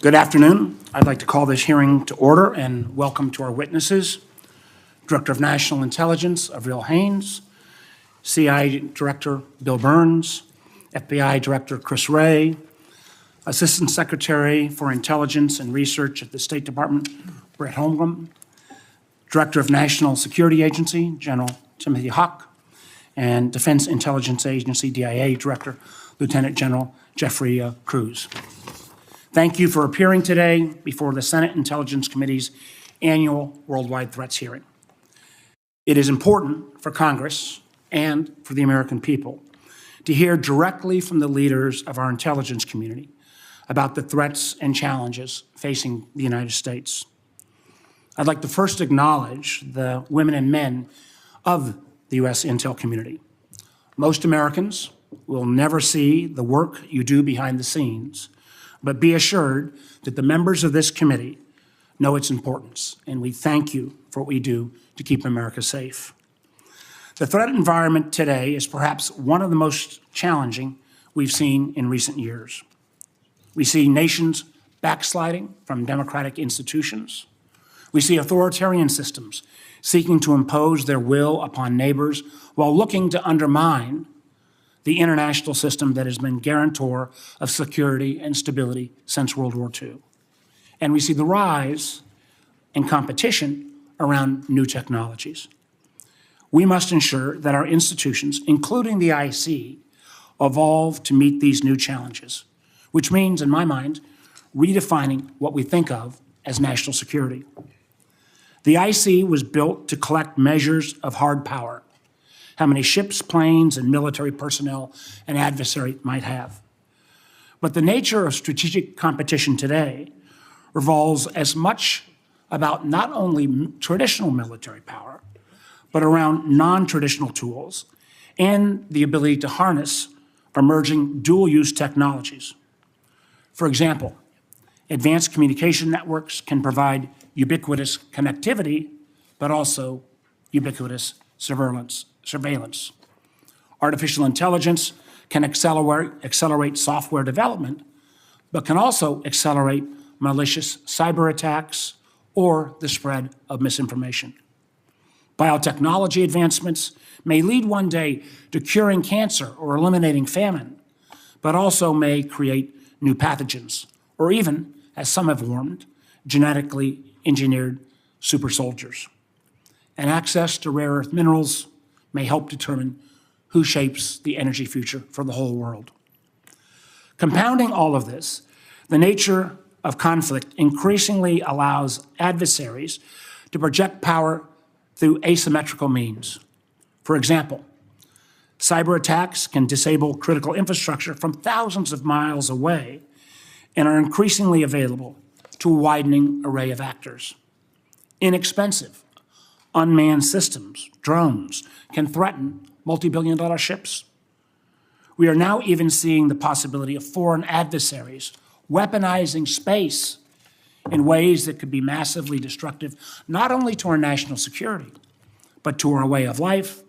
Good afternoon. I'd like to call this hearing to order and welcome to our witnesses, Director of National Intelligence Avril Haines, CIA Director Bill Burns, FBI Director Chris Wray, Assistant Secretary for Intelligence and Research at the State Department, Brett Holmgren, Director of National Security Agency, General Timothy Hawk, and Defense Intelligence Agency, DIA Director, Lieutenant General Jeffrey Cruz. Thank you for appearing today before the Senate Intelligence Committee's annual Worldwide Threats hearing. It is important for Congress and for the American people to hear directly from the leaders of our intelligence community about the threats and challenges facing the United States. I'd like to first acknowledge the women and men of the U.S. intel community. Most Americans will never see the work you do behind the scenes, but be assured that the members of this committee know its importance, and we thank you for what we do to keep America safe. The threat environment today is perhaps one of the most challenging we've seen in recent years. We see nations backsliding from democratic institutions. We see authoritarian systems seeking to impose their will upon neighbors while looking to undermine the international system that has been guarantor of security and stability since World War II. And we see the rise in competition around new technologies. We must ensure that our institutions, including the IC, evolve to meet these new challenges, which means, in my mind, redefining what we think of as national security. The IC was built to collect measures of hard power, how many ships, planes, and military personnel an adversary might have. But the nature of strategic competition today revolves as much about not only traditional military power, but around non-traditional tools and the ability to harness emerging dual-use technologies. For example, advanced communication networks can provide ubiquitous connectivity, but also ubiquitous surveillance. Artificial intelligence can accelerate software development, but can also accelerate malicious cyber attacks or the spread of misinformation. Biotechnology advancements may lead one day to curing cancer or eliminating famine, but also may create new pathogens, or even, as some have warned, genetically engineered super soldiers. And access to rare earth minerals may help determine who shapes the energy future for the whole world. Compounding all of this, the nature of conflict increasingly allows adversaries to project power through asymmetrical means. For example, cyber attacks can disable critical infrastructure from thousands of miles away and are increasingly available to a widening array of actors. Inexpensive, unmanned systems, drones, can threaten multi-billion-dollar ships. We are now even seeing the possibility of foreign adversaries weaponizing space in ways that could be massively destructive, not only to our national security, but to our way of life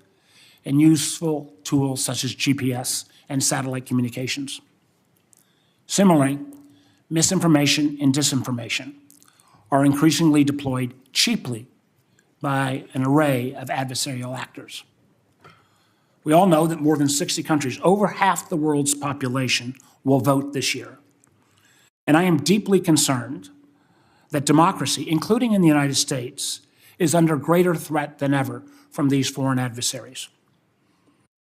and useful tools such as GPS and satellite communications. Similarly, misinformation and disinformation are increasingly deployed cheaply by an array of adversarial actors. We all know that more than 60 countries, over half the world's population, will vote this year. And I am deeply concerned that democracy, including in the United States, is under greater threat than ever from these foreign adversaries.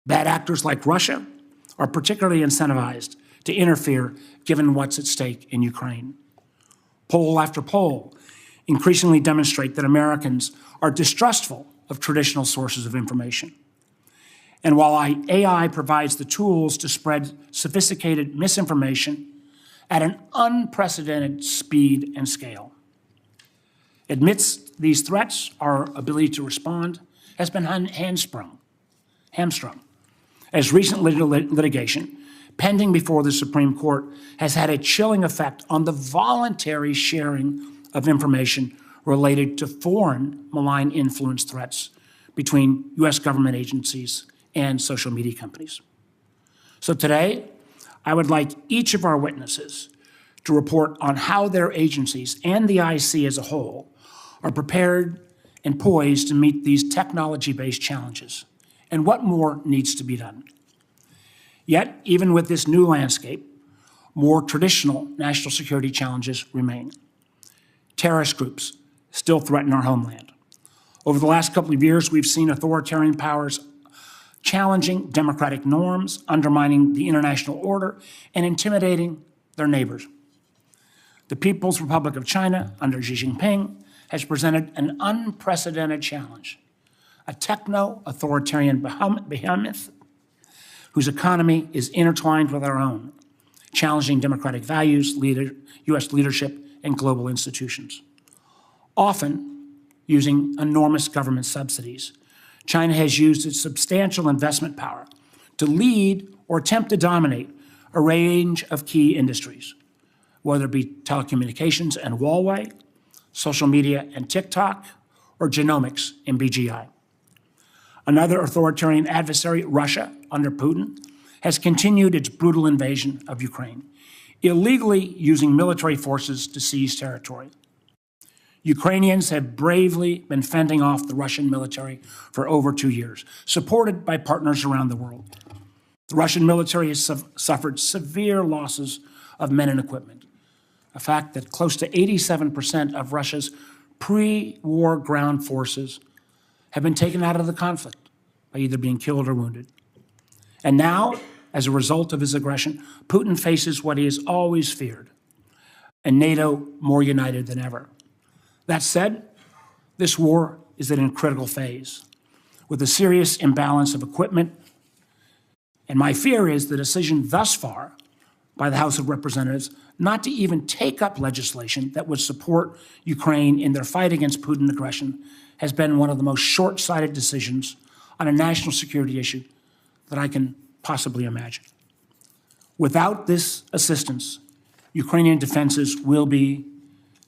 Bad actors like Russia are particularly incentivized to interfere given what's at stake in Ukraine. Poll after poll increasingly demonstrate that Americans are distrustful of traditional sources of information. And while AI provides the tools to spread sophisticated misinformation at an unprecedented speed and scale, amidst these threats, our ability to respond has been hamstrung, as recent litigation pending before the Supreme Court has had a chilling effect on the voluntary sharing of information related to foreign malign influence threats between U.S. government agencies and social media companies. So today, I would like each of our witnesses to report on how their agencies and the IC as a whole are prepared and poised to meet these technology-based challenges, and what more needs to be done. Yet, even with this new landscape, more traditional national security challenges remain. Terrorist groups still threaten our homeland. Over the last couple of years, we've seen authoritarian powers challenging democratic norms, undermining the international order, and intimidating their neighbors. The People's Republic of China, under Xi Jinping, has presented an unprecedented challenge, a techno-authoritarian behemoth whose economy is intertwined with our own, challenging democratic values, U.S. leadership, and global institutions. Often using enormous government subsidies, China has used its substantial investment power to lead or attempt to dominate a range of key industries, whether it be telecommunications and Huawei, social media and TikTok, or genomics and BGI. Another authoritarian adversary, Russia, under Putin, has continued its brutal invasion of Ukraine, illegally using military forces to seize territory. Ukrainians have bravely been fending off the Russian military for over 2 years, supported by partners around the world. The Russian military has suffered severe losses of men and equipment, a fact that close to 87% of Russia's pre-war ground forces have been taken out of the conflict by either being killed or wounded. And now, as a result of his aggression, Putin faces what he has always feared, a NATO more united than ever. That said, this war is in a critical phase, with a serious imbalance of equipment, and my fear is the decision thus far by the House of Representatives not to even take up legislation that would support Ukraine in their fight against Putin aggression has been one of the most short-sighted decisions on a national security issue that I can possibly imagine. Without this assistance, Ukrainian defenses will be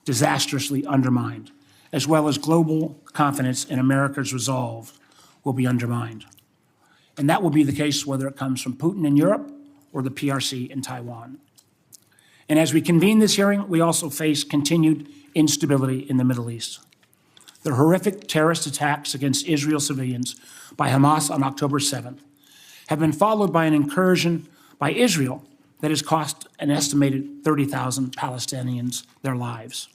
disastrously undermined, as well as global confidence in America's resolve will be undermined. And that will be the case whether it comes from Putin in Europe or the PRC in Taiwan. And as we convene this hearing, we also face continued instability in the Middle East. The horrific terrorist attacks against Israel civilians by Hamas on October 7th have been followed by an incursion by Israel that has cost an estimated 30,000 Palestinians their lives.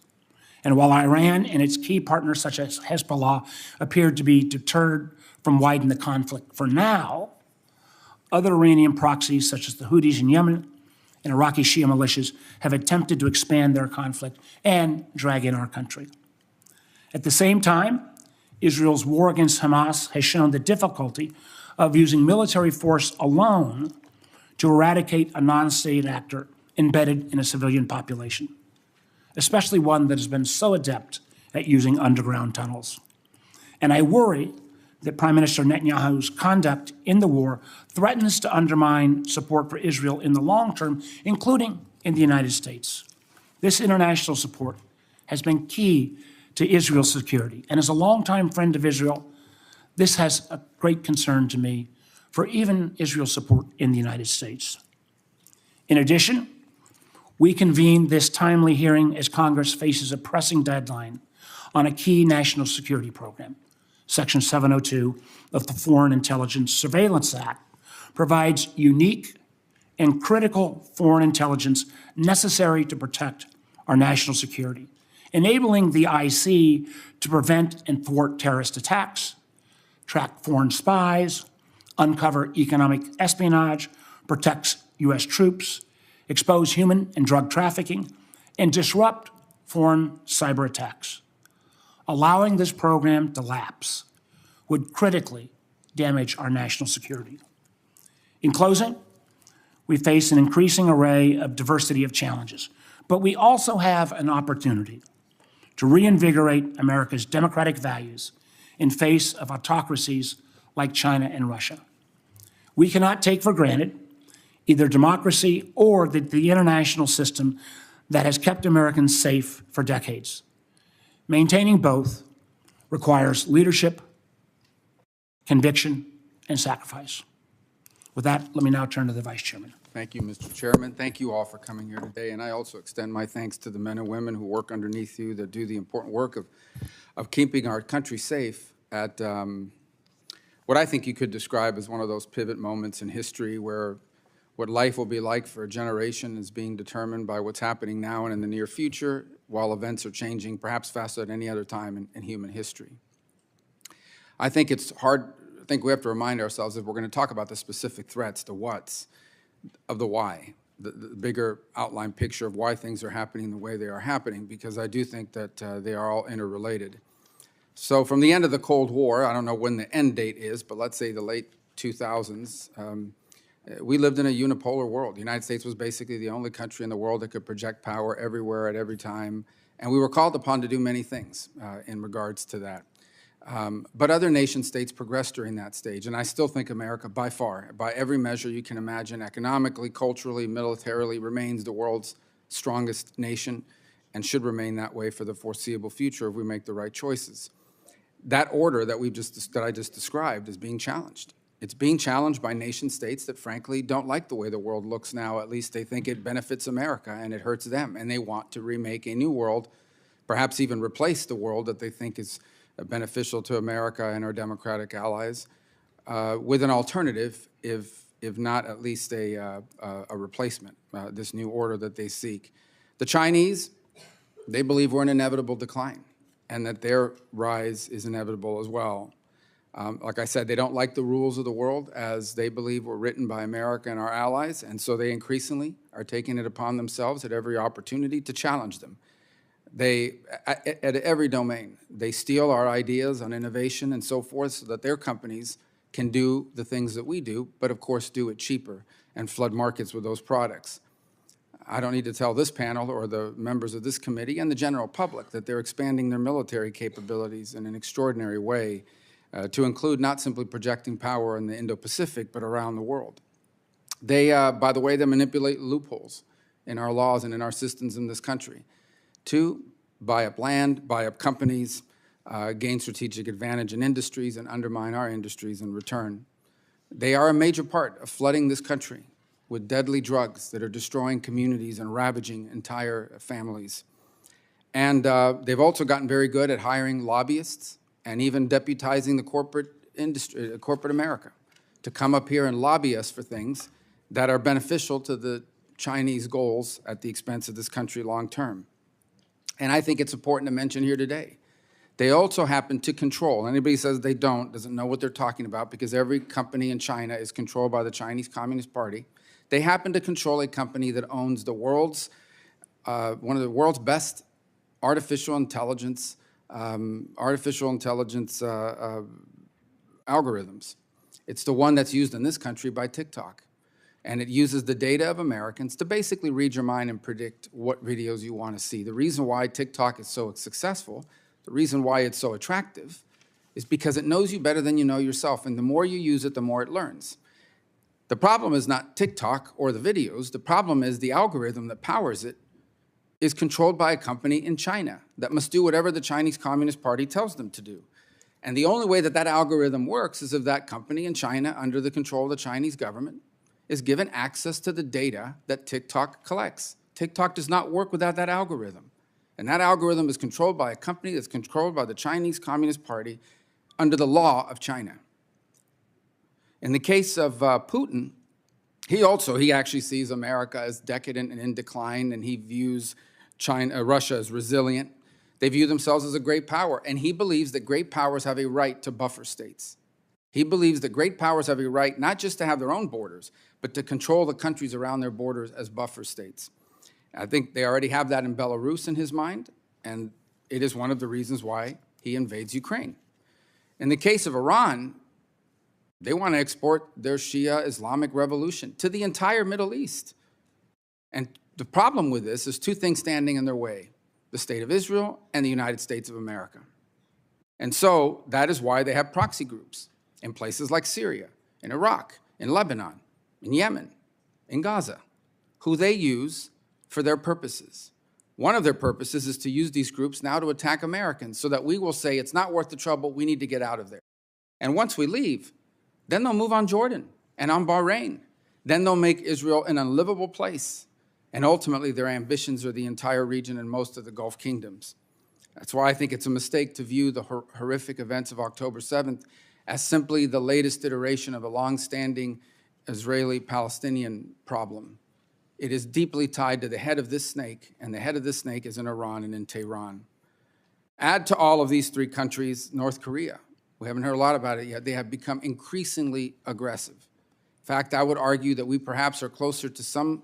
And while Iran and its key partners, such as Hezbollah, appeared to be deterred from widening the conflict for now, other Iranian proxies, such as the Houthis in Yemen and Iraqi Shia militias, have attempted to expand their conflict and drag in our country. At the same time, Israel's war against Hamas has shown the difficulty of using military force alone to eradicate a non-state actor embedded in a civilian population, especially one that has been so adept at using underground tunnels. And I worry that Prime Minister Netanyahu's conduct in the war threatens to undermine support for Israel in the long term, including in the United States. This international support has been key to Israel's security. And as a longtime friend of Israel, this has a great concern to me for even Israel's support in the United States. In addition, we convene this timely hearing as Congress faces a pressing deadline on a key national security program. Section 702 of the Foreign Intelligence Surveillance Act provides unique and critical foreign intelligence necessary to protect our national security, enabling the IC to prevent and thwart terrorist attacks, track foreign spies, uncover economic espionage, protect U.S. troops, expose human and drug trafficking, and disrupt foreign cyber attacks. Allowing this program to lapse would critically damage our national security. In closing, we face an increasing array of diversity of challenges, but we also have an opportunity to reinvigorate America's democratic values in face of autocracies like China and Russia. We cannot take for granted either democracy or the international system that has kept Americans safe for decades. Maintaining both requires leadership, conviction, and sacrifice. With that, let me now turn to the Vice Chairman. Thank you, Mr. Chairman. Thank you all for coming here today, and I also extend my thanks to the men and women who work underneath you that do the important work of keeping our country safe at what I think you could describe as one of those pivot moments in history where what life will be like for a generation is being determined by what's happening now and in the near future, while events are changing perhaps faster than any other time in human history. I think it's hard. I think we have to remind ourselves if we're going to talk about the specific threats, the what's, of the why, the bigger outline picture of why things are happening the way they are happening, because I do think that they are all interrelated. So from the end of the Cold War, I don't know when the end date is, but let's say the late 2000s, we lived in a unipolar world. The United States was basically the only country in the world that could project power everywhere at every time, and we were called upon to do many things in regards to that. But other nation states progressed during that stage, and I still think America, by far, by every measure you can imagine, economically, culturally, militarily, remains the world's strongest nation and should remain that way for the foreseeable future if we make the right choices. That order that I just described is being challenged. It's being challenged by nation states that, frankly, don't like the way the world looks now. At least they think it benefits America and it hurts them, and they want to remake a new world, perhaps even replace the world that they think is beneficial to America and our democratic allies, with an alternative, if not at least a replacement, this new order that they seek. The Chinese, they believe we're in inevitable decline and that their rise is inevitable as well. Like I said, they don't like the rules of the world as they believe were written by America and our allies, and so they increasingly are taking it upon themselves at every opportunity to challenge them. They, at every domain, they steal our ideas on innovation and so forth so that their companies can do the things that we do, but of course do it cheaper and flood markets with those products. I don't need to tell this panel or the members of this committee and the general public that they're expanding their military capabilities in an extraordinary way to include not simply projecting power in the Indo-Pacific, but around the world. They, by the way, they manipulate loopholes in our laws and in our systems in this country to buy up land, buy up companies, gain strategic advantage in industries, and undermine our industries in return. They are a major part of flooding this country with deadly drugs that are destroying communities and ravaging entire families. And they've also gotten very good at hiring lobbyists and even deputizing the corporate industry, corporate America, to come up here and lobby us for things that are beneficial to the Chinese goals at the expense of this country long term. And I think it's important to mention here today, they also happen to control. Anybody says they don't, doesn't know what they're talking about, because every company in China is controlled by the Chinese Communist Party. They happen to control a company that owns the world's, one of the world's best artificial intelligence algorithms. It's the one that's used in this country by TikTok. And it uses the data of Americans to basically read your mind and predict what videos you want to see. The reason why TikTok is so successful, the reason why it's so attractive, is because it knows you better than you know yourself. And the more you use it, the more it learns. The problem is not TikTok or the videos. The problem is the algorithm that powers it is controlled by a company in China that must do whatever the Chinese Communist Party tells them to do. And the only way that that algorithm works is if that company in China, under the control of the Chinese government, is given access to the data that TikTok collects. TikTok does not work without that algorithm. And that algorithm is controlled by a company that's controlled by the Chinese Communist Party under the law of China. In the case of Putin, he actually sees America as decadent and in decline, and he views Russia as resilient. They view themselves as a great power, and he believes that great powers have a right to buffer states. He believes that great powers have a right not just to have their own borders, but to control the countries around their borders as buffer states. I think they already have that in Belarus in his mind, and it is one of the reasons why he invades Ukraine. In the case of Iran, they want to export their Shia Islamic revolution to the entire Middle East. And the problem with this is two things standing in their way: the State of Israel and the United States of America. And so that is why they have proxy groups in places like Syria, in Iraq, in Lebanon, in Yemen, in Gaza, who they use for their purposes. One of their purposes is to use these groups now to attack Americans so that we will say it's not worth the trouble, we need to get out of there. And once we leave, then they'll move on Jordan, and on Bahrain. Then they'll make Israel an unlivable place. And ultimately, their ambitions are the entire region and most of the Gulf kingdoms. That's why I think it's a mistake to view the horrific events of October 7th as simply the latest iteration of a long-standing Israeli-Palestinian problem. It is deeply tied to the head of this snake, and the head of this snake is in Iran and in Tehran. Add to all of these three countries North Korea. We haven't heard a lot about it yet. They have become increasingly aggressive. In fact, I would argue that we perhaps are closer to some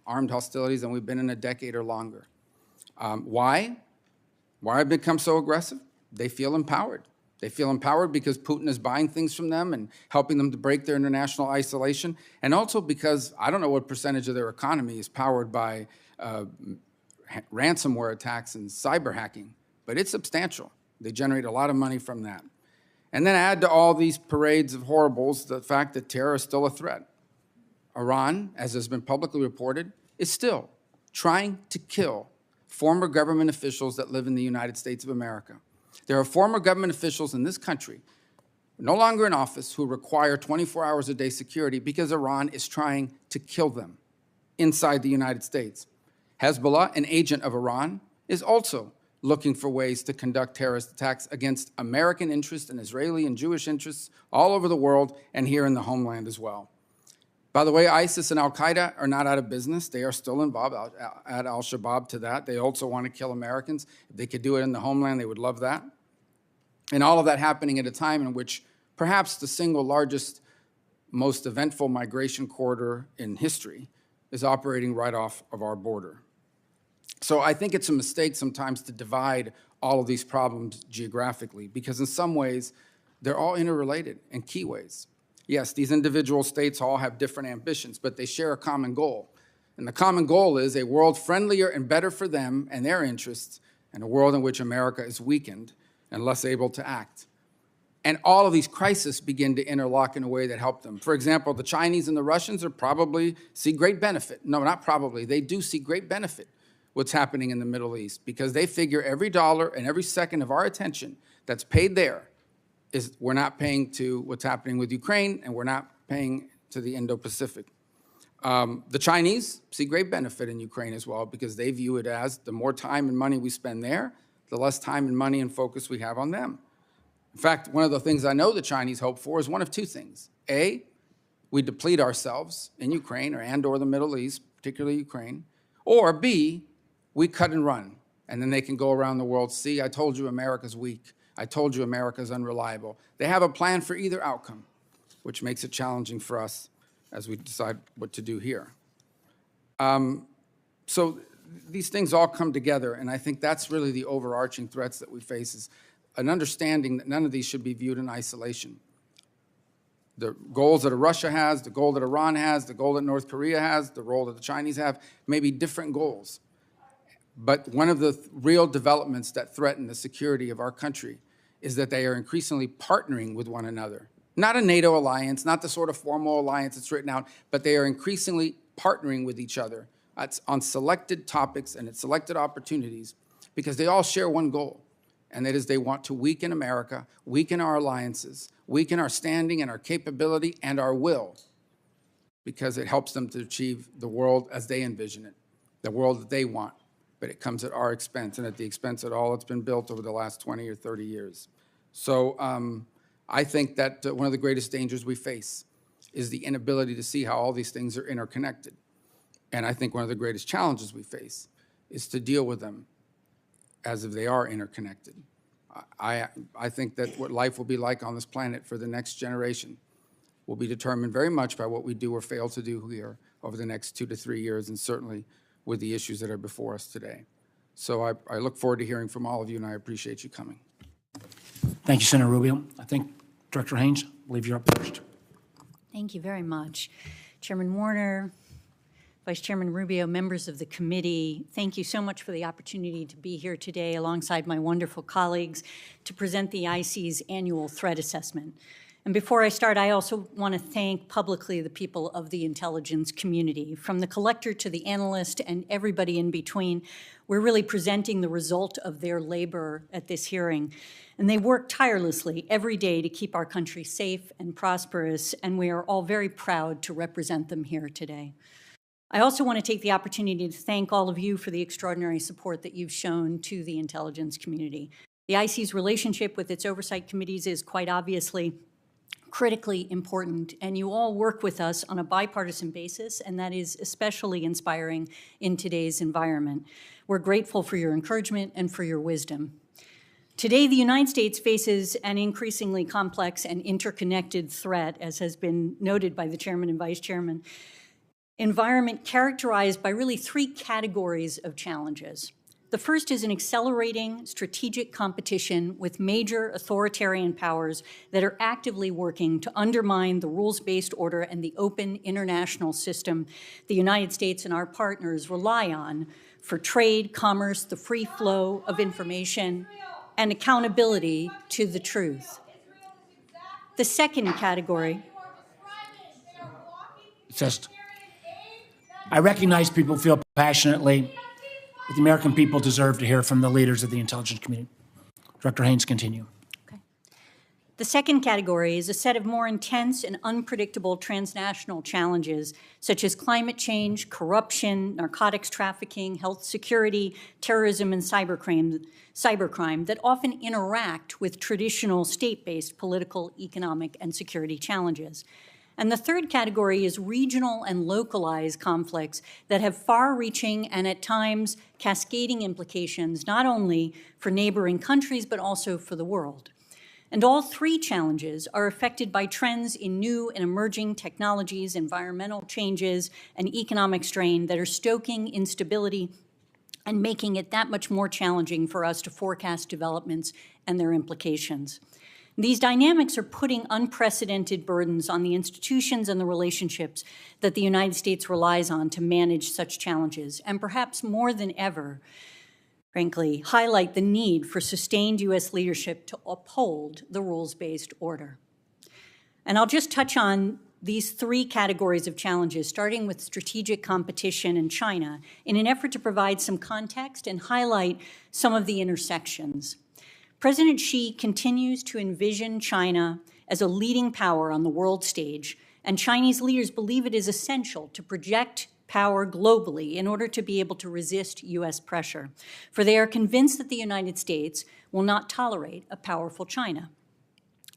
armed hostilities than we've been in a decade or longer. Why? Why have they become so aggressive? They feel empowered. They feel empowered because Putin is buying things from them and helping them to break their international isolation, and also because I don't know what percentage of their economy is powered by ransomware attacks and cyber hacking, but it's substantial. They generate a lot of money from that. And then add to all these parades of horribles the fact that terror is still a threat. Iran, as has been publicly reported, is still trying to kill former government officials that live in the United States of America. There are former government officials in this country, no longer in office, who require 24 hours a day security because Iran is trying to kill them inside the United States. Hezbollah, an agent of Iran, is also looking for ways to conduct terrorist attacks against American interests and Israeli and Jewish interests all over the world and here in the homeland as well. By the way, ISIS and al-Qaeda are not out of business. They are still involved. Add al-Shabaab to that. They also want to kill Americans. If they could do it in the homeland, they would love that. And all of that happening at a time in which perhaps the single largest, most eventful migration corridor in history is operating right off of our border. So I think it's a mistake sometimes to divide all of these problems geographically, because in some ways, they're all interrelated in key ways. Yes, these individual states all have different ambitions, but they share a common goal. And the common goal is a world friendlier and better for them and their interests, and a world in which America is weakened and less able to act. And all of these crises begin to interlock in a way that help them. For example, the Chinese and the Russians are probably see great benefit. No, not probably. They do see great benefit what's happening in the Middle East, because they figure every dollar and every second of our attention that's paid there is we're not paying to what's happening with Ukraine, and we're not paying to the Indo-Pacific. The Chinese see great benefit in Ukraine as well, because they view it as the more time and money we spend there, the less time and money and focus we have on them. In fact, one of the things I know the Chinese hope for is one of two things. A, we deplete ourselves in Ukraine or the Middle East, particularly Ukraine. Or B, we cut and run, and then they can go around the world, see, I told you America's weak. I told you America's unreliable. They have a plan for either outcome, which makes it challenging for us as we decide what to do here. So these things all come together, and I think that's really the overarching threats that we face, is an understanding that none of these should be viewed in isolation. The goals that Russia has, the goal that Iran has, the goal that North Korea has, the role that the Chinese have, may be different goals. But one of the real developments that threaten the security of our country is that they are increasingly partnering with one another. Not a NATO alliance, not the sort of formal alliance that's written out, but they are increasingly partnering with each other on selected topics and at selected opportunities, because they all share one goal, and that is they want to weaken America, weaken our alliances, weaken our standing and our capability and our will, because it helps them to achieve the world as they envision it, the world that they want. But it comes at our expense and at the expense of all that's been built over the last 20 or 30 years. So I think that one of the greatest dangers we face is the inability to see how all these things are interconnected. And I think one of the greatest challenges we face is to deal with them as if they are interconnected. I think that what life will be like on this planet for the next generation will be determined very much by what we do or fail to do here over the next 2 to 3 years, and certainly with the issues that are before us today. So I look forward to hearing from all of you, and I appreciate you coming. Thank you, Senator Rubio. I think, Director Haines, I believe you're up first. Thank you very much. Chairman Warner, Vice Chairman Rubio, members of the committee, thank you so much for the opportunity to be here today alongside my wonderful colleagues to present the IC's annual threat assessment. And before I start, I also want to thank publicly the people of the intelligence community. From the collector to the analyst and everybody in between, we're really presenting the result of their labor at this hearing. And they work tirelessly every day to keep our country safe and prosperous, and we are all very proud to represent them here today. I also want to take the opportunity to thank all of you for the extraordinary support that you've shown to the intelligence community. The IC's relationship with its oversight committees is quite obviously critically important, and you all work with us on a bipartisan basis, and that is especially inspiring in today's environment. We're grateful for your encouragement and for your wisdom. Today, the United States faces an increasingly complex and interconnected threat, as has been noted by the chairman and vice chairman, environment characterized by really three categories of challenges. The first is an accelerating strategic competition with major authoritarian powers that are actively working to undermine the rules-based order and the open international system the United States and our partners rely on for trade, commerce, the free flow of information, and accountability to the truth. The second category. I recognize people feel passionately. The American people deserve to hear from the leaders of the intelligence community. Director Haines, continue. Okay. The second category is a set of more intense and unpredictable transnational challenges, such as climate change, corruption, narcotics trafficking, health security, terrorism, and cybercrime that often interact with traditional state-based political, economic, and security challenges. And the third category is regional and localized conflicts that have far-reaching and at times cascading implications not only for neighboring countries but also for the world. And all three challenges are affected by trends in new and emerging technologies, environmental changes, and economic strain that are stoking instability and making it that much more challenging for us to forecast developments and their implications. These dynamics are putting unprecedented burdens on the institutions and the relationships that the United States relies on to manage such challenges, and perhaps more than ever, frankly, highlight the need for sustained U.S. leadership to uphold the rules-based order. And I'll just touch on these three categories of challenges, starting with strategic competition in China, in an effort to provide some context and highlight some of the intersections. President Xi continues to envision China as a leading power on the world stage, and Chinese leaders believe it is essential to project power globally in order to be able to resist U.S. pressure, for they are convinced that the United States will not tolerate a powerful China.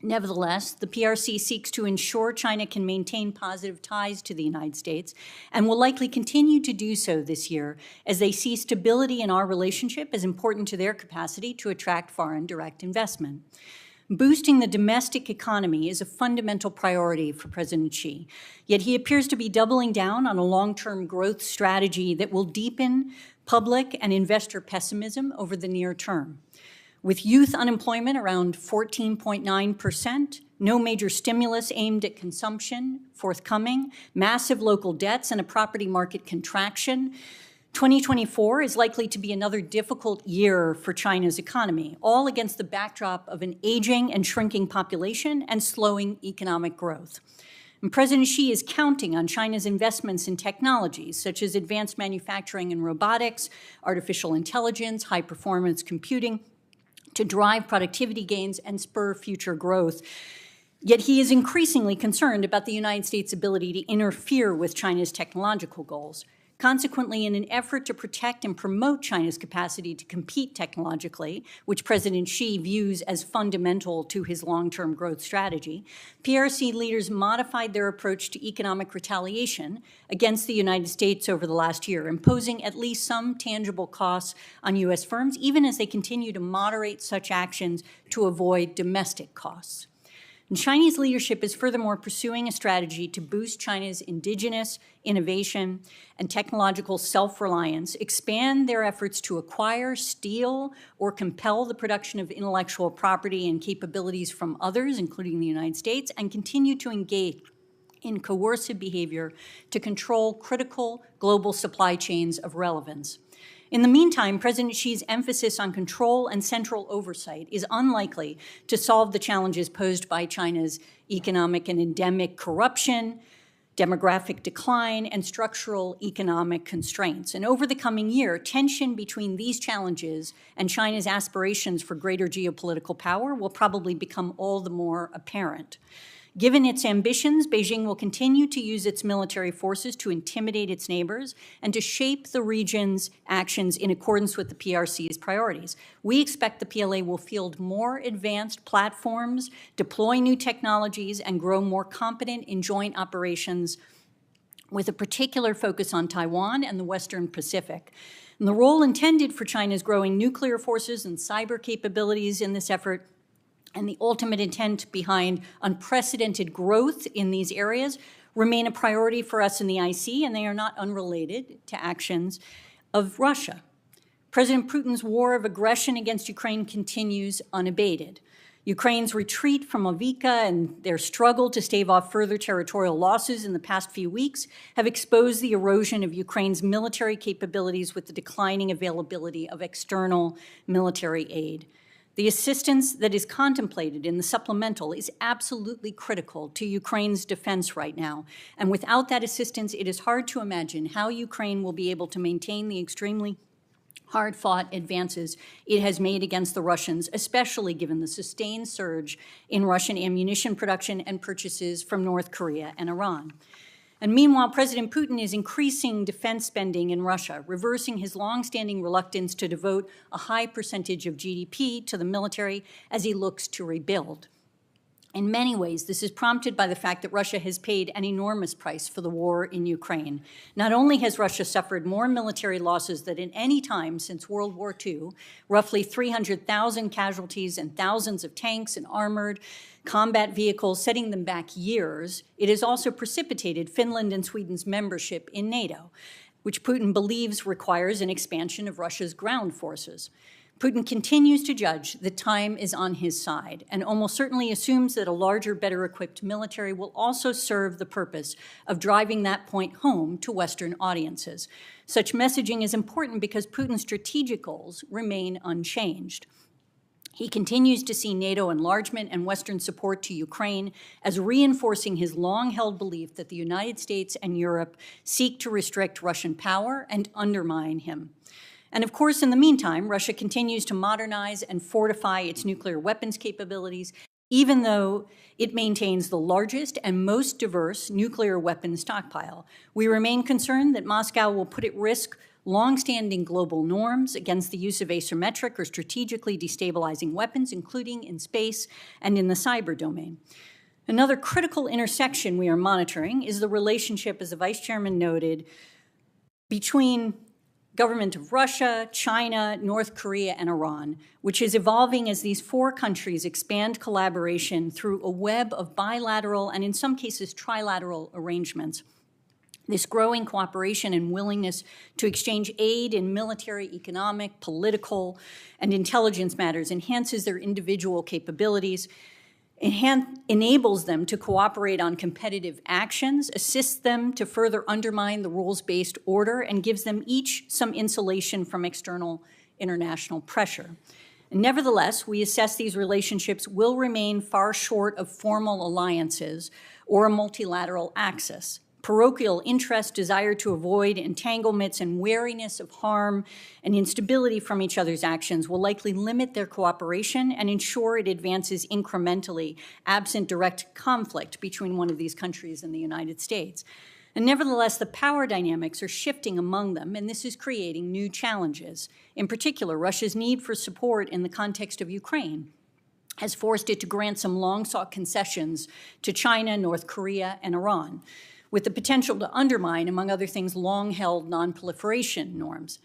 Nevertheless, the PRC seeks to ensure China can maintain positive ties to the United States and will likely continue to do so this year as they see stability in our relationship as important to their capacity to attract foreign direct investment. Boosting the domestic economy is a fundamental priority for President Xi, yet he appears to be doubling down on a long-term growth strategy that will deepen public and investor pessimism over the near term. With youth unemployment around 14.9%, no major stimulus aimed at consumption forthcoming, massive local debts, and a property market contraction, 2024 is likely to be another difficult year for China's economy, all against the backdrop of an aging and shrinking population and slowing economic growth. And President Xi is counting on China's investments in technologies such as advanced manufacturing and robotics, artificial intelligence, high-performance computing, to drive productivity gains and spur future growth. Yet he is increasingly concerned about the United States' ability to interfere with China's technological goals. Consequently, in an effort to protect and promote China's capacity to compete technologically, which President Xi views as fundamental to his long-term growth strategy, PRC leaders modified their approach to economic retaliation against the United States over the last year, imposing at least some tangible costs on U.S. firms, even as they continue to moderate such actions to avoid domestic costs. And Chinese leadership is furthermore pursuing a strategy to boost China's indigenous innovation and technological self-reliance, expand their efforts to acquire, steal, or compel the production of intellectual property and capabilities from others, including the United States, and continue to engage in coercive behavior to control critical global supply chains of relevance. In the meantime, President Xi's emphasis on control and central oversight is unlikely to solve the challenges posed by China's economic and endemic corruption, demographic decline, and structural economic constraints. And over the coming year, tension between these challenges and China's aspirations for greater geopolitical power will probably become all the more apparent. Given its ambitions, Beijing will continue to use its military forces to intimidate its neighbors and to shape the region's actions in accordance with the PRC's priorities. We expect the PLA will field more advanced platforms, deploy new technologies, and grow more competent in joint operations with a particular focus on Taiwan and the Western Pacific. And the role intended for China's growing nuclear forces and cyber capabilities in this effort and the ultimate intent behind unprecedented growth in these areas remain a priority for us in the IC, and they are not unrelated to actions of Russia. President Putin's war of aggression against Ukraine continues unabated. Ukraine's retreat from Avdiivka and their struggle to stave off further territorial losses in the past few weeks have exposed the erosion of Ukraine's military capabilities with the declining availability of external military aid. The assistance that is contemplated in the supplemental is absolutely critical to Ukraine's defense right now. And without that assistance, it is hard to imagine how Ukraine will be able to maintain the extremely hard-fought advances it has made against the Russians, especially given the sustained surge in Russian ammunition production and purchases from North Korea and Iran. And meanwhile, President Putin is increasing defense spending in Russia, reversing his longstanding reluctance to devote a high percentage of GDP to the military as he looks to rebuild. In many ways, this is prompted by the fact that Russia has paid an enormous price for the war in Ukraine. Not only has Russia suffered more military losses than at any time since World War II, roughly 300,000 casualties and thousands of tanks and armored combat vehicles, setting them back years, it has also precipitated Finland and Sweden's membership in NATO, which Putin believes requires an expansion of Russia's ground forces. Putin continues to judge that time is on his side and almost certainly assumes that a larger, better-equipped military will also serve the purpose of driving that point home to Western audiences. Such messaging is important because Putin's strategic goals remain unchanged. He continues to see NATO enlargement and Western support to Ukraine as reinforcing his long-held belief that the United States and Europe seek to restrict Russian power and undermine him. And of course, in the meantime, Russia continues to modernize and fortify its nuclear weapons capabilities, even though it maintains the largest and most diverse nuclear weapons stockpile. We remain concerned that Moscow will put at risk longstanding global norms against the use of asymmetric or strategically destabilizing weapons, including in space and in the cyber domain. Another critical intersection we are monitoring is the relationship, as the Vice Chairman noted, between government of Russia, China, North Korea, and Iran, which is evolving as these four countries expand collaboration through a web of bilateral and in some cases trilateral arrangements. This growing cooperation and willingness to exchange aid in military, economic, political, and intelligence matters enhances their individual capabilities, enables them to cooperate on competitive actions, assists them to further undermine the rules-based order, and gives them each some insulation from external international pressure. Nevertheless, we assess these relationships will remain far short of formal alliances or a multilateral axis. Parochial interest, desire to avoid entanglements, and wariness of harm and instability from each other's actions will likely limit their cooperation and ensure it advances incrementally, absent direct conflict between one of these countries and the United States. And nevertheless, the power dynamics are shifting among them, and this is creating new challenges. In particular, Russia's need for support in the context of Ukraine has forced it to grant some long-sought concessions to China, North Korea, and Iran, with the potential to undermine, among other things, long-held non-proliferation norms.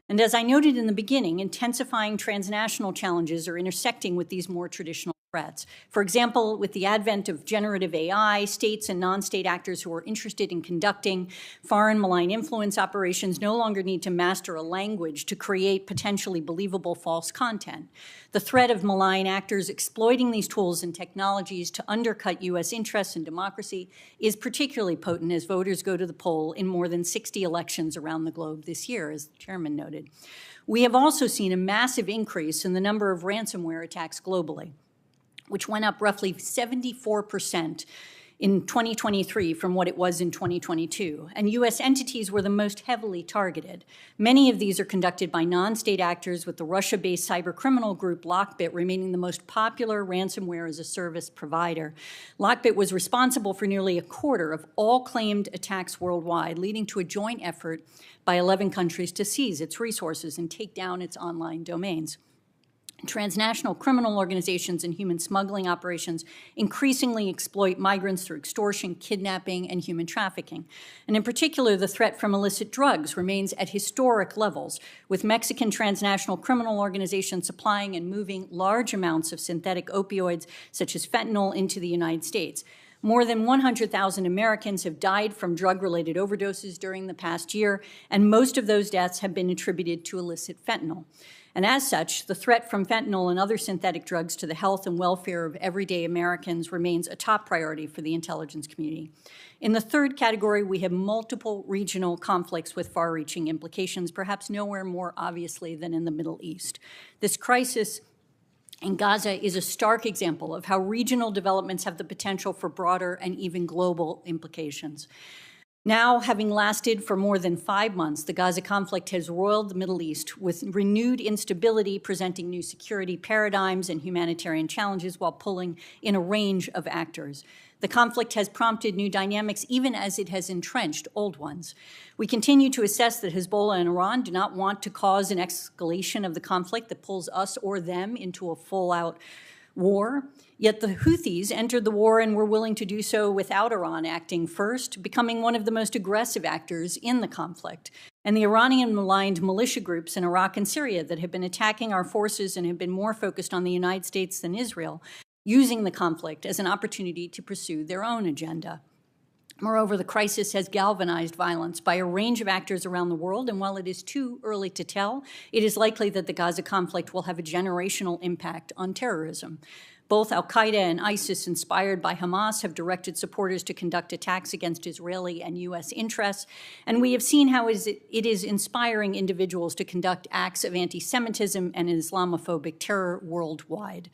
And as I noted in the beginning, intensifying transnational challenges are intersecting with these more traditional threats. For example, with the advent of generative AI, states and non-state actors who are interested in conducting foreign malign influence operations no longer need to master a language to create potentially believable false content. The threat of malign actors exploiting these tools and technologies to undercut U.S. interests and democracy is particularly potent as voters go to the poll in more than 60 elections around the globe this year, as the chairman noted. We have also seen a massive increase in the number of ransomware attacks globally, which went up roughly 74% in 2023 from what it was in 2022. And U.S. entities were the most heavily targeted. Many of these are conducted by non-state actors, with the Russia-based cybercriminal group Lockbit remaining the most popular ransomware as a service provider. Lockbit was responsible for nearly a quarter of all claimed attacks worldwide, leading to a joint effort by 11 countries to seize its resources and take down its online domains. Transnational criminal organizations and human smuggling operations increasingly exploit migrants through extortion, kidnapping, and human trafficking. And in particular, the threat from illicit drugs remains at historic levels, with Mexican transnational criminal organizations supplying and moving large amounts of synthetic opioids, such as fentanyl, into the United States. More than 100,000 Americans have died from drug-related overdoses during the past year, and most of those deaths have been attributed to illicit fentanyl. And as such, the threat from fentanyl and other synthetic drugs to the health and welfare of everyday Americans remains a top priority for the intelligence community. In the third category, we have multiple regional conflicts with far-reaching implications, perhaps nowhere more obviously than in the Middle East. This crisis in Gaza is a stark example of how regional developments have the potential for broader and even global implications. Now, having lasted for more than 5 months, the Gaza conflict has roiled the Middle East with renewed instability, presenting new security paradigms and humanitarian challenges while pulling in a range of actors. The conflict has prompted new dynamics even as it has entrenched old ones. We continue to assess that Hezbollah and Iran do not want to cause an escalation of the conflict that pulls us or them into a full-out war. Yet the Houthis entered the war and were willing to do so without Iran acting first, becoming one of the most aggressive actors in the conflict. And the Iranian-aligned militia groups in Iraq and Syria that have been attacking our forces and have been more focused on the United States than Israel, using the conflict as an opportunity to pursue their own agenda. Moreover, the crisis has galvanized violence by a range of actors around the world, and while it is too early to tell, it is likely that the Gaza conflict will have a generational impact on terrorism. Both al-Qaeda and ISIS, inspired by Hamas, have directed supporters to conduct attacks against Israeli and U.S. interests, and we have seen how it is inspiring individuals to conduct acts of anti-Semitism and Islamophobic terror worldwide.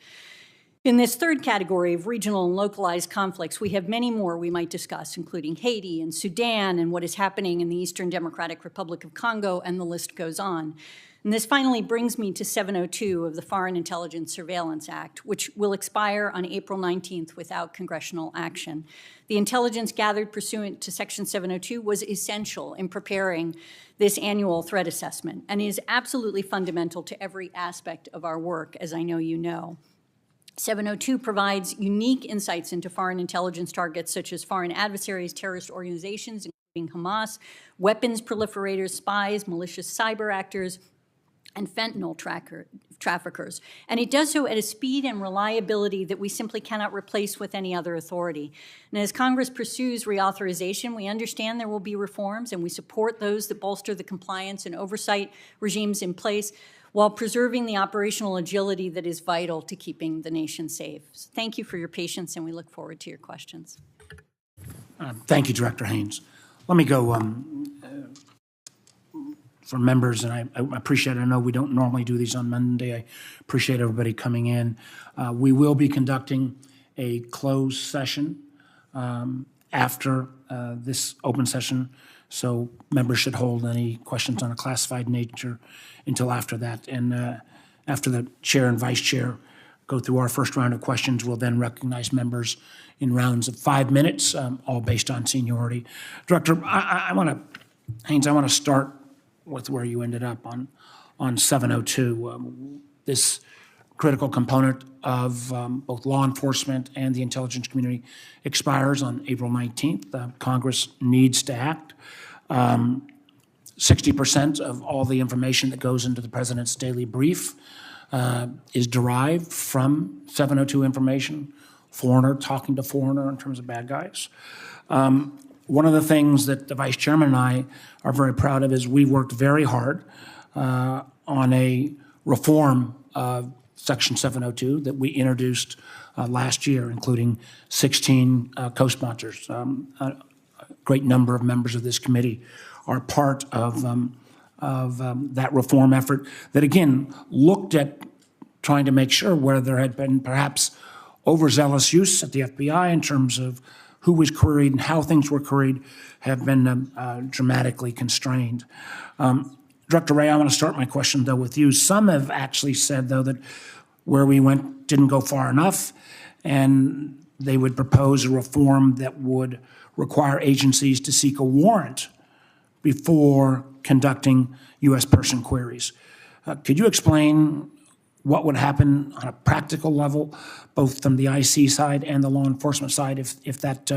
In this third category of regional and localized conflicts, we have many more we might discuss, including Haiti and Sudan and what is happening in the Eastern Democratic Republic of Congo, and the list goes on. And this finally brings me to 702 of the Foreign Intelligence Surveillance Act, which will expire on April 19th without congressional action. The intelligence gathered pursuant to Section 702 was essential in preparing this annual threat assessment and is absolutely fundamental to every aspect of our work, as I know you know. 702 provides unique insights into foreign intelligence targets such as foreign adversaries, terrorist organizations, including Hamas, weapons proliferators, spies, malicious cyber actors, and fentanyl traffickers. And it does so at a speed and reliability that we simply cannot replace with any other authority. And as Congress pursues reauthorization, we understand there will be reforms, and we support those that bolster the compliance and oversight regimes in place, while preserving the operational agility that is vital to keeping the nation safe. So thank you for your patience, and we look forward to your questions. Thank you, Director Haines. Let me go for members, and I appreciate it. I know we don't normally do these on Monday. I appreciate everybody coming in. We will be conducting a closed session after this open session, so members should hold any questions on a classified nature until after that. And after the chair and vice chair go through our first round of questions, we'll then recognize members in rounds of 5 minutes, all based on seniority. Director, Haines, I want to start with where you ended up on 702. This critical component of both law enforcement and the intelligence community expires on April 19th. Congress needs to act. 60% of all the information that goes into the president's daily brief is derived from 702 information, foreigner talking to foreigner in terms of bad guys. One of the things that the Vice Chairman and I are very proud of is we worked very hard on a reform of Section 702 that we introduced last year, including 16 co-sponsors. A great number of members of this committee are part of that reform effort that, again, looked at trying to make sure where there had been perhaps overzealous use at the FBI in terms of who was queried and how things were queried have been dramatically constrained. Director Wray, I want to start my question, though, with you. Some have actually said, though, that where we went didn't go far enough, and they would propose a reform that would require agencies to seek a warrant before conducting U.S. person queries. Could you explain what would happen on a practical level, both from the IC side and the law enforcement side, if that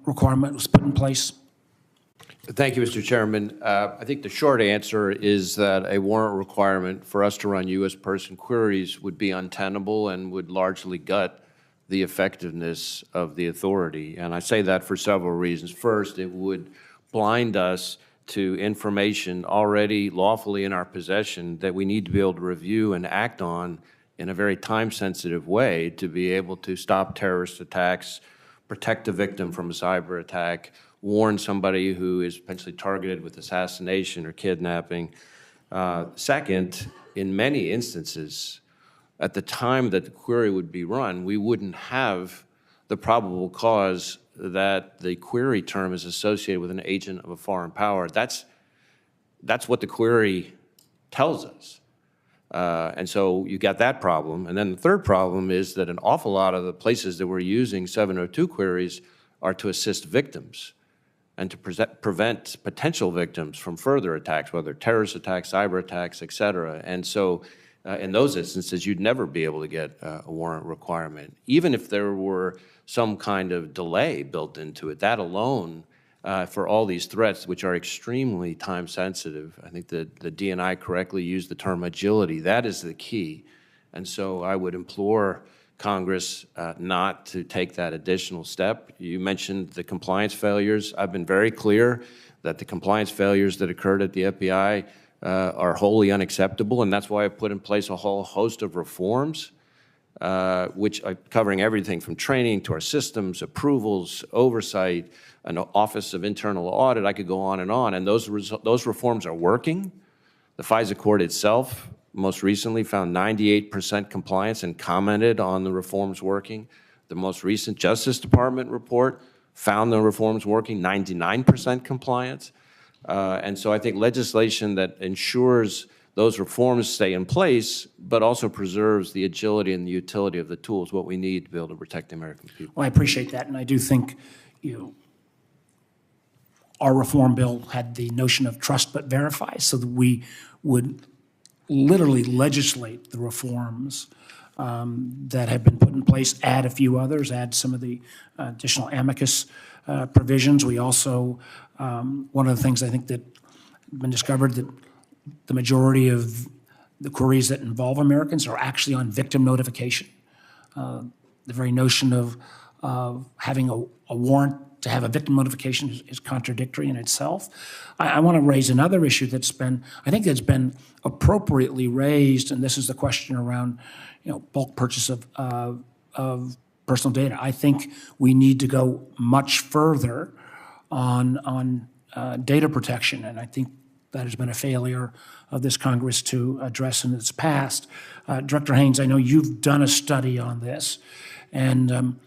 requirement was put in place? Thank you, Mr. Chairman. I think the short answer is that a warrant requirement for us to run U.S. person queries would be untenable and would largely gut the effectiveness of the authority. And I say that for several reasons. First, it would blind us to information already lawfully in our possession that we need to be able to review and act on in a very time-sensitive way to be able to stop terrorist attacks, protect a victim from a cyber attack, warn somebody who is potentially targeted with assassination or kidnapping. Second, in many instances, at the time that the query would be run, we wouldn't have the probable cause that the query term is associated with an agent of a foreign power. That's what the query tells us. And so you got that problem. And then the third problem is that an awful lot of the places that we're using 702 queries are to assist victims and to prevent potential victims from further attacks, whether terrorist attacks, cyber attacks, et cetera. And so in those instances, you'd never be able to get a warrant requirement. Even if there were some kind of delay built into it, that alone, for all these threats, which are extremely time sensitive, I think the DNI correctly used the term agility. That is the key. And so I would implore Congress not to take that additional step. You mentioned the compliance failures. I've been very clear that the compliance failures that occurred at the FBI are wholly unacceptable, and that's why I put in place a whole host of reforms, which are covering everything from training to our systems, approvals, oversight, an Office of Internal Audit. I could go on, and those reforms are working. The FISA court itself most recently found 98% compliance and commented on the reforms working. The most recent Justice Department report found the reforms working, 99% compliance. And so I think legislation that ensures those reforms stay in place, but also preserves the agility and the utility of the tools, what we need to be able to protect the American people. Well, I appreciate that, and I do think our reform bill had the notion of trust but verify, so that we would literally legislate the reforms that have been put in place, add a few others, add some of the additional amicus provisions. We also, one of the things I think that have been discovered, that the majority of the queries that involve Americans are actually on victim notification. The very notion of having a warrant to have a victim notification is contradictory in itself. I want to raise another issue that's been, I think that's been appropriately raised, and this is the question around, bulk purchase of personal data. I think we need to go much further on data protection, and I think that has been a failure of this Congress to address in its past. Director Haines, I know you've done a study on this, and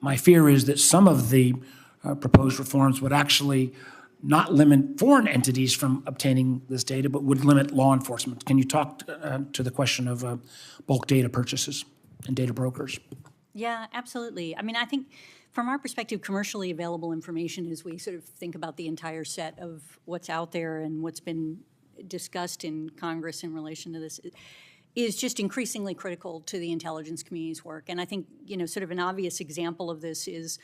my fear is that some of the proposed reforms would actually not limit foreign entities from obtaining this data, but would limit law enforcement. Can you talk to the question of bulk data purchases and data brokers? Yeah, absolutely. I mean, I think from our perspective, commercially available information, as we sort of think about the entire set of what's out there and what's been discussed in Congress in relation to this, is just increasingly critical to the intelligence community's work. And I think, sort of an obvious example of this is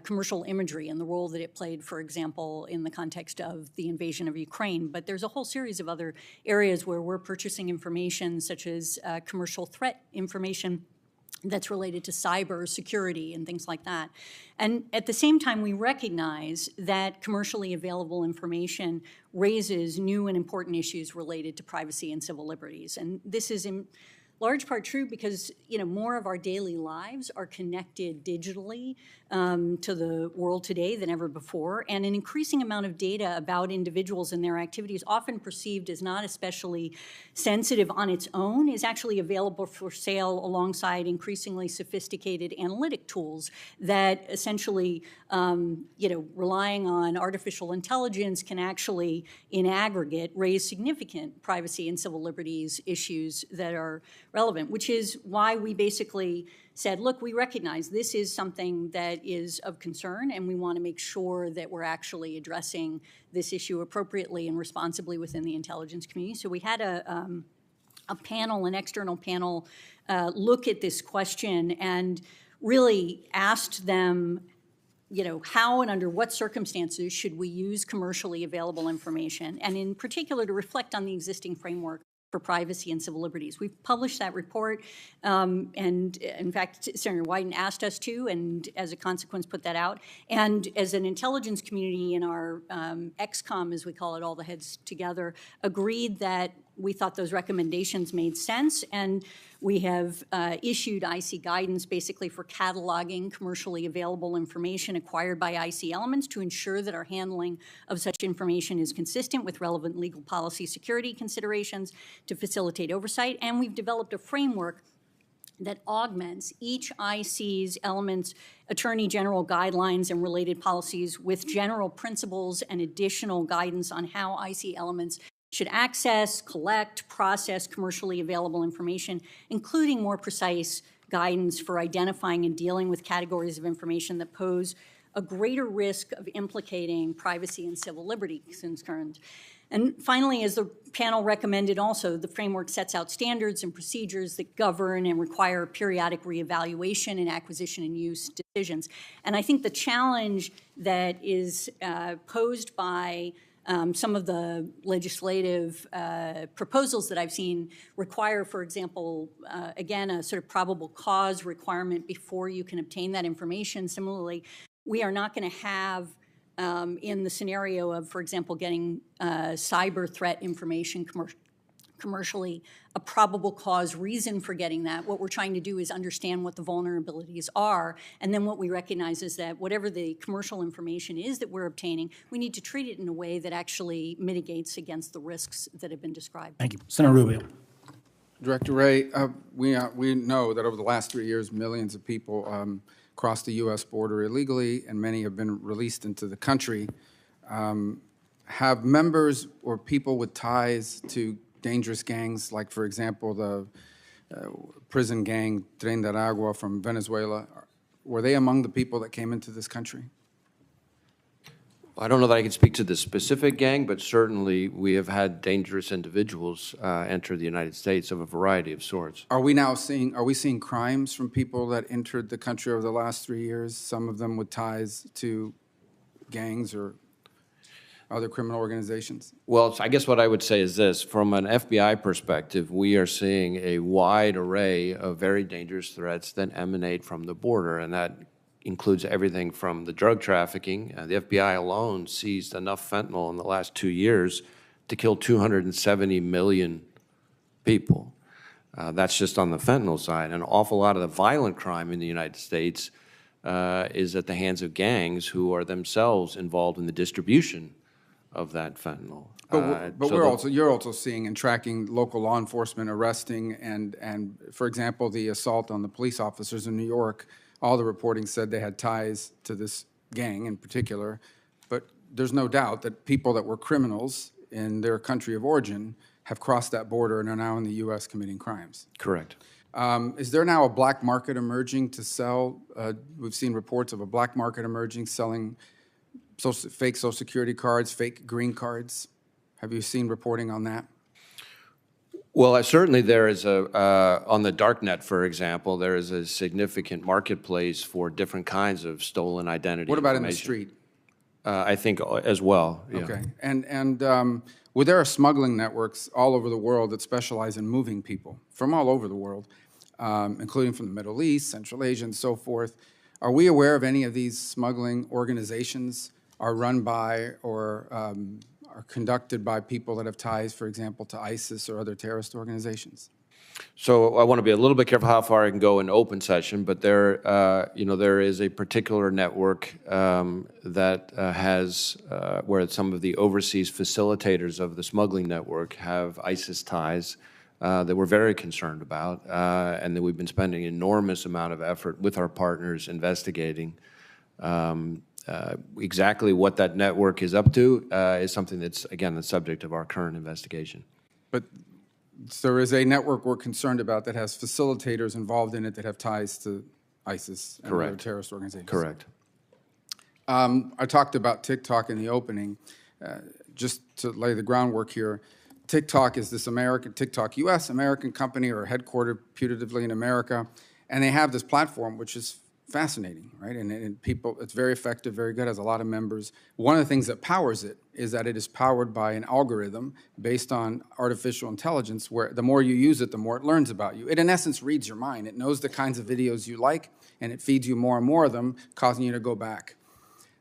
commercial imagery and the role that it played, for example, in the context of the invasion of Ukraine. But there's a whole series of other areas where we're purchasing information, such as commercial threat information that's related to cyber security and things like that. And at the same time, we recognize that commercially available information raises new and important issues related to privacy and civil liberties. And this is in large part true because, more of our daily lives are connected digitally to the world today than ever before. And an increasing amount of data about individuals and their activities, often perceived as not especially sensitive on its own, is actually available for sale alongside increasingly sophisticated analytic tools that essentially, relying on artificial intelligence can actually, in aggregate, raise significant privacy and civil liberties issues that are relevant, which is why we basically said, look, we recognize this is something that is of concern, and we want to make sure that we're actually addressing this issue appropriately and responsibly within the intelligence community. So we had a panel, an external panel, look at this question and really asked them, how and under what circumstances should we use commercially available information, and in particular to reflect on the existing framework for privacy and civil liberties. We've published that report, and in fact, Senator Wyden asked us to, and as a consequence, put that out. And as an intelligence community in our XCOM, as we call it, all the heads together, agreed that we thought those recommendations made sense, and we have issued IC guidance basically for cataloging commercially available information acquired by IC elements to ensure that our handling of such information is consistent with relevant legal policy security considerations to facilitate oversight. And we've developed a framework that augments each IC's elements, Attorney General guidelines and related policies with general principles and additional guidance on how IC elements should access, collect, process commercially available information, including more precise guidance for identifying and dealing with categories of information that pose a greater risk of implicating privacy and civil liberty concerns. And finally, as the panel recommended also, the framework sets out standards and procedures that govern and require periodic reevaluation and acquisition and use decisions. And I think the challenge that is posed by some of the legislative proposals that I've seen require, for example, again, a sort of probable cause requirement before you can obtain that information. Similarly, we are not going to have, in the scenario of, for example, getting cyber threat information commercially, a probable cause reason for getting that. What we're trying to do is understand what the vulnerabilities are, and then what we recognize is that whatever the commercial information is that we're obtaining, we need to treat it in a way that actually mitigates against the risks that have been described. Thank you. Senator Rubio. Director Wray, we know that over the last 3 years, millions of people crossed the U.S. border illegally, and many have been released into the country. Have members or people with ties to dangerous gangs, like, for example, the prison gang Tren de Aragua from Venezuela, were they among the people that came into this country? I don't know that I can speak to the specific gang, but certainly we have had dangerous individuals enter the United States of a variety of sorts. Are we seeing crimes from people that entered the country over the last 3 years, some of them with ties to gangs or other criminal organizations? Well, I guess what I would say is this. From an FBI perspective, we are seeing a wide array of very dangerous threats that emanate from the border, and that includes everything from the drug trafficking. The FBI alone seized enough fentanyl in the last 2 years to kill 270 million people. That's just on the fentanyl side. An awful lot of the violent crime in the United States is at the hands of gangs who are themselves involved in the distribution of that fentanyl. But you're also seeing and tracking local law enforcement arresting and for example, the assault on the police officers in New York. All the reporting said they had ties to this gang in particular, but there's no doubt that people that were criminals in their country of origin have crossed that border and are now in the U.S. committing crimes. Correct. Is there now a black market emerging to sell? We've seen reports of a black market emerging selling fake Social Security cards, fake green cards. Have you seen reporting on that? Well, certainly there is on the darknet, for example, there is a significant marketplace for different kinds of stolen identity What about in the information. street? I think as well, yeah. Okay. Well, there are smuggling networks all over the world that specialize in moving people from all over the world, including from the Middle East, Central Asia, and so forth. Are we aware of any of these smuggling organizations are run by or are conducted by people that have ties, for example, to ISIS or other terrorist organizations? So I want to be a little bit careful how far I can go in open session, but there is a particular network that has where some of the overseas facilitators of the smuggling network have ISIS ties that we're very concerned about, and that we've been spending an enormous amount of effort with our partners investigating. Exactly what that network is up to is something that's, again, the subject of our current investigation. But there is a network we're concerned about that has facilitators involved in it that have ties to ISIS and other terrorist organizations. Correct. I talked about TikTok in the opening. Just to lay the groundwork here, TikTok is this TikTok US, American company, or headquartered putatively in America, and they have this platform which is fascinating, right? And people, it's very effective, very good, has a lot of members. One of the things that powers it is that it is powered by an algorithm based on artificial intelligence, where the more you use it, the more it learns about you. It, in essence, reads your mind. It knows the kinds of videos you like, and it feeds you more and more of them, causing you to go back.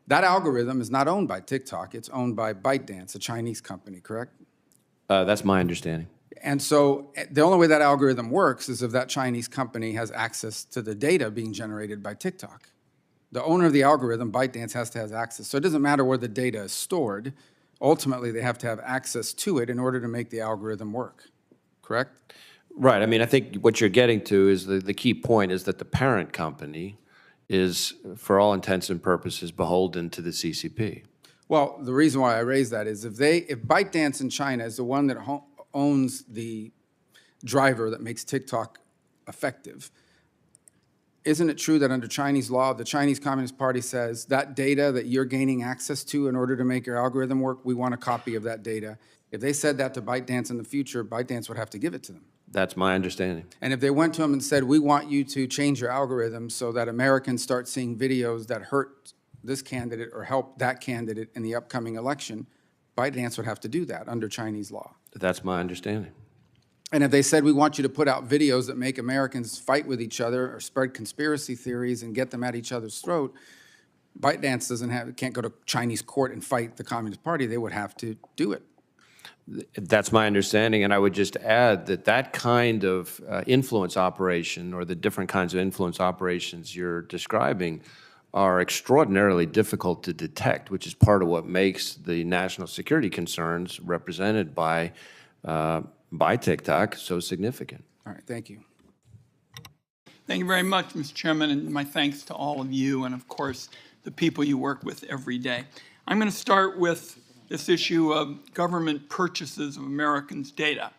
That algorithm is not owned by TikTok. It's owned by ByteDance, a Chinese company, correct? That's my understanding. And so the only way that algorithm works is if that Chinese company has access to the data being generated by TikTok. The owner of the algorithm, ByteDance, has to have access. So it doesn't matter where the data is stored. Ultimately, they have to have access to it in order to make the algorithm work, correct? Right. I mean, I think what you're getting to is the key point is that the parent company is, for all intents and purposes, beholden to the CCP. Well, the reason why I raise that is if ByteDance in China is the one that owns the driver that makes TikTok effective, isn't it true that under Chinese law, the Chinese Communist Party says that data that you're gaining access to in order to make your algorithm work, we want a copy of that data? If they said that to ByteDance in the future, ByteDance would have to give it to them. That's my understanding. And if they went to them and said, we want you to change your algorithm so that Americans start seeing videos that hurt this candidate or help that candidate in the upcoming election, ByteDance would have to do that under Chinese law. That's my understanding. And if they said, we want you to put out videos that make Americans fight with each other or spread conspiracy theories and get them at each other's throat, ByteDance can't go to Chinese court and fight the Communist Party. They would have to do it. That's my understanding, and I would just add that that kind of influence operation, or the different kinds of influence operations you're describing, are extraordinarily difficult to detect, which is part of what makes the national security concerns represented by TikTok so significant. All right, thank you. Thank you very much, Mr. Chairman, and my thanks to all of you and, of course, the people you work with every day. I'm going to start with this issue of government purchases of Americans' data.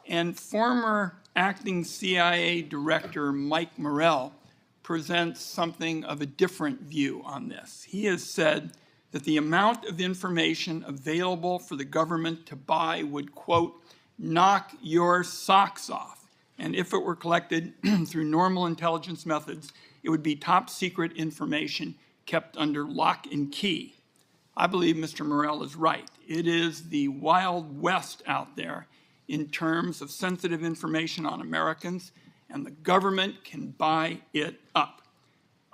And former acting CIA Director Mike Morell presents something of a different view on this. He has said that the amount of information available for the government to buy would, quote, knock your socks off. And if it were collected through normal intelligence methods, it would be top secret information kept under lock and key. I believe Mr. Morell is right. It is the Wild West out there in terms of sensitive information on Americans, and the government can buy it up.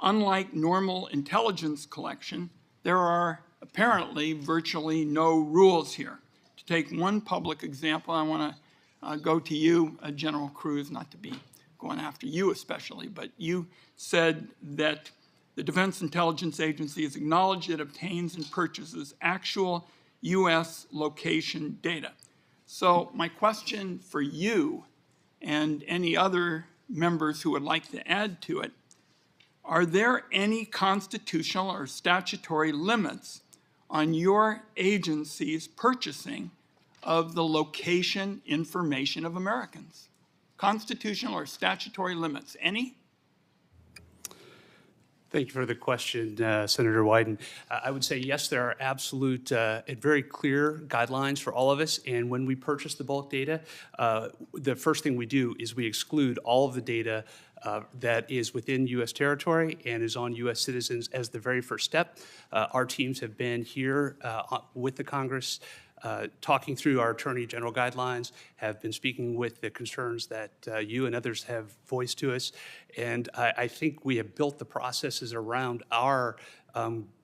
Unlike normal intelligence collection, there are apparently virtually no rules here. To take one public example, I want to go to you, General Cruz, not to be going after you especially, but you said that the Defense Intelligence Agency has acknowledged it obtains and purchases actual U.S. location data. So my question for you and any other members who would like to add to it, are there any constitutional or statutory limits on your agency's purchasing of the location information of Americans? Constitutional or statutory limits, any? Thank you for the question, Senator Wyden. I would say yes, there are absolute and very clear guidelines for all of us. And when we purchase the bulk data, the first thing we do is we exclude all of the data that is within U.S. territory and is on U.S. citizens as the very first step. Our teams have been here with the Congress talking through our Attorney General guidelines, have been speaking with the concerns that you and others have voiced to us. And I think we have built the processes around our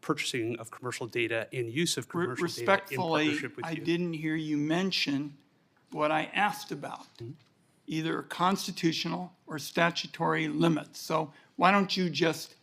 purchasing of commercial data and use of commercial data in Respectfully, partnership with you. I didn't hear you mention what I asked about, either constitutional or statutory limits. So why don't you just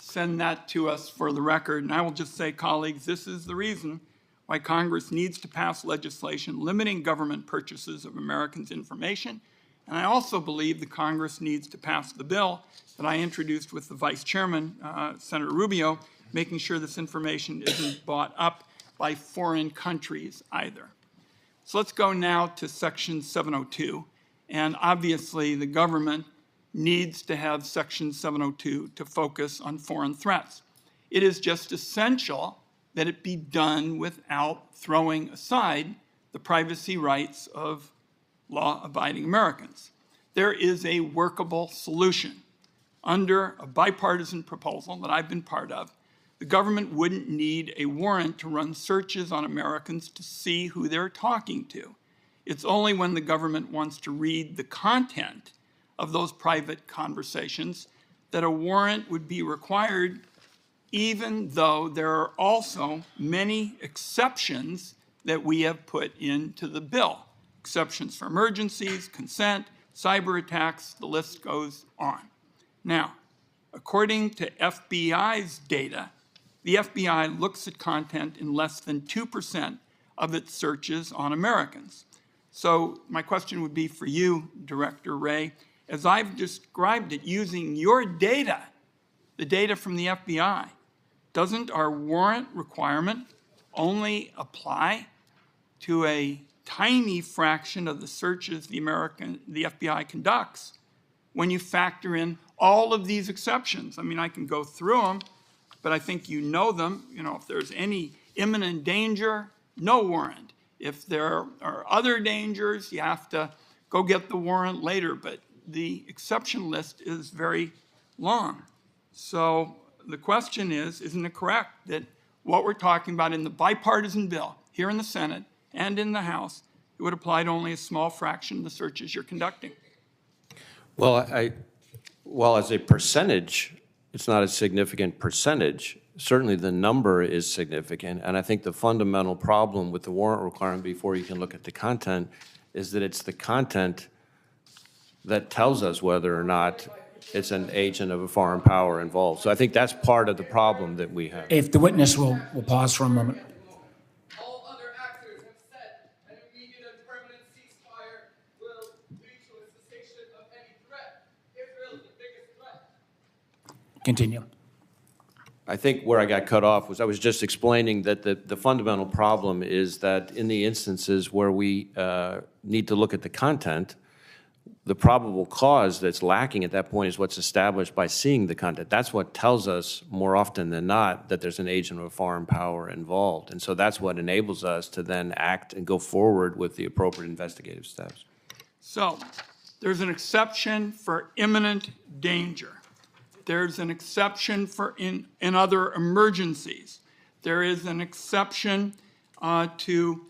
send that to us for the record? And I will just say, colleagues, this is the reason why Congress needs to pass legislation limiting government purchases of Americans' information. And I also believe the Congress needs to pass the bill that I introduced with the Vice Chairman, Senator Rubio, making sure this information isn't bought up by foreign countries either. So let's go now to Section 702. And obviously, the government needs to have Section 702 to focus on foreign threats. It is just essential that it be done without throwing aside the privacy rights of law-abiding Americans. There is a workable solution. Under a bipartisan proposal that I've been part of, the government wouldn't need a warrant to run searches on Americans to see who they're talking to. It's only when the government wants to read the content of those private conversations that a warrant would be required, even though there are also many exceptions that we have put into the bill. Exceptions for emergencies, consent, cyber attacks, the list goes on. Now, according to FBI's data, the FBI looks at content in less than 2% of its searches on Americans. So my question would be for you, Director Wray, as I've described it, using your data, the data from the FBI, doesn't our warrant requirement only apply to a tiny fraction of the searches the FBI conducts when you factor in all of these exceptions? I mean, I can go through them, but I think you know them. You know, if there's any imminent danger, no warrant. If there are other dangers, you have to go get the warrant later, but the exception list is very long. So the question is, isn't it correct that what we're talking about in the bipartisan bill here in the Senate and in the House, it would apply to only a small fraction of the searches you're conducting? Well, while as a percentage, it's not a significant percentage, certainly the number is significant. And I think the fundamental problem with the warrant requirement before you can look at the content is that it's the content that tells us whether or not it's an agent of a foreign power involved. So I think that's part of the problem that we have. If the witness will pause for a moment. All other actors have said an immediate and permanent ceasefire will lead to a cessation of any threat. Israel is the biggest threat. Continue. I think where I got cut off was I was just explaining that the fundamental problem is that in the instances where we need to look at the content, the probable cause that's lacking at that point is what's established by seeing the content. That's what tells us more often than not that there's an agent of a foreign power involved. And so that's what enables us to then act and go forward with the appropriate investigative steps. So there's an exception for imminent danger. There's an exception for in other emergencies. There is an exception to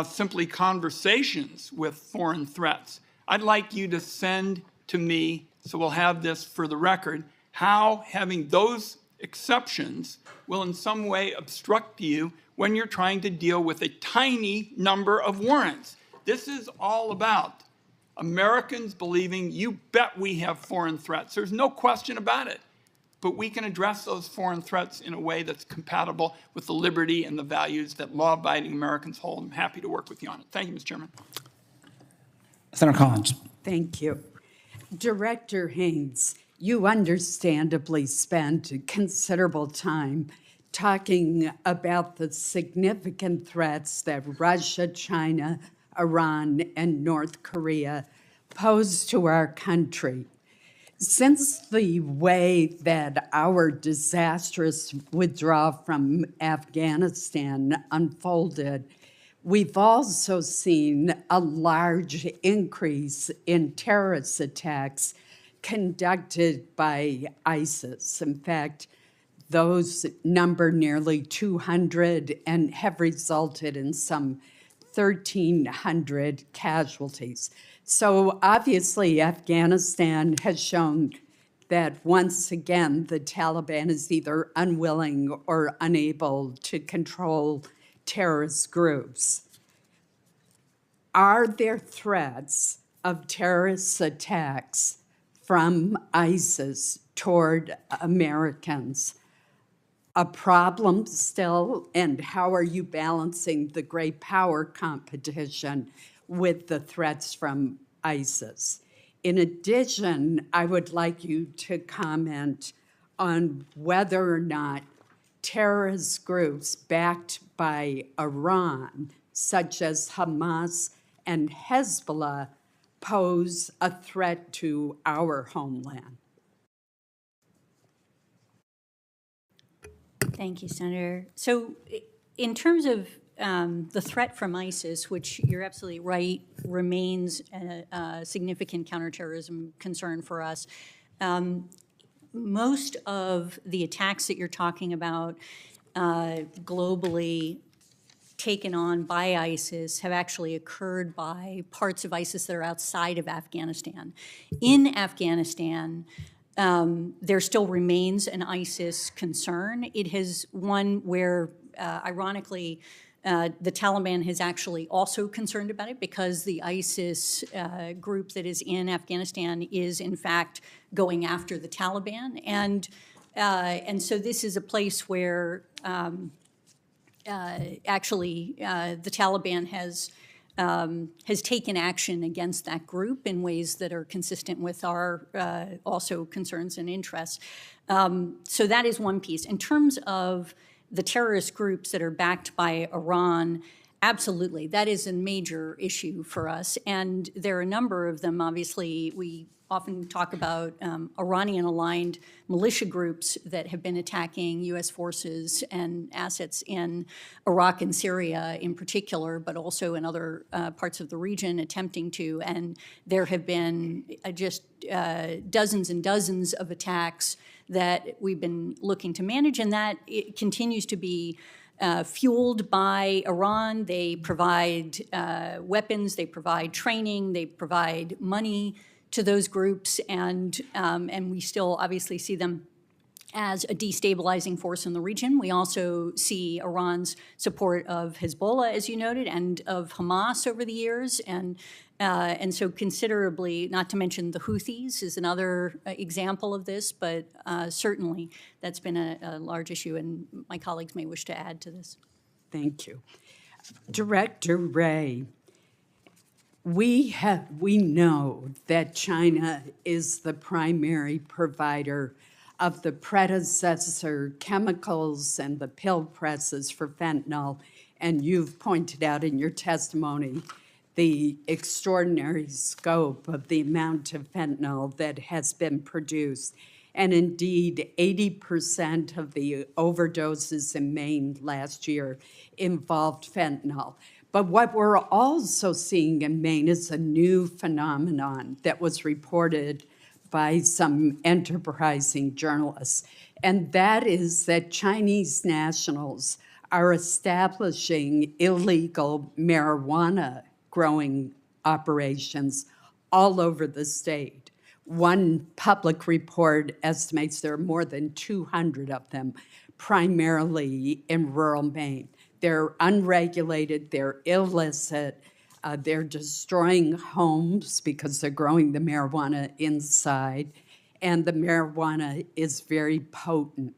simply conversations with foreign threats. I'd like you to send to me, so we'll have this for the record, how having those exceptions will in some way obstruct you when you're trying to deal with a tiny number of warrants. This is all about Americans believing, you bet we have foreign threats. There's no question about it. But we can address those foreign threats in a way that's compatible with the liberty and the values that law-abiding Americans hold. I'm happy to work with you on it. Thank you, Mr. Chairman. Senator Collins. Thank you. Director Haines, you understandably spent considerable time talking about the significant threats that Russia, China, Iran, and North Korea pose to our country. Since the way that our disastrous withdrawal from Afghanistan unfolded, we've also seen a large increase in terrorist attacks conducted by ISIS. In fact, those number nearly 200 and have resulted in some 1,300 casualties. So obviously, Afghanistan has shown that once again, the Taliban is either unwilling or unable to control terrorist groups. Are there threats of terrorist attacks from ISIS toward Americans a problem still? And how are you balancing the great power competition with the threats from ISIS? In addition, I would like you to comment on whether or not terrorist groups backed by Iran, such as Hamas and Hezbollah, pose a threat to our homeland. Thank you, Senator. So in terms of the threat from ISIS, which you're absolutely right, remains a significant counterterrorism concern for us, most of the attacks that you're talking about globally taken on by ISIS have actually occurred by parts of ISIS that are outside of Afghanistan. In Afghanistan, there still remains an ISIS concern. It has one where, ironically, the Taliban has actually also concerned about it because the ISIS group that is in Afghanistan is, in fact, going after the Taliban. And so this is a place where actually the Taliban has taken action against that group in ways that are consistent with our also concerns and interests. So that is one piece. In terms of the terrorist groups that are backed by Iran, absolutely, that is a major issue for us. And there are a number of them. Obviously, we often talk about Iranian-aligned militia groups that have been attacking U.S. forces and assets in Iraq and Syria in particular, but also in other parts of the region attempting to. And there have been just dozens and dozens of attacks that we've been looking to manage, and that it continues to be fueled by Iran. They provide weapons, they provide training, they provide money to those groups, and we still obviously see them as a destabilizing force in the region. We also see Iran's support of Hezbollah, as you noted, and of Hamas over the years, and so considerably, not to mention the Houthis is another example of this, but certainly that's been a large issue, and my colleagues may wish to add to this. Thank you. Director Wray, we know that China is the primary provider of the predecessor chemicals and the pill presses for fentanyl, and you've pointed out in your testimony the extraordinary scope of the amount of fentanyl that has been produced. And indeed, 80% of the overdoses in Maine last year involved fentanyl. But what we're also seeing in Maine is a new phenomenon that was reported by some enterprising journalists, and that is that Chinese nationals are establishing illegal marijuana growing operations all over the state. One public report estimates there are more than 200 of them, primarily in rural Maine. They're unregulated, they're illicit, they're destroying homes because they're growing the marijuana inside, and the marijuana is very potent.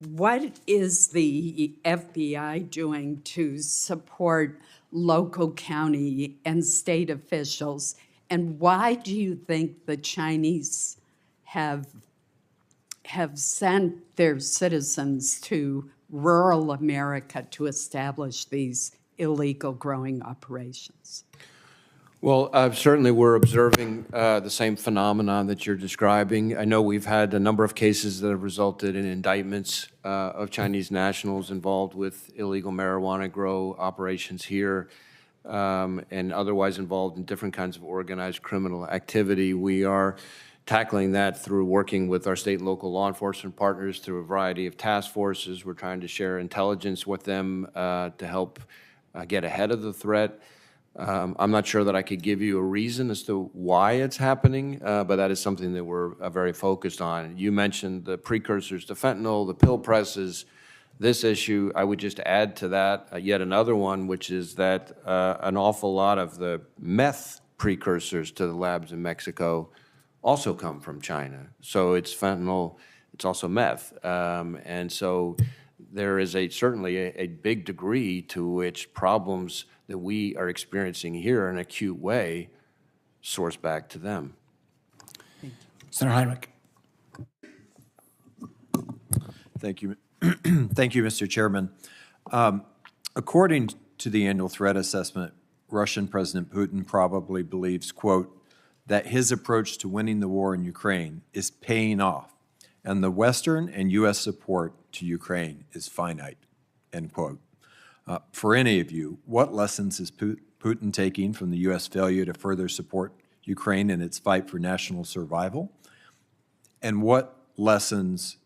What is the FBI doing to support local, county, and state officials, and why do you think the Chinese have sent their citizens to rural America to establish these illegal growing operations? Well, certainly we're observing the same phenomenon that you're describing. I know we've had a number of cases that have resulted in indictments of Chinese nationals involved with illegal marijuana grow operations here, and otherwise involved in different kinds of organized criminal activity. We are tackling that through working with our state and local law enforcement partners through a variety of task forces. We're trying to share intelligence with them to help get ahead of the threat. I'm not sure that I could give you a reason as to why it's happening, but that is something that we're very focused on. You mentioned the precursors to fentanyl, the pill presses. This issue, I would just add to that yet another one, which is that an awful lot of the meth precursors to the labs in Mexico also come from China. So it's fentanyl, it's also meth. And so there is certainly a big degree to which problems that we are experiencing here in an acute way source back to them. Senator Heinrich. Thank you. Thank you, Mr. Chairman. According to the annual threat assessment, Russian President Putin probably believes, quote, that his approach to winning the war in Ukraine is paying off, and the Western and U.S. support to Ukraine is finite, end quote. For any of you, what lessons is Putin taking from the U.S. failure to further support Ukraine in its fight for national survival? And what lessons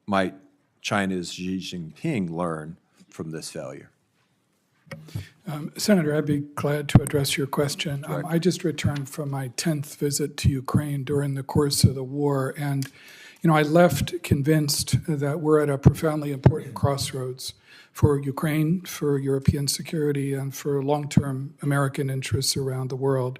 might China's Xi Jinping learn from this failure? Senator, I'd be glad to address your question. I just returned from my 10th visit to Ukraine during the course of the war, and I left convinced that we're at a profoundly important crossroads for Ukraine, for European security, and for long-term American interests around the world.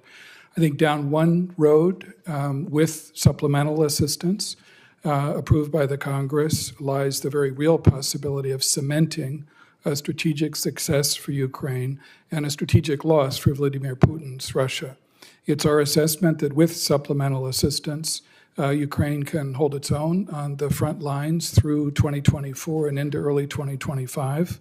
I think down one road with supplemental assistance approved by the Congress lies the very real possibility of cementing a strategic success for Ukraine and a strategic loss for Vladimir Putin's Russia. It's our assessment that with supplemental assistance, Ukraine can hold its own on the front lines through 2024 and into early 2025,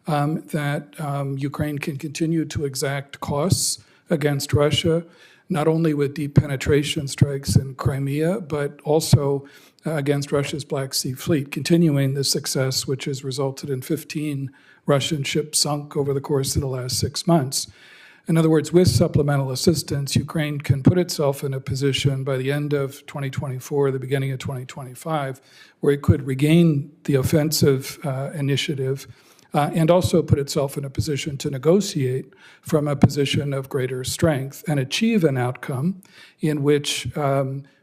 that Ukraine can continue to exact costs against Russia, not only with deep penetration strikes in Crimea, but also against Russia's Black Sea Fleet, continuing the success which has resulted in 15 Russian ships sunk over the course of the last 6 months. In other words, with supplemental assistance, Ukraine can put itself in a position by the end of 2024, the beginning of 2025, where it could regain the offensive initiative and also put itself in a position to negotiate from a position of greater strength and achieve an outcome in which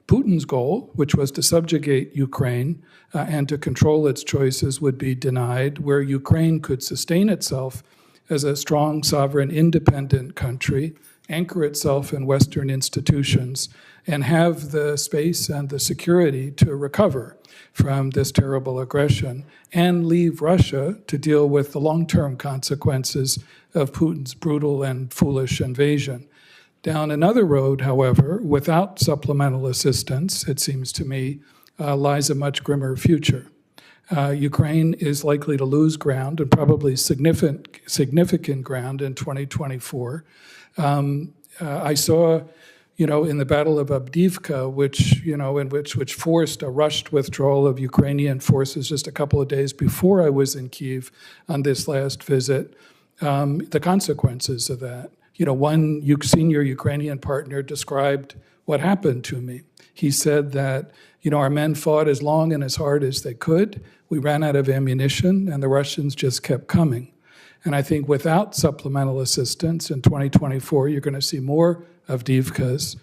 Putin's goal, which was to subjugate Ukraine and to control its choices, would be denied, where Ukraine could sustain itself as a strong, sovereign, independent country, anchor itself in Western institutions, and have the space and the security to recover from this terrible aggression, and leave Russia to deal with the long-term consequences of Putin's brutal and foolish invasion. Down another road, however, without supplemental assistance, it seems to me, lies a much grimmer future. Ukraine is likely to lose ground, and probably significant ground, in 2024. I saw, in the Battle of Avdiivka, which forced a rushed withdrawal of Ukrainian forces just a couple of days before I was in Kyiv on this last visit, the consequences of that. One senior Ukrainian partner described what happened to me. He said that, our men fought as long and as hard as they could. We ran out of ammunition, and the Russians just kept coming. And I think without supplemental assistance in 2024, you're going to see more Avdiivkas.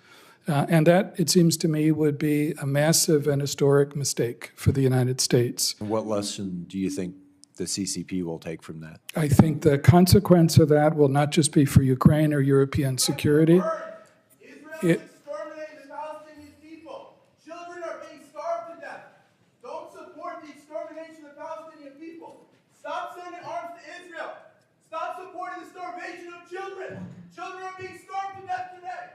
And that, it seems to me, would be a massive and historic mistake for the United States. What lesson do you think the CCP will take from that? I think the consequence of that will not just be for Ukraine or European security. Israel is exterminating the Palestinian people. Children are being starved to death. Don't support the extermination of Palestinian people. Stop sending arms to Israel. Stop supporting the starvation of children. Children are being starved to death today.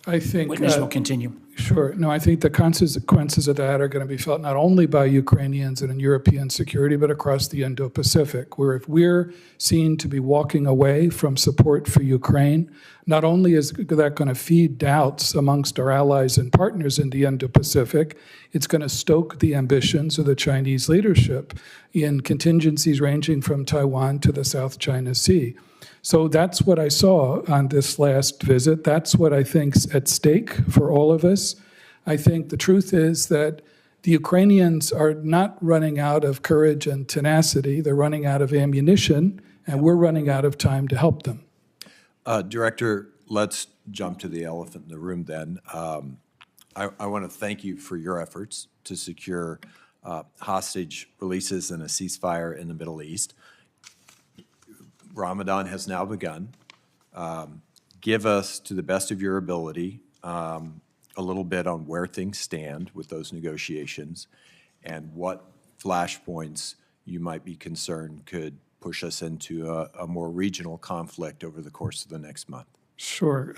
I think Witness will continue. Sure. No, I think the consequences of that are going to be felt not only by Ukrainians and in European security, but across the Indo-Pacific, where if we're seen to be walking away from support for Ukraine, not only is that going to feed doubts amongst our allies and partners in the Indo-Pacific, it's going to stoke the ambitions of the Chinese leadership in contingencies ranging from Taiwan to the South China Sea. So that's what I saw on this last visit. That's what I think's at stake for all of us. I think the truth is that the Ukrainians are not running out of courage and tenacity. They're running out of ammunition, and we're running out of time to help them. Director, let's jump to the elephant in the room then. I want to thank you for your efforts to secure hostage releases and a ceasefire in the Middle East. Ramadan has now begun. Give us, to the best of your ability, a little bit on where things stand with those negotiations and what flashpoints you might be concerned could push us into a more regional conflict over the course of the next month. Sure.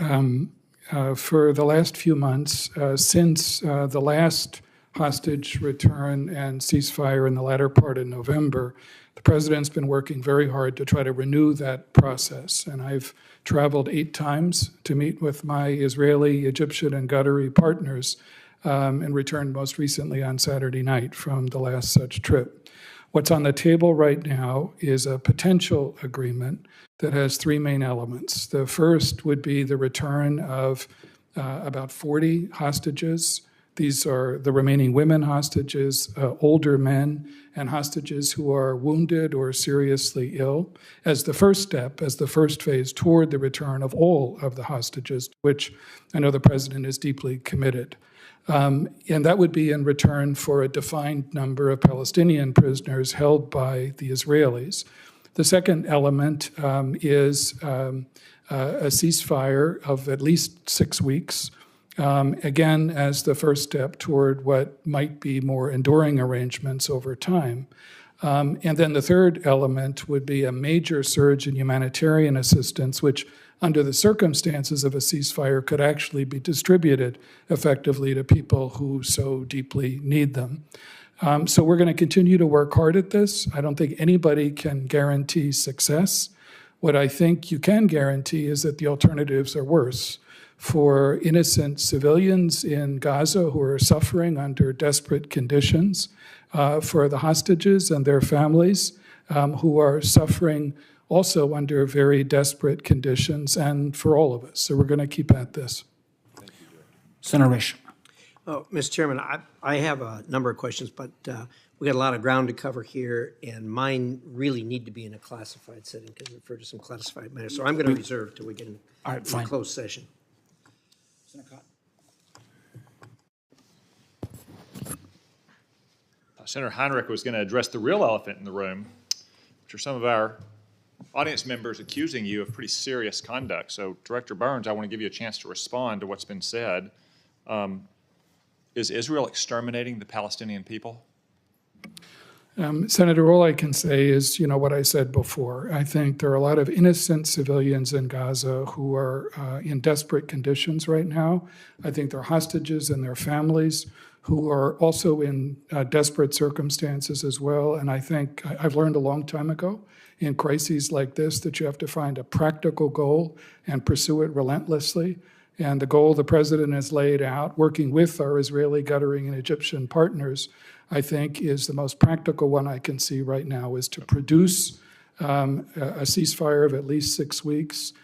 For the last few months, since the last hostage return and ceasefire in the latter part of November, the president's been working very hard to try to renew that process. And I've traveled 8 times to meet with my Israeli, Egyptian, and Qatari partners and returned most recently on Saturday night from the last such trip. What's on the table right now is a potential agreement that has 3 main elements. The first would be the return of about 40 hostages. These are the remaining women hostages, older men, and hostages who are wounded or seriously ill, as the first step, as the first phase toward the return of all of the hostages, which I know the president is deeply committed. And that would be in return for a defined number of Palestinian prisoners held by the Israelis. The second element is a ceasefire of at least 6 weeks, again, as the first step toward what might be more enduring arrangements over time. And then the third element would be a major surge in humanitarian assistance, which under the circumstances of a ceasefire could actually be distributed effectively to people who so deeply need them. So we're going to continue to work hard at this. I don't think anybody can guarantee success. What I think you can guarantee is that the alternatives are worse. For innocent civilians in Gaza who are suffering under desperate conditions, for the hostages and their families who are suffering also under very desperate conditions, and for all of us. So we're going to keep at this. Senator Risch. Oh, Mr. Chairman, I have a number of questions, but we got a lot of ground to cover here, and mine really need to be in a classified setting because I refer to some classified matters. So I'm going to reserve till we get in a closed session. Senator Heinrich was going to address the real elephant in the room, which are some of our audience members accusing you of pretty serious conduct. So, Director Burns, I want to give you a chance to respond to what's been said. Is Israel exterminating the Palestinian people? Senator, all I can say is, what I said before. I think there are a lot of innocent civilians in Gaza who are in desperate conditions right now. I think there are hostages and their families who are also in desperate circumstances as well. And I think I've learned a long time ago in crises like this that you have to find a practical goal and pursue it relentlessly. And the goal the president has laid out, working with our Israeli, Qatari, and Egyptian partners, I think is the most practical one I can see right now, is to produce a ceasefire of at least 6 weeks,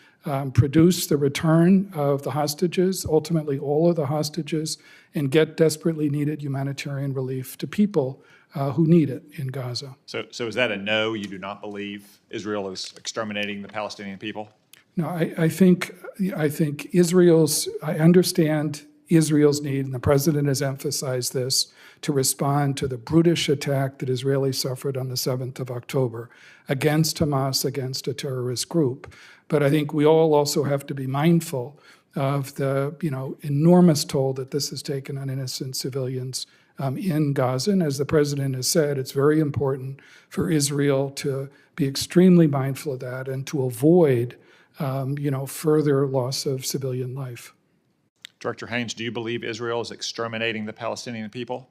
produce the return of the hostages, ultimately all of the hostages, and get desperately needed humanitarian relief to people who need it in Gaza. So is that a no? You do not believe Israel is exterminating the Palestinian people? No, I think I understand Israel's need, and the president has emphasized this, to respond to the brutish attack that Israelis suffered on the 7th of October against Hamas, against a terrorist group. But I think we all also have to be mindful of the enormous toll that this has taken on innocent civilians in Gaza. And as the president has said, it's very important for Israel to be extremely mindful of that and to avoid further loss of civilian life. Director Haines, do you believe Israel is exterminating the Palestinian people?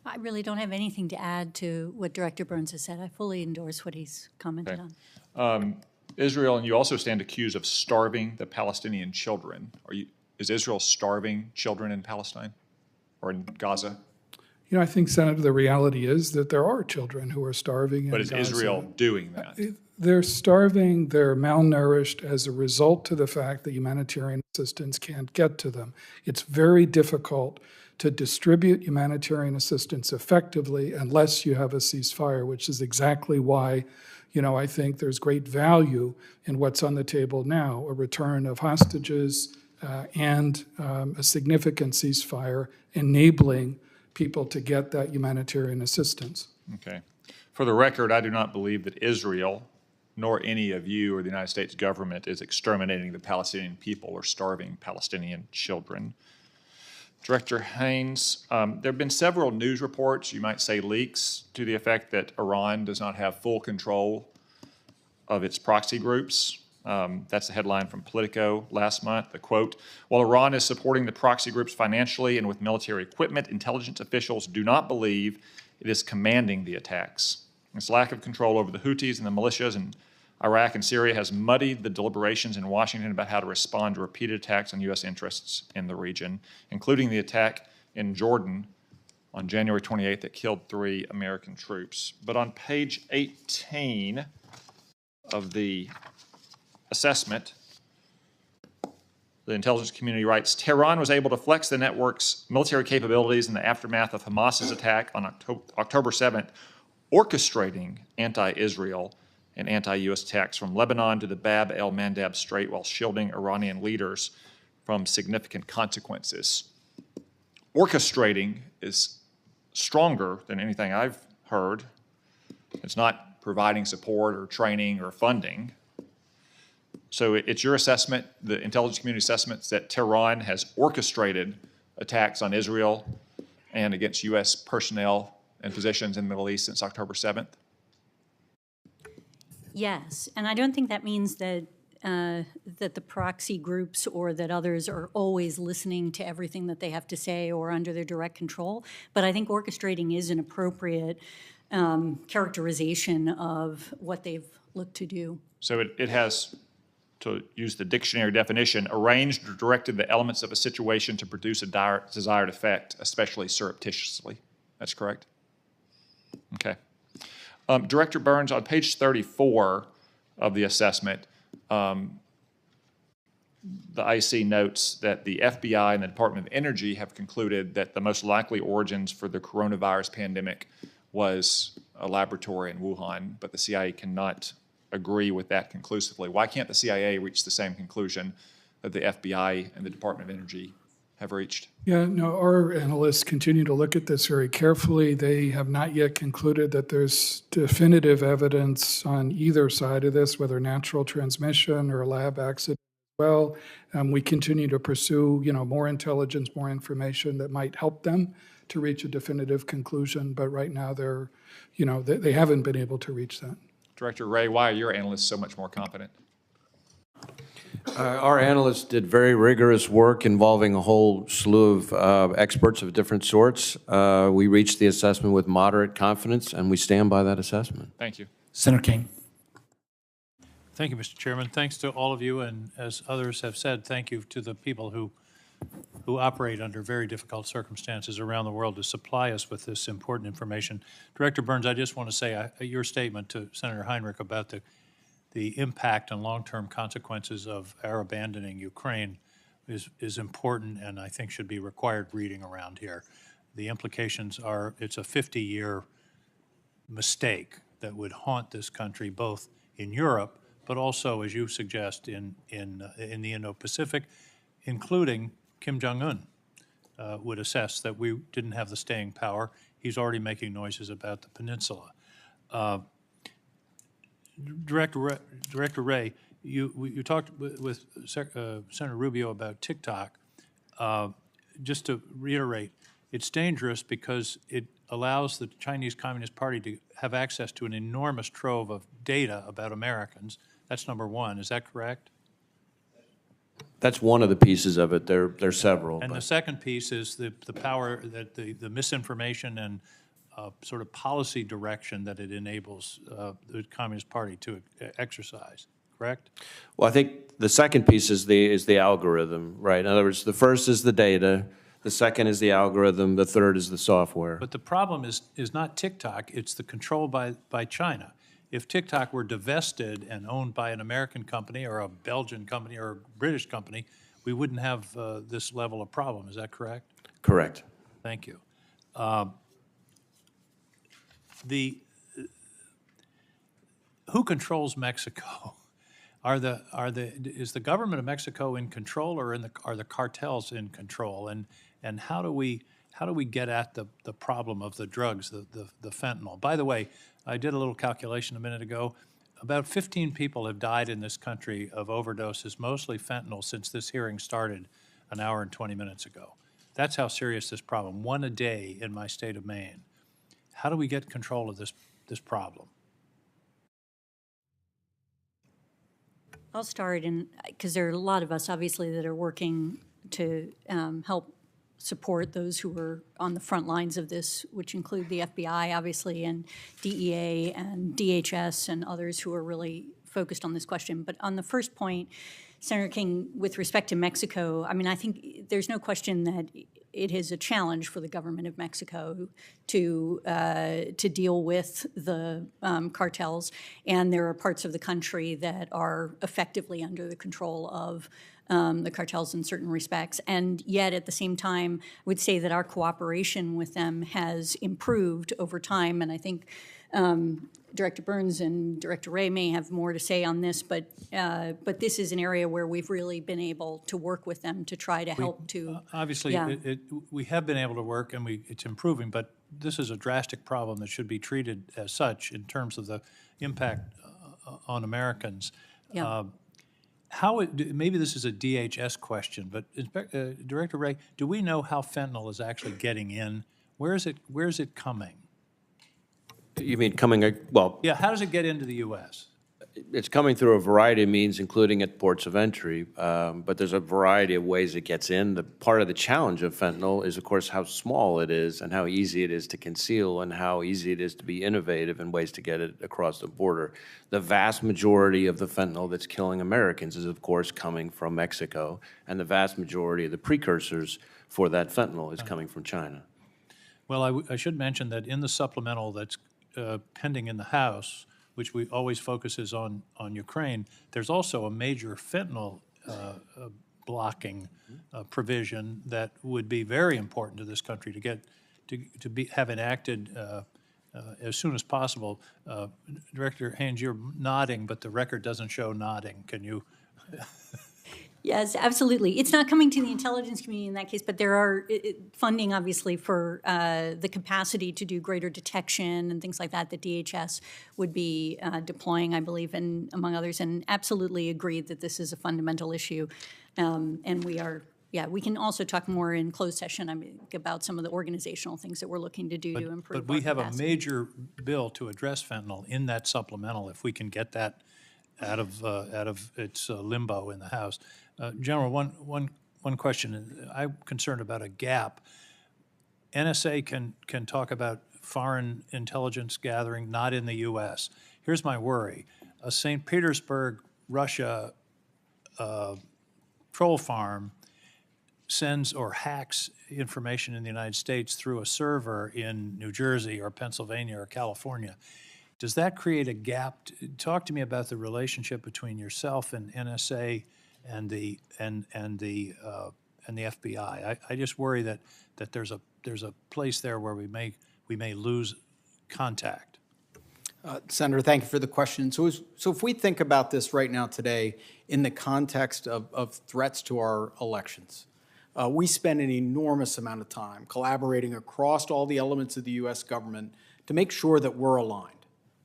I really don't have anything to add to what Director Burns has said. I fully endorse what he's commented Okay. on. Israel, and you also stand accused of starving the Palestinian children. Is Israel starving children in Palestine or in Gaza? You know, I think, Senator, the reality is that there are children who are starving in But is Gaza. Israel doing that? They're starving, they're malnourished as a result to the fact that humanitarian assistance can't get to them. It's very difficult to distribute humanitarian assistance effectively unless you have a ceasefire, which is exactly why, you know, I think there's great value in what's on the table now, a return of hostages and a significant ceasefire enabling people to get that humanitarian assistance. Okay. For the record, I do not believe that Israel, nor any of you or the United States government, is exterminating the Palestinian people or starving Palestinian children. Director Haines, there have been several news reports, you might say leaks, to the effect that Iran does not have full control of its proxy groups. That's the headline from Politico last month. The quote, while Iran is supporting the proxy groups financially and with military equipment, intelligence officials do not believe it is commanding the attacks. Its lack of control over the Houthis and the militias in Iraq and Syria has muddied the deliberations in Washington about how to respond to repeated attacks on U.S. interests in the region, including the attack in Jordan on January 28th that killed 3 American troops. But on page 18 of the assessment, the intelligence community writes, Tehran was able to flex the network's military capabilities in the aftermath of Hamas's attack on October 7th, orchestrating anti-Israel and anti-U.S. attacks from Lebanon to the Bab el-Mandab Strait while shielding Iranian leaders from significant consequences. Orchestrating is stronger than anything I've heard. It's not providing support or training or funding. So it's your assessment, the intelligence community assessments, that Tehran has orchestrated attacks on Israel and against U.S. personnel and positions in the Middle East since October 7th? Yes, and I don't think that means that that the proxy groups or that others are always listening to everything that they have to say or under their direct control. But I think orchestrating is an appropriate characterization of what they've looked to do. So it has, to use the dictionary definition, arranged or directed the elements of a situation to produce a desired effect, especially surreptitiously. That's correct? Okay. Director Burns, on page 34 of the assessment, the IC notes that the FBI and the Department of Energy have concluded that the most likely origins for the coronavirus pandemic was a laboratory in Wuhan, but the CIA cannot agree with that conclusively. Why can't the CIA reach the same conclusion that the FBI and the Department of Energy have reached? Yeah, no, our analysts continue to look at this very carefully. They have not yet concluded that there's definitive evidence on either side of this, whether natural transmission or a lab accident as well. We continue to pursue, more intelligence, more information that might help them to reach a definitive conclusion. But right now, they haven't been able to reach that. Director Wray, why are your analysts so much more confident? Our analysts did very rigorous work involving a whole slew of experts of different sorts. We reached the assessment with moderate confidence, and we stand by that assessment. Thank you. Senator King. Thank you, Mr. Chairman. Thanks to all of you, and as others have said, thank you to the people who operate under very difficult circumstances around the world to supply us with this important information. Director Burns, I just want to say your statement to Senator Heinrich about the impact and long-term consequences of our abandoning Ukraine is important and I think should be required reading around here. The implications are it's a 50-year mistake that would haunt this country both in Europe but also, as you suggest, in the Indo-Pacific, including Kim Jong-un would assess that we didn't have the staying power. He's already making noises about the peninsula. Director Wray, you talked with Senator Rubio about TikTok. Just to reiterate, it's dangerous because it allows the Chinese Communist Party to have access to an enormous trove of data about Americans. That's number one. Is that correct? That's one of the pieces of it. There are several. And the but- second piece is the power that the misinformation and sort of policy direction that it enables the Communist Party to exercise, correct? Well, I think the second piece is the algorithm, right? In other words, the first is the data, the second is the algorithm, the third is the software. But the problem is not TikTok, it's the control by China. If TikTok were divested and owned by an American company or a Belgian company or a British company, we wouldn't have this level of problem. Is that correct? Correct. Thank you. Who controls Mexico? Is the government of Mexico in control, or are the cartels in control? And how do we get at the problem of the drugs, the fentanyl? By the way, I did a little calculation a minute ago. About 15 people have died in this country of overdoses, mostly fentanyl, since this hearing started an hour and 20 minutes ago. That's how serious this problem. One a day in my state of Maine. How do we get control of this problem? I'll start, because there are a lot of us, obviously, that are working to help support those who are on the front lines of this, which include the FBI, obviously, and DEA and DHS and others who are really focused on this question. But on the first point, Senator King, with respect to Mexico, I mean, I think there's no question that it is a challenge for the government of Mexico to deal with the cartels, and there are parts of the country that are effectively under the control of the cartels in certain respects. And yet, at the same time, I would say that our cooperation with them has improved over time, and I think Director Burns and Director Wray may have more to say on this, but this is an area where we've really been able to work with them to try to help to. Obviously, yeah. We have been able to work, and it's improving, but this is a drastic problem that should be treated as such in terms of the impact on Americans. Yeah. Maybe this is a DHS question, but Director Wray, do we know how fentanyl is actually getting in? Where is it coming? You mean coming, well, Yeah, how does it get into the U.S.? it's coming through a variety of means, including at ports of entry, but there's a variety of ways it gets in. The part of the challenge of fentanyl is, of course, how small it is and how easy it is to conceal and how easy it is to be innovative in ways to get it across the border. The vast majority of the fentanyl that's killing Americans is, of course, coming from Mexico, and the vast majority of the precursors for that fentanyl is coming from China. Well, I should mention that in the supplemental that's pending in the House, which we always focuses on Ukraine, there's also a major fentanyl blocking provision that would be very important to this country to get to have enacted as soon as possible. Director Haines, you're nodding, but the record doesn't show nodding. Can you? Yes, absolutely. It's not coming to the intelligence community in that case, but there are funding, obviously, for the capacity to do greater detection and things like that that DHS would be deploying, I believe, and among others, and absolutely agree that this is a fundamental issue. And we are, we can also talk more in closed session, about some of the organizational things that we're looking to do to improve. But we have capacity. a major bill to address fentanyl in that supplemental, if we can get that out of its limbo in the House. General, one question. I'm concerned about a gap. NSA can talk about foreign intelligence gathering, not in the U.S. Here's my worry. A St. Petersburg, Russia troll farm sends or hacks information in the United States through a server in New Jersey or Pennsylvania or California. Does that create a gap? Talk to me about the relationship between yourself and NSA and the FBI. I just worry that there's a place there where we may lose contact. Senator, thank you for the question. So if we think about this right now today in the context of threats to our elections, we spend an enormous amount of time collaborating across all the elements of the U.S. government to make sure that we're aligned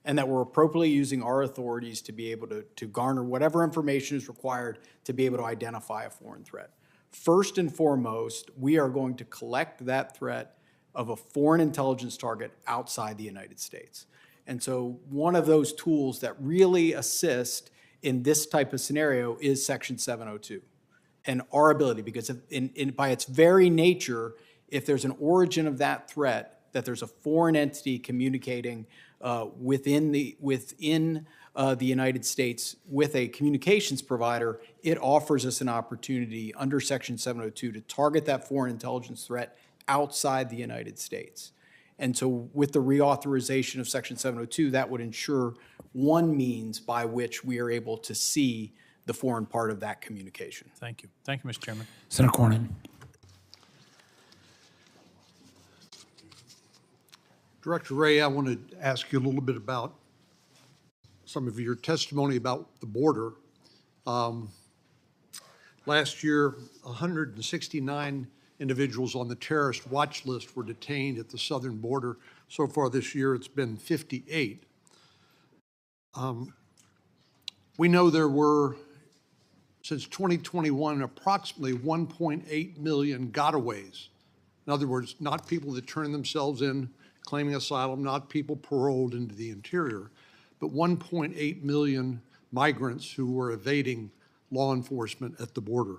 and that we're appropriately using our authorities to be able to garner whatever information is required to be able to identify a foreign threat. First and foremost, we are going to collect that threat of a foreign intelligence target outside the United States. And so one of those tools that really assist in this type of scenario is Section 702. and our ability, because by its very nature, if there's an origin of that threat, that there's a foreign entity communicating within the United States with a communications provider, it offers us an opportunity under Section 702 to target that foreign intelligence threat outside the United States. And so with the reauthorization of Section 702, that would ensure one means by which we are able to see the foreign part of that communication. Thank you. Thank you, Mr. Chairman. Senator Cornyn. Director Wray, I want to ask you a little bit about some of your testimony about the border. Last year, 169 individuals on the terrorist watch list were detained at the southern border. So far this year, it's been 58. We know there were, since 2021, approximately 1.8 million gotaways. In other words, not people that turn themselves in claiming asylum, not people paroled into the interior, but 1.8 million migrants who were evading law enforcement at the border.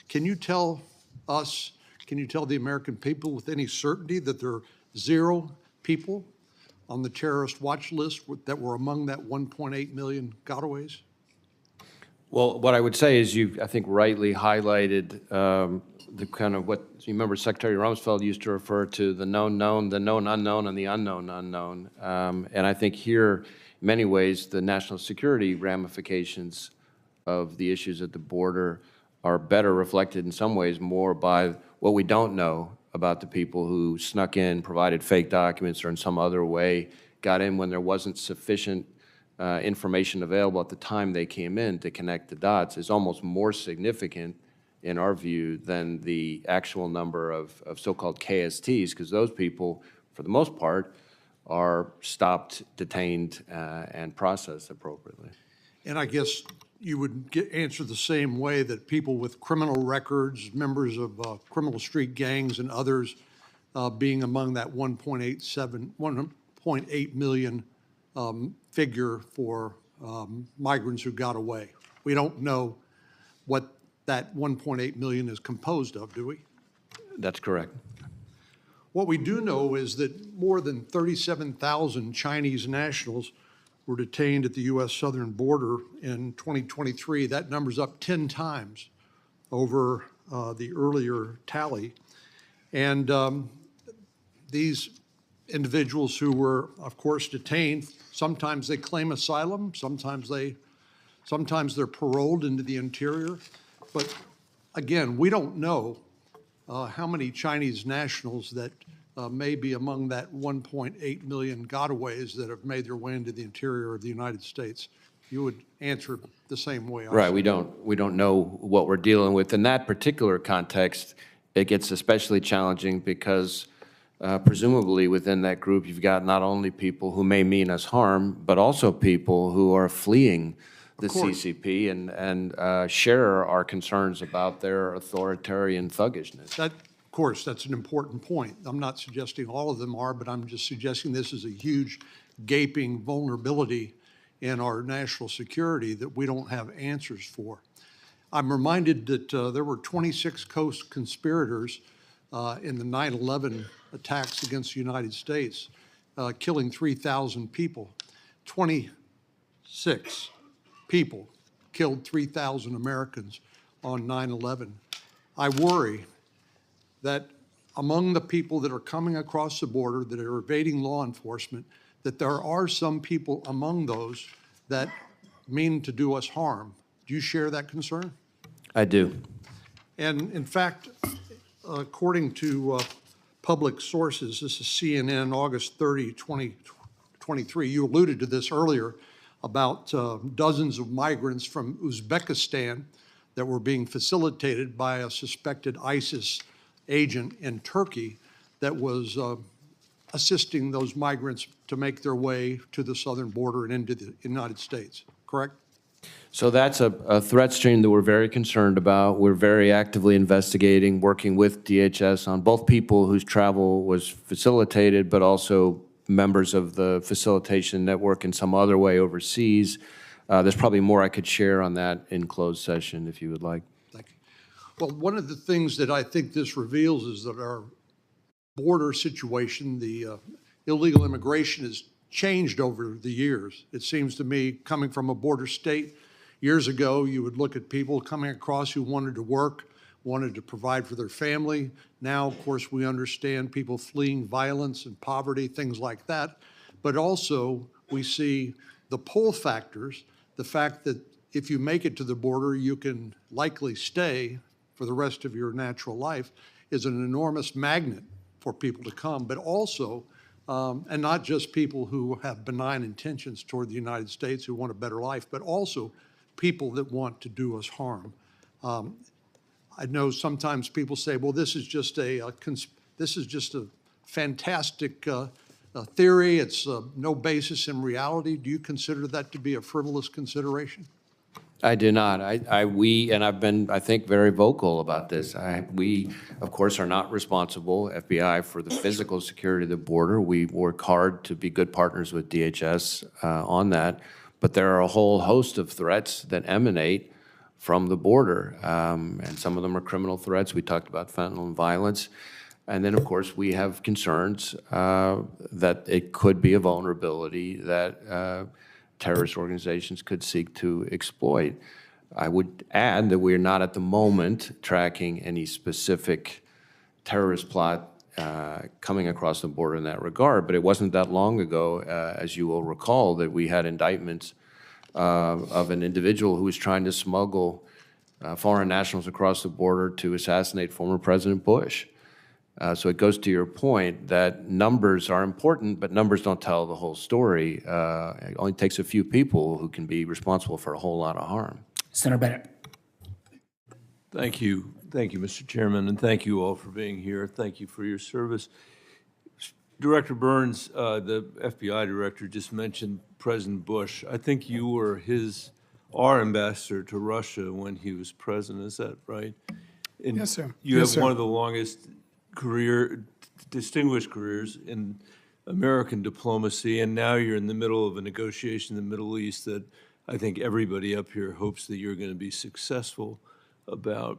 Can you tell us, can you tell the American people with any certainty that there are 0 people on the terrorist watch list that were among that 1.8 million gotaways? Well, what I would say is you, I think, rightly highlighted the kind of what you remember Secretary Rumsfeld used to refer to the known known, the known unknown, and the unknown unknown. And I think here, in many ways, the national security ramifications of the issues at the border are better reflected in some ways more by what we don't know about the people who snuck in, provided fake documents, or in some other way got in when there wasn't sufficient information available at the time they came in to connect the dots is almost more significant in our view than the actual number of so-called KSTs, because those people, for the most part, are stopped, detained, and processed appropriately. And I guess you would answer the same way that people with criminal records, members of criminal street gangs and others being among that 1.8 million figure for migrants who got away. We don't know what that 1.8 million is composed of, do we? That's correct. What we do know is that more than 37,000 Chinese nationals were detained at the U.S. southern border in 2023. That number's up 10 times over the earlier tally. And these individuals who were, of course, detained, sometimes they claim asylum, sometimes they're paroled into the interior. But again, we don't know how many Chinese nationals that may be among that 1.8 million gotaways that have made their way into the interior of the United States. You would answer the same way. Right. We don't know what we're dealing with. In that particular context, it gets especially challenging because presumably within that group, you've got not only people who may mean us harm, but also people who are fleeing the CCP and share our concerns about their authoritarian thuggishness. Of course, that's an important point. I'm not suggesting all of them are, but I'm just suggesting this is a huge gaping vulnerability in our national security that we don't have answers for. I'm reminded that there were 26 co-conspirators in the 9/11 attacks against the United States, killing 3,000 people. 26 people killed 3,000 Americans on 9/11. I worry that among the people that are coming across the border that are evading law enforcement, that there are some people among those that mean to do us harm. Do you share that concern? I do. And in fact, according to public sources, this is CNN, August 30, 2023, you alluded to this earlier about dozens of migrants from Uzbekistan that were being facilitated by a suspected ISIS agent in Turkey that was assisting those migrants to make their way to the southern border and into the United States, correct? So that's a threat stream that we're very concerned about. We're very actively investigating, working with DHS on both people whose travel was facilitated, but also members of the facilitation network in some other way overseas. There's probably more I could share on that in closed session if you would like. Thank you. Well, one of the things that I think this reveals is that our border situation, the illegal immigration, has changed over the years. It seems to me, coming from a border state, years ago, you would look at people coming across who wanted to work, wanted to provide for their family. Now, of course, we understand people fleeing violence and poverty, things like that. But also, we see the pull factors, the fact that if you make it to the border, you can likely stay for the rest of your natural life, is an enormous magnet for people to come, but also, and not just people who have benign intentions toward the United States who want a better life, but also people that want to do us harm. I know sometimes people say, well, this is just a fantastic theory. It's no basis in reality. Do you consider that to be a frivolous consideration? I do not. We, and I've been, I think, very vocal about this. We, of course, are not responsible, FBI, for the physical security of the border. We work hard to be good partners with DHS on that. But there are a whole host of threats that emanate from the border, and some of them are criminal threats. We talked about fentanyl and violence. And then, of course, we have concerns that it could be a vulnerability that terrorist organizations could seek to exploit. I would add that we are not at the moment tracking any specific terrorist plot coming across the border in that regard, but it wasn't that long ago, as you will recall, that we had indictments of an individual who was trying to smuggle foreign nationals across the border to assassinate former President Bush. So it goes to your point that numbers are important, but numbers don't tell the whole story. It only takes a few people who can be responsible for a whole lot of harm. Senator Bennett. Thank you. Thank you, Mr. Chairman, and thank you all for being here. Thank you for your service. Director Burns, the FBI director, just mentioned President Bush. I think you were our ambassador to Russia when he was president. Is that right? And yes, sir. You yes, have sir. one of the longest distinguished careers in American diplomacy, and now you're in the middle of a negotiation in the Middle East that I think everybody up here hopes that you're going to be successful about.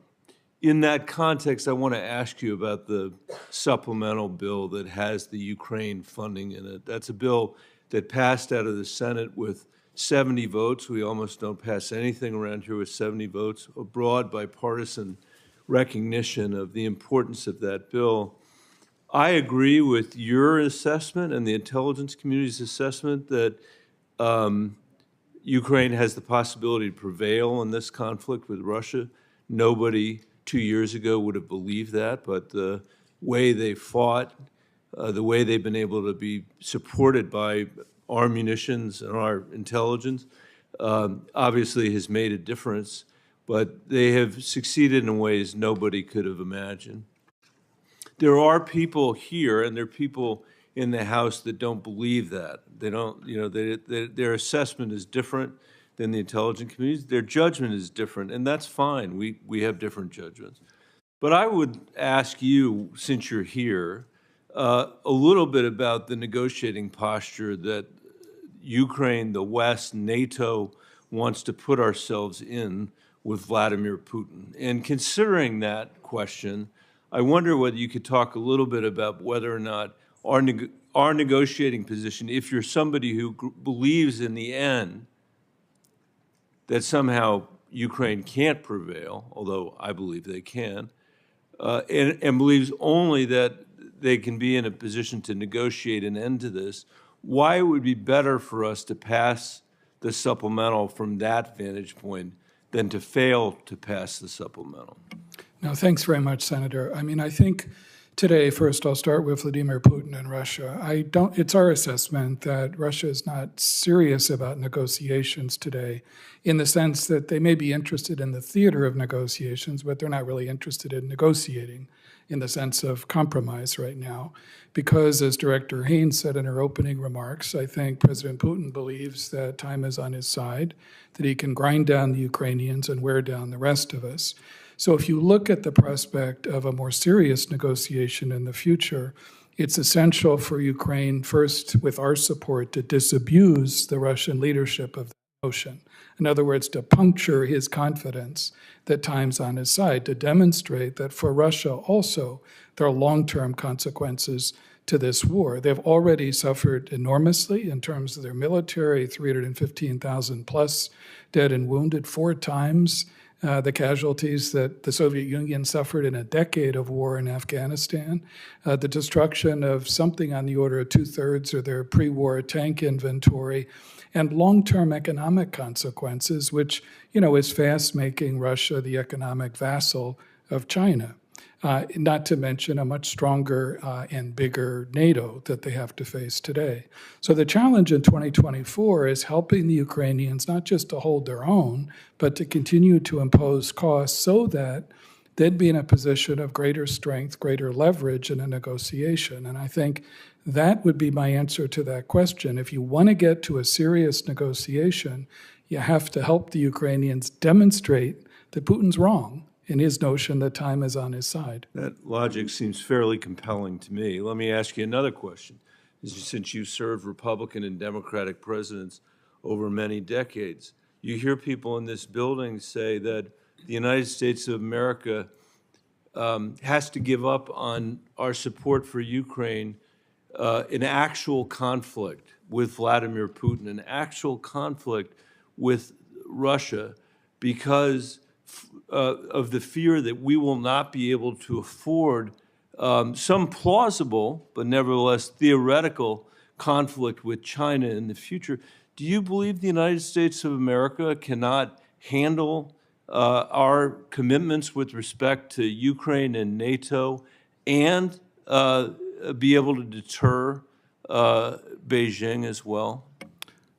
In that context, I want to ask you about the supplemental bill that has the Ukraine funding in it. That's a bill that passed out of the Senate with 70 votes. We almost don't pass anything around here with 70 votes, a broad bipartisan recognition of the importance of that bill. I agree with your assessment and the intelligence community's assessment that Ukraine has the possibility to prevail in this conflict with Russia. Nobody 2 years ago would have believed that, but the way they fought, the way they've been able to be supported by our munitions and our intelligence, obviously has made a difference. But they have succeeded in ways nobody could have imagined. There are people here, and there are people in the House that don't believe that. They don't, their assessment is different than the intelligence community. Their judgment is different, and that's fine. We have different judgments. But I would ask you, since you're here, a little bit about the negotiating posture that Ukraine, the West, NATO wants to put ourselves in with Vladimir Putin. And considering that question, I wonder whether you could talk a little bit about whether or not our negotiating position, if you're somebody who believes in the end that somehow Ukraine can't prevail, although I believe they can, and believes only that they can be in a position to negotiate an end to this, why it would be better for us to pass the supplemental from that vantage point than to fail to pass the supplemental? No, thanks very much, Senator. I mean, I think today, first, I'll start with Vladimir Putin and Russia. It's our assessment that Russia is not serious about negotiations today in the sense that they may be interested in the theater of negotiations, but they're not really interested in negotiating in the sense of compromise right now. Because, as Director Haines said in her opening remarks, I think President Putin believes that time is on his side, that he can grind down the Ukrainians and wear down the rest of us. So if you look at the prospect of a more serious negotiation in the future, it's essential for Ukraine, first with our support, to disabuse the Russian leadership of notion. In other words, to puncture his confidence that time's on his side, to demonstrate that for Russia also there are long-term consequences to this war. They've already suffered enormously in terms of their military, 315,000 plus dead and wounded, 4 times the casualties that the Soviet Union suffered in a decade of war in Afghanistan, the destruction of something on the order of 2/3 of their pre-war tank inventory, and long-term economic consequences, which, is fast making Russia the economic vassal of China. Not to mention a much stronger and bigger NATO that they have to face today. So the challenge in 2024 is helping the Ukrainians not just to hold their own, but to continue to impose costs so that they'd be in a position of greater strength, greater leverage in a negotiation. And I think that would be my answer to that question. If you want to get to a serious negotiation, you have to help the Ukrainians demonstrate that Putin's wrong in his notion that time is on his side. That logic seems fairly compelling to me. Let me ask you another question. Since you served Republican and Democratic presidents over many decades, you hear people in this building say that the United States of America has to give up on our support for Ukraine in actual conflict with Vladimir Putin, an actual conflict with Russia, because of the fear that we will not be able to afford some plausible, but nevertheless theoretical conflict with China in the future. Do you believe the United States of America cannot handle our commitments with respect to Ukraine and NATO and be able to deter Beijing as well?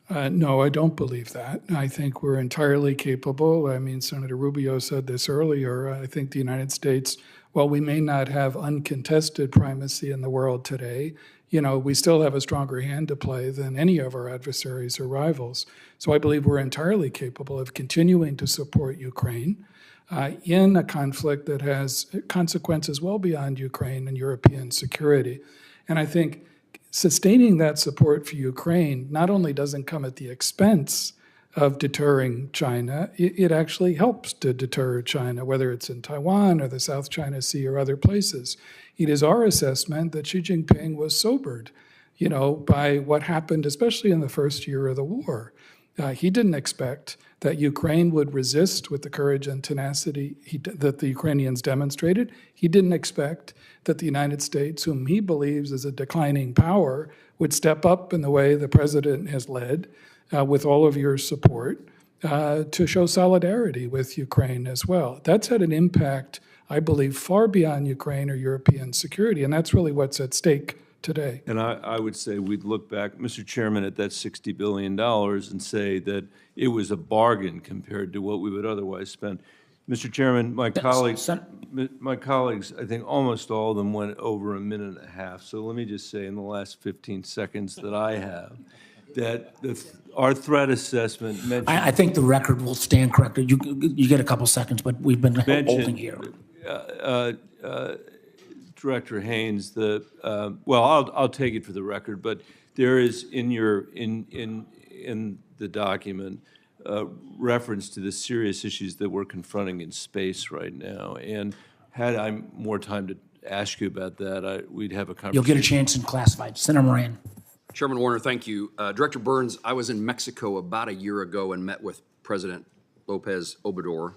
No, I don't believe that. I think we're entirely capable. I mean, Senator Rubio said this earlier. I think the United States, while we may not have uncontested primacy in the world today, we still have a stronger hand to play than any of our adversaries or rivals. So I believe we're entirely capable of continuing to support Ukraine in a conflict that has consequences well beyond Ukraine and European security. And I think sustaining that support for Ukraine not only doesn't come at the expense of deterring China, it actually helps to deter China, whether it's in Taiwan or the South China Sea or other places. It is our assessment that Xi Jinping was sobered, by what happened, especially in the first year of the war. He didn't expect that Ukraine would resist with the courage and tenacity that the Ukrainians demonstrated. He didn't expect that the United States, whom he believes is a declining power, would step up in the way the president has led, with all of your support, to show solidarity with Ukraine as well. That's had an impact, I believe, far beyond Ukraine or European security, and that's really what's at stake today. And I would say we'd look back, Mr. Chairman, at that $60 billion and say that it was a bargain compared to what we would otherwise spend. Mr. Chairman, my colleagues, I think almost all of them went over a minute and a half. So let me just say in the last 15 seconds that I have, that our threat assessment mentioned— I think the record will stand corrected. You get a couple seconds, but we've been holding here. Director Haines, well, I'll take it for the record, but there is in the document reference to the serious issues that we're confronting in space right now. And had I more time to ask you about that, we'd have a conversation. You'll get a chance in classified. Senator Moran. Chairman Warner, thank you. Director Burns, I was in Mexico about a year ago and met with President Lopez Obrador,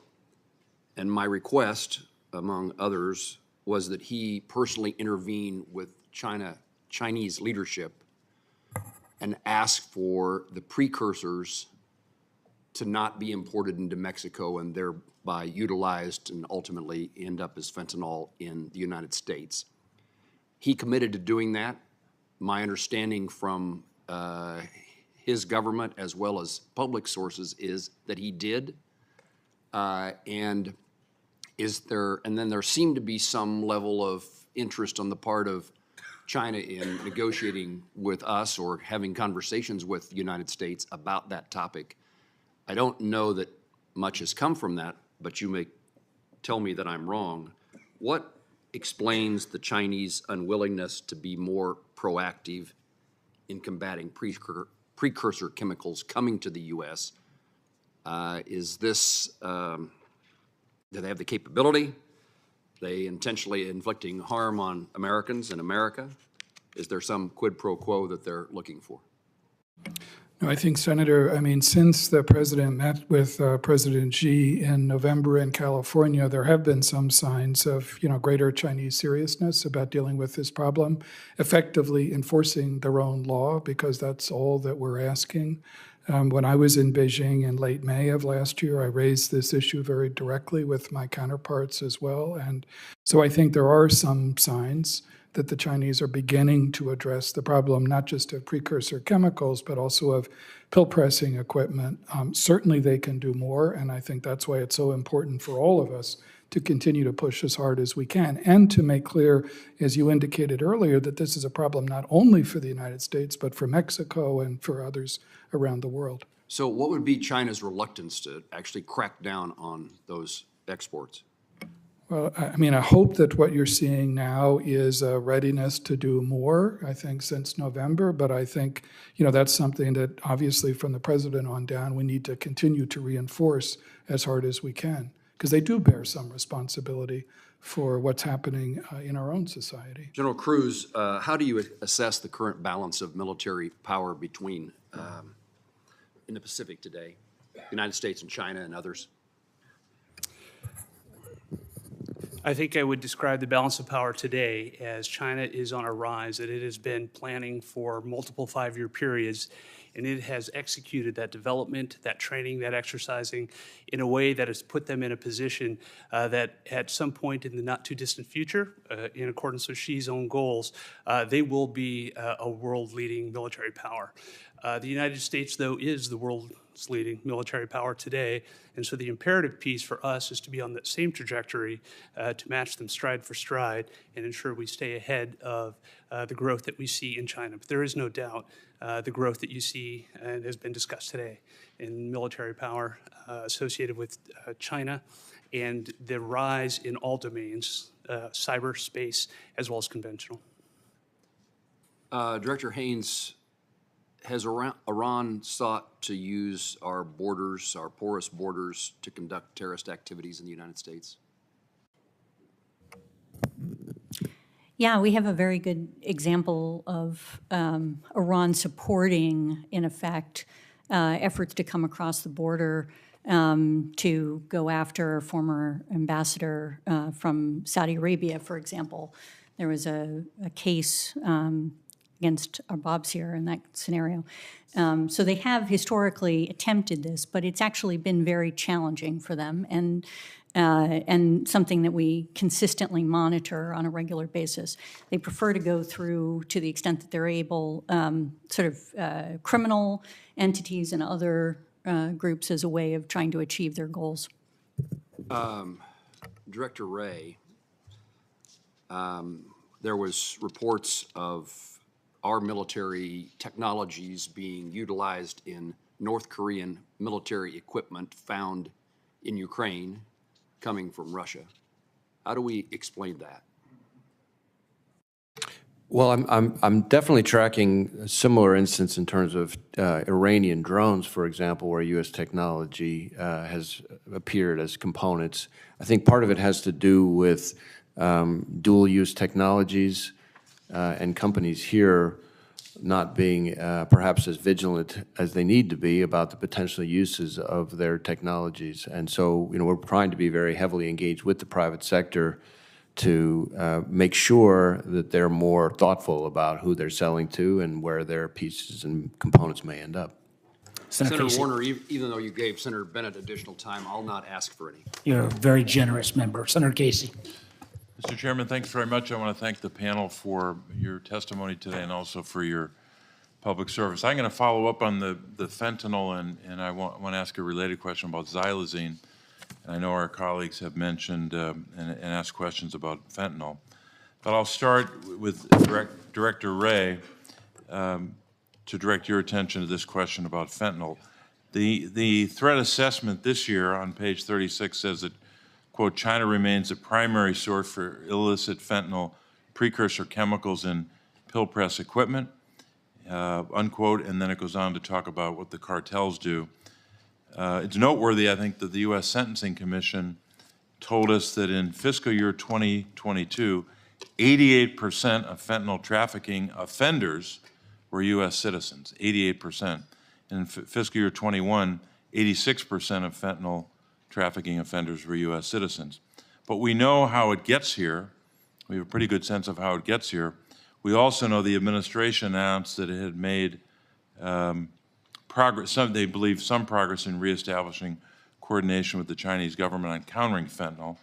and my request, among others, was that he personally intervene with Chinese leadership and ask for the precursors to not be imported into Mexico and thereby utilized and ultimately end up as fentanyl in the United States. He committed to doing that. My understanding from his government as well as public sources is that he did. And then there seemed to be some level of interest on the part of China in negotiating with us or having conversations with the United States about that topic. I don't know that much has come from that, but you may tell me that I'm wrong. What explains the Chinese unwillingness to be more proactive in combating precursor chemicals coming to the U.S. Is this, do they have the capability? They intentionally inflicting harm on Americans in America? Is there some quid pro quo that they're looking for? No, I think, Senator, since the president met with President Xi in November in California, there have been some signs of, greater Chinese seriousness about dealing with this problem, effectively enforcing their own law, because that's all that we're asking. When I was in Beijing in late May of last year, I raised this issue very directly with my counterparts as well. And so I think there are some signs that the Chinese are beginning to address the problem, not just of precursor chemicals, but also of pill pressing equipment. Certainly they can do more, and I think that's why it's so important for all of us to continue to push as hard as we can, and to make clear, as you indicated earlier, that this is a problem not only for the United States, but for Mexico and for others around the world. So what would be China's reluctance to actually crack down on those exports? Well, I hope that what you're seeing now is a readiness to do more, I think, since November. But I think, that's something that obviously from the president on down, we need to continue to reinforce as hard as we can, because they do bear some responsibility for what's happening in our own society. General Cruz, how do you assess the current balance of military power between, in the Pacific today, the United States and China and others? I think I would describe the balance of power today as China is on a rise, that it has been planning for multiple 5-year periods, and it has executed that development, that training, that exercising in a way that has put them in a position that at some point in the not too distant future, in accordance with Xi's own goals, they will be a world-leading military power. The United States, though, is the world's leading military power today, and so the imperative piece for us is to be on that same trajectory to match them stride for stride and ensure we stay ahead of the growth that we see in China. But there is no doubt the growth that you see and has been discussed today in military power associated with China and the rise in all domains, cyberspace as well as conventional. Director Haines, has Iran sought to use our borders, our porous borders, to conduct terrorist activities in the United States? Yeah, we have a very good example of Iran supporting, in effect, efforts to come across the border to go after a former ambassador from Saudi Arabia, for example. There was a case against our Bobs here in that scenario. So they have historically attempted this, but it's actually been very challenging for them and something that we consistently monitor on a regular basis. They prefer to go through, to the extent that they're able, criminal entities and other groups as a way of trying to achieve their goals. Director Wray, there was reports of our military technologies being utilized in North Korean military equipment found in Ukraine coming from Russia. How do we explain that? Well, I'm definitely tracking a similar instance in terms of Iranian drones, for example, where U.S. technology has appeared as components. I think part of it has to do with dual-use technologies and companies here not being perhaps as vigilant as they need to be about the potential uses of their technologies. And so, we're trying to be very heavily engaged with the private sector to make sure that they're more thoughtful about who they're selling to and where their pieces and components may end up. Senator Warner, even though you gave Senator Bennett additional time, I'll not ask for any. You're a very generous member. Senator Casey. Mr. Chairman, thanks very much. I want to thank the panel for your testimony today and also for your public service. I'm going to follow up on the fentanyl, and I want to ask a related question about xylazine. And I know our colleagues have mentioned and asked questions about fentanyl. But I'll start with Director Wray to direct your attention to this question about fentanyl. The threat assessment this year on page 36 says that, quote, China remains the primary source for illicit fentanyl precursor chemicals in pill press equipment, unquote, and then it goes on to talk about what the cartels do. It's noteworthy, I think, that the U.S. Sentencing Commission told us that in fiscal year 2022, 88% of fentanyl trafficking offenders were U.S. citizens, 88%. In fiscal year 21, 86% of fentanyl trafficking offenders were U.S. citizens. But we know how it gets here. We have a pretty good sense of how it gets here. We also know the administration announced that it had made progress, they believe some progress in reestablishing coordination with the Chinese government on countering fentanyl.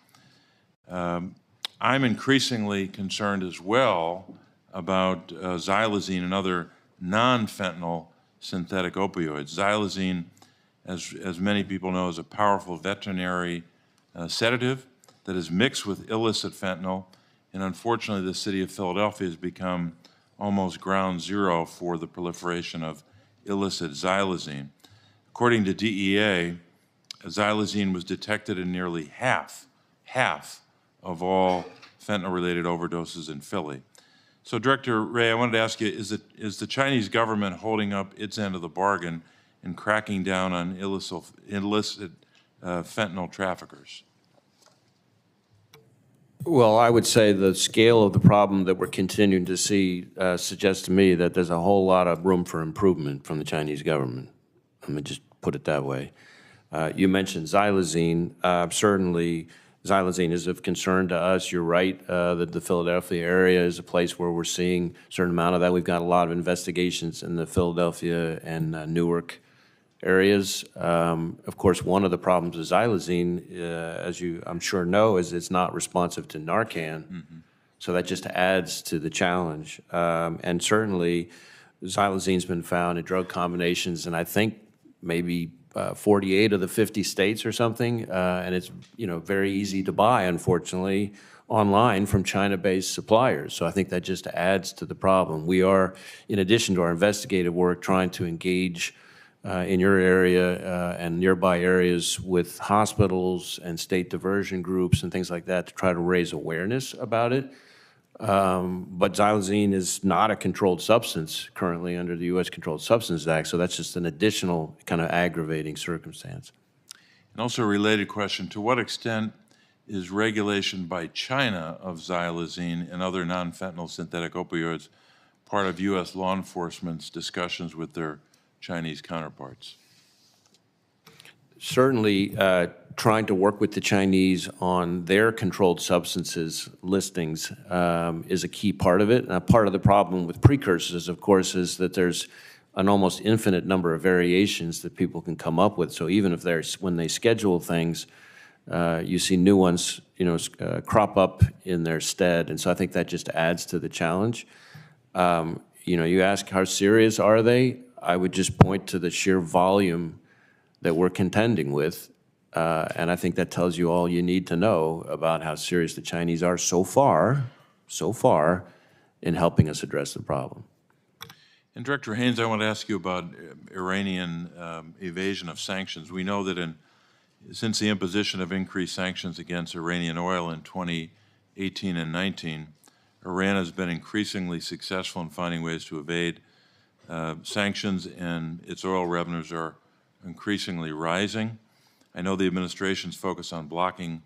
I'm increasingly concerned as well about xylazine and other non-fentanyl synthetic opioids. Xylazine, as many people know, is a powerful veterinary sedative that is mixed with illicit fentanyl, and unfortunately the city of Philadelphia has become almost ground zero for the proliferation of illicit xylazine. According to DEA, xylazine was detected in nearly half of all fentanyl-related overdoses in Philly. So, Director Wray, I wanted to ask you, is the Chinese government holding up its end of the bargain in cracking down on illicit fentanyl traffickers? Well, I would say the scale of the problem that we're continuing to see suggests to me that there's a whole lot of room for improvement from the Chinese government. Let me just put it that way. You mentioned xylazine. Certainly, xylazine is of concern to us. You're right that the Philadelphia area is a place where we're seeing a certain amount of that. We've got a lot of investigations in the Philadelphia and Newark areas. Of course, one of the problems with xylazine, as you I'm sure know, is it's not responsive to Narcan. Mm-hmm. So that just adds to the challenge. And certainly, xylazine's been found in drug combinations, and I think maybe 48 of the 50 states or something. And it's very easy to buy, unfortunately, online from China-based suppliers. So I think that just adds to the problem. We are, in addition to our investigative work, trying to engage in your area and nearby areas with hospitals and state diversion groups and things like that to try to raise awareness about it. But xylazine is not a controlled substance currently under the U.S. Controlled Substances Act, so that's just an additional kind of aggravating circumstance. And also a related question, to what extent is regulation by China of xylazine and other non-fentanyl synthetic opioids part of U.S. law enforcement's discussions with their Chinese counterparts? Certainly, trying to work with the Chinese on their controlled substances listings is a key part of it. Part of the problem with precursors, of course, is that there's an almost infinite number of variations that people can come up with. So even if when they schedule things, you see new ones, crop up in their stead. And so I think that just adds to the challenge. You ask how serious are they? I would just point to the sheer volume that we're contending with. And I think that tells you all you need to know about how serious the Chinese are so far in helping us address the problem. And Director Haines, I want to ask you about Iranian evasion of sanctions. We know that since the imposition of increased sanctions against Iranian oil in 2018 and 19, Iran has been increasingly successful in finding ways to evade sanctions, and its oil revenues are increasingly rising. I know the administration's focus on blocking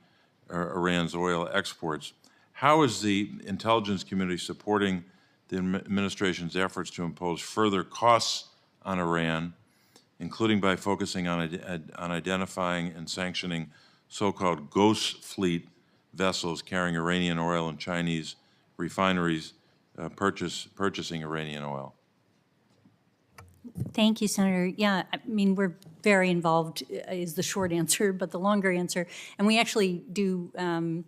Iran's oil exports. How is the intelligence community supporting the administration's efforts to impose further costs on Iran, including by focusing on identifying and sanctioning so-called ghost fleet vessels carrying Iranian oil and Chinese refineries purchasing Iranian oil? Thank you, Senator. Yeah, I mean, we're very involved is the short answer, but the longer answer, and we actually do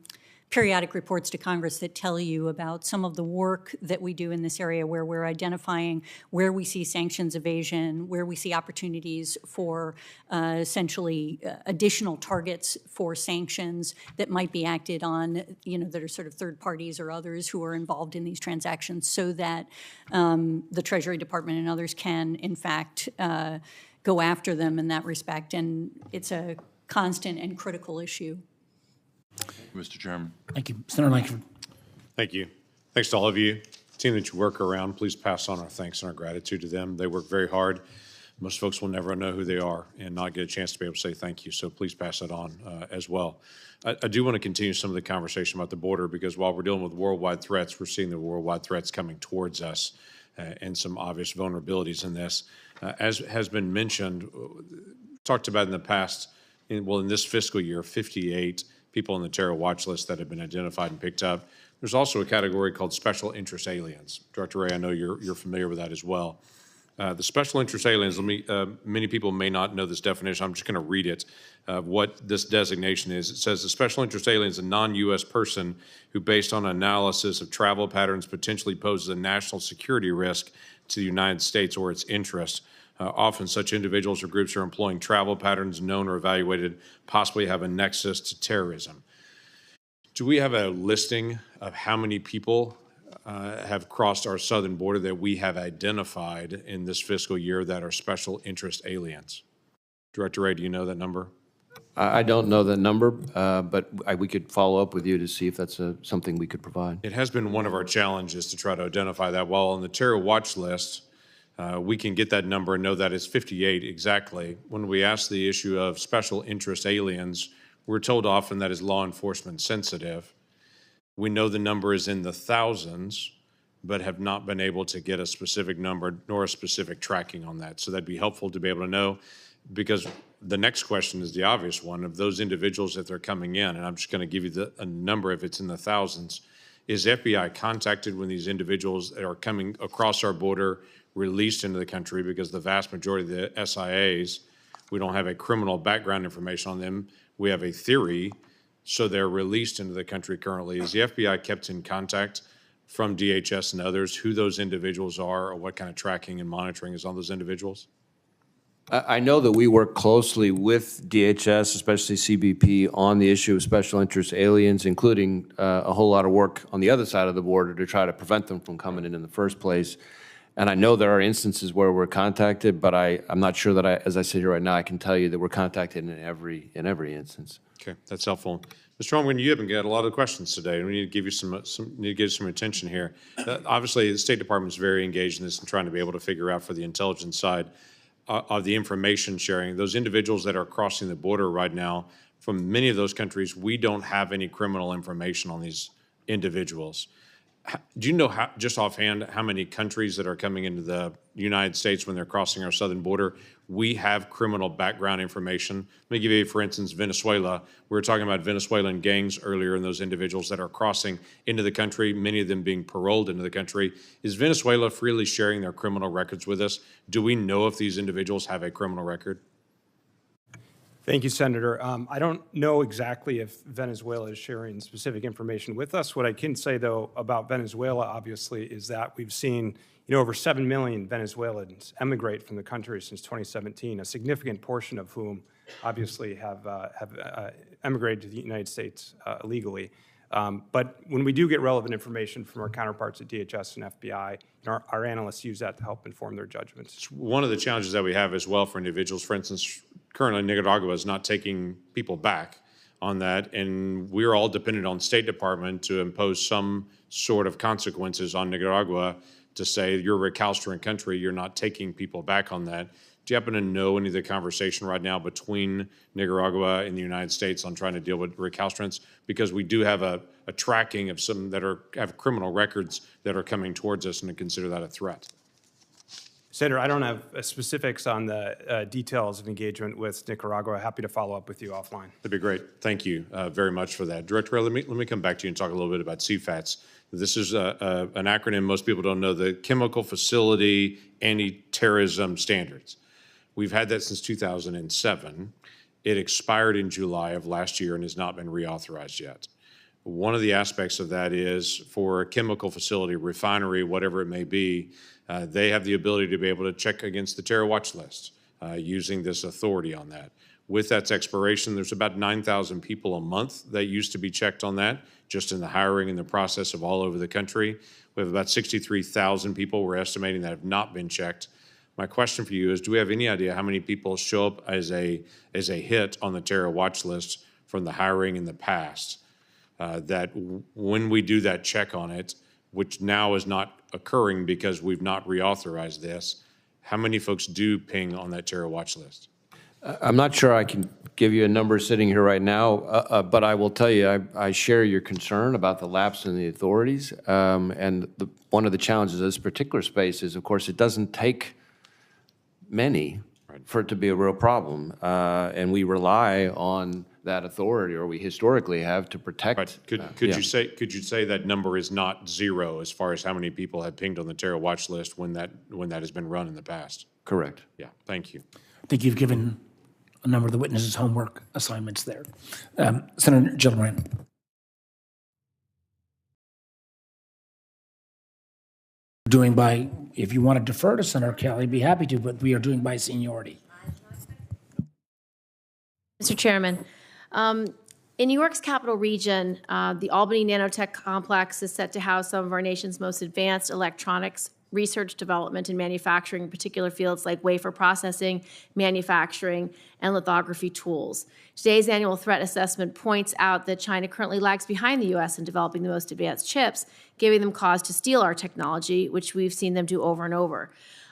periodic reports to Congress that tell you about some of the work that we do in this area where we're identifying where we see sanctions evasion, where we see opportunities for essentially additional targets for sanctions that might be acted on, that are sort of third parties or others who are involved in these transactions so that the Treasury Department and others can, in fact, go after them in that respect. And it's a constant and critical issue. Mr. Chairman. Thank you. Senator Lankford. Thank you. Thanks to all of you. The team that you work around, please pass on our thanks and our gratitude to them. They work very hard Most folks will never know who they are and not get a chance to be able to say thank you. So please pass that on as well. I do want to continue some of the conversation about the border, because while we're dealing with worldwide threats, we're seeing the worldwide threats coming towards us and some obvious vulnerabilities in this. As has been mentioned, talked about in the past, in this fiscal year, 58 people on the terror watch list that have been identified and picked up. There's also a category called special interest aliens. Director Wray, I know you're familiar with that as well. The special interest aliens, many people may not know this definition. I'm just going to read it, what this designation is. It says the special interest alien is a non-U.S. person who, based on analysis of travel patterns, potentially poses a national security risk to the United States or its interests. Often such individuals or groups are employing travel patterns known or evaluated possibly have a nexus to terrorism. Do we have a listing of how many people have crossed our southern border that we have identified in this fiscal year that are special interest aliens? Director Wray, do you know that number? I don't know that number, but we could follow up with you to see if that's something we could provide. It has been one of our challenges to try to identify that. While on the terror watch list, we can get that number and know that it's 58 exactly. When we ask the issue of special interest aliens, we're told often that is law enforcement sensitive. We know the number is in the thousands, but have not been able to get a specific number nor a specific tracking on that. So that'd be helpful to be able to know, because the next question is the obvious one of those individuals that they're coming in, and I'm just going to give you a number if it's in the thousands. Is FBI contacted when these individuals that are coming across our border released into the country? Because the vast majority of the SIAs, we don't have a criminal background information on them. We have a theory, so they're released into the country currently. Is the FBI kept in contact from DHS and others who those individuals are, or what kind of tracking and monitoring is on those individuals? I know that we work closely with DHS, especially CBP, on the issue of special interest aliens, including a whole lot of work on the other side of the border to try to prevent them from coming in the first place. And I know there are instances where we're contacted, but I'm not sure that as I sit here right now, I can tell you that we're contacted in every instance. Okay, that's helpful. Mr. Holmgren, you haven't got a lot of questions today. We need to give you some attention here. Obviously, the State Department is very engaged in this and trying to be able to figure out for the intelligence side of the information sharing. Those individuals that are crossing the border right now from many of those countries, we don't have any criminal information on these individuals. Do you know just offhand how many countries that are coming into the United States when they're crossing our southern border we have criminal background information? Let me give you, for instance, Venezuela. We were talking about Venezuelan gangs earlier and those individuals that are crossing into the country, many of them being paroled into the country. Is Venezuela freely sharing their criminal records with us? Do we know if these individuals have a criminal record? Thank you, Senator. I don't know exactly if Venezuela is sharing specific information with us. What I can say, though, about Venezuela, obviously, is that we've seen over 7 million Venezuelans emigrate from the country since 2017, a significant portion of whom obviously have emigrated to the United States illegally. But when we do get relevant information from our counterparts at DHS and FBI, our analysts use that to help inform their judgments. It's one of the challenges that we have as well for individuals. For instance, currently Nicaragua is not taking people back on that, and we're all dependent on State Department to impose some sort of consequences on Nicaragua to say you're a recalcitrant country, you're not taking people back on that. Do you happen to know any of the conversation right now between Nicaragua and the United States on trying to deal with recalcitrants? Because we do have a tracking of some that have criminal records that are coming towards us, and to consider that a threat. Senator, I don't have specifics on the details of engagement with Nicaragua. Happy to follow up with you offline. That'd be great. Thank you very much for that. Director, let me come back to you and talk a little bit about CFATS. This is an acronym most people don't know, the Chemical Facility Anti-Terrorism Standards. We've had that since 2007. It expired in July of last year and has not been reauthorized yet. One of the aspects of that is for a chemical facility, refinery, whatever it may be, they have the ability to be able to check against the terror watch list using this authority on that. With that expiration, there's about 9,000 people a month that used to be checked on that, just in the hiring and the process of all over the country. We have about 63,000 people we're estimating that have not been checked. My question for you is, do we have any idea how many people show up as a hit on the terror watch list from the hiring in the past? That when we do that check on it, which now is not occurring because we've not reauthorized this, how many folks do ping on that terror watch list? I'm not sure I can give you a number sitting here right now, but I will tell you, I share your concern about the lapse in the authorities. One of the challenges of this particular space is, of course, it doesn't take many for it to be a real problem. And we rely on that authority, or we historically have, to protect. Right. Could you say that number is not zero as far as how many people have pinged on the terror watch list when that has been run in the past? Correct. Yeah. Thank you. I think you've given a number of the witnesses homework assignments there. Senator Gillibrand. Doing by, if you want to defer to Senator Kelly, be happy to, but we are doing by seniority. Mr. Chairman, in New York's capital region, the Albany Nanotech Complex is set to house some of our nation's most advanced electronics research, development, and manufacturing, in particular fields like wafer processing, manufacturing, and lithography tools. Today's annual threat assessment points out that China currently lags behind the U.S. in developing the most advanced chips, giving them cause to steal our technology, which we've seen them do over and over.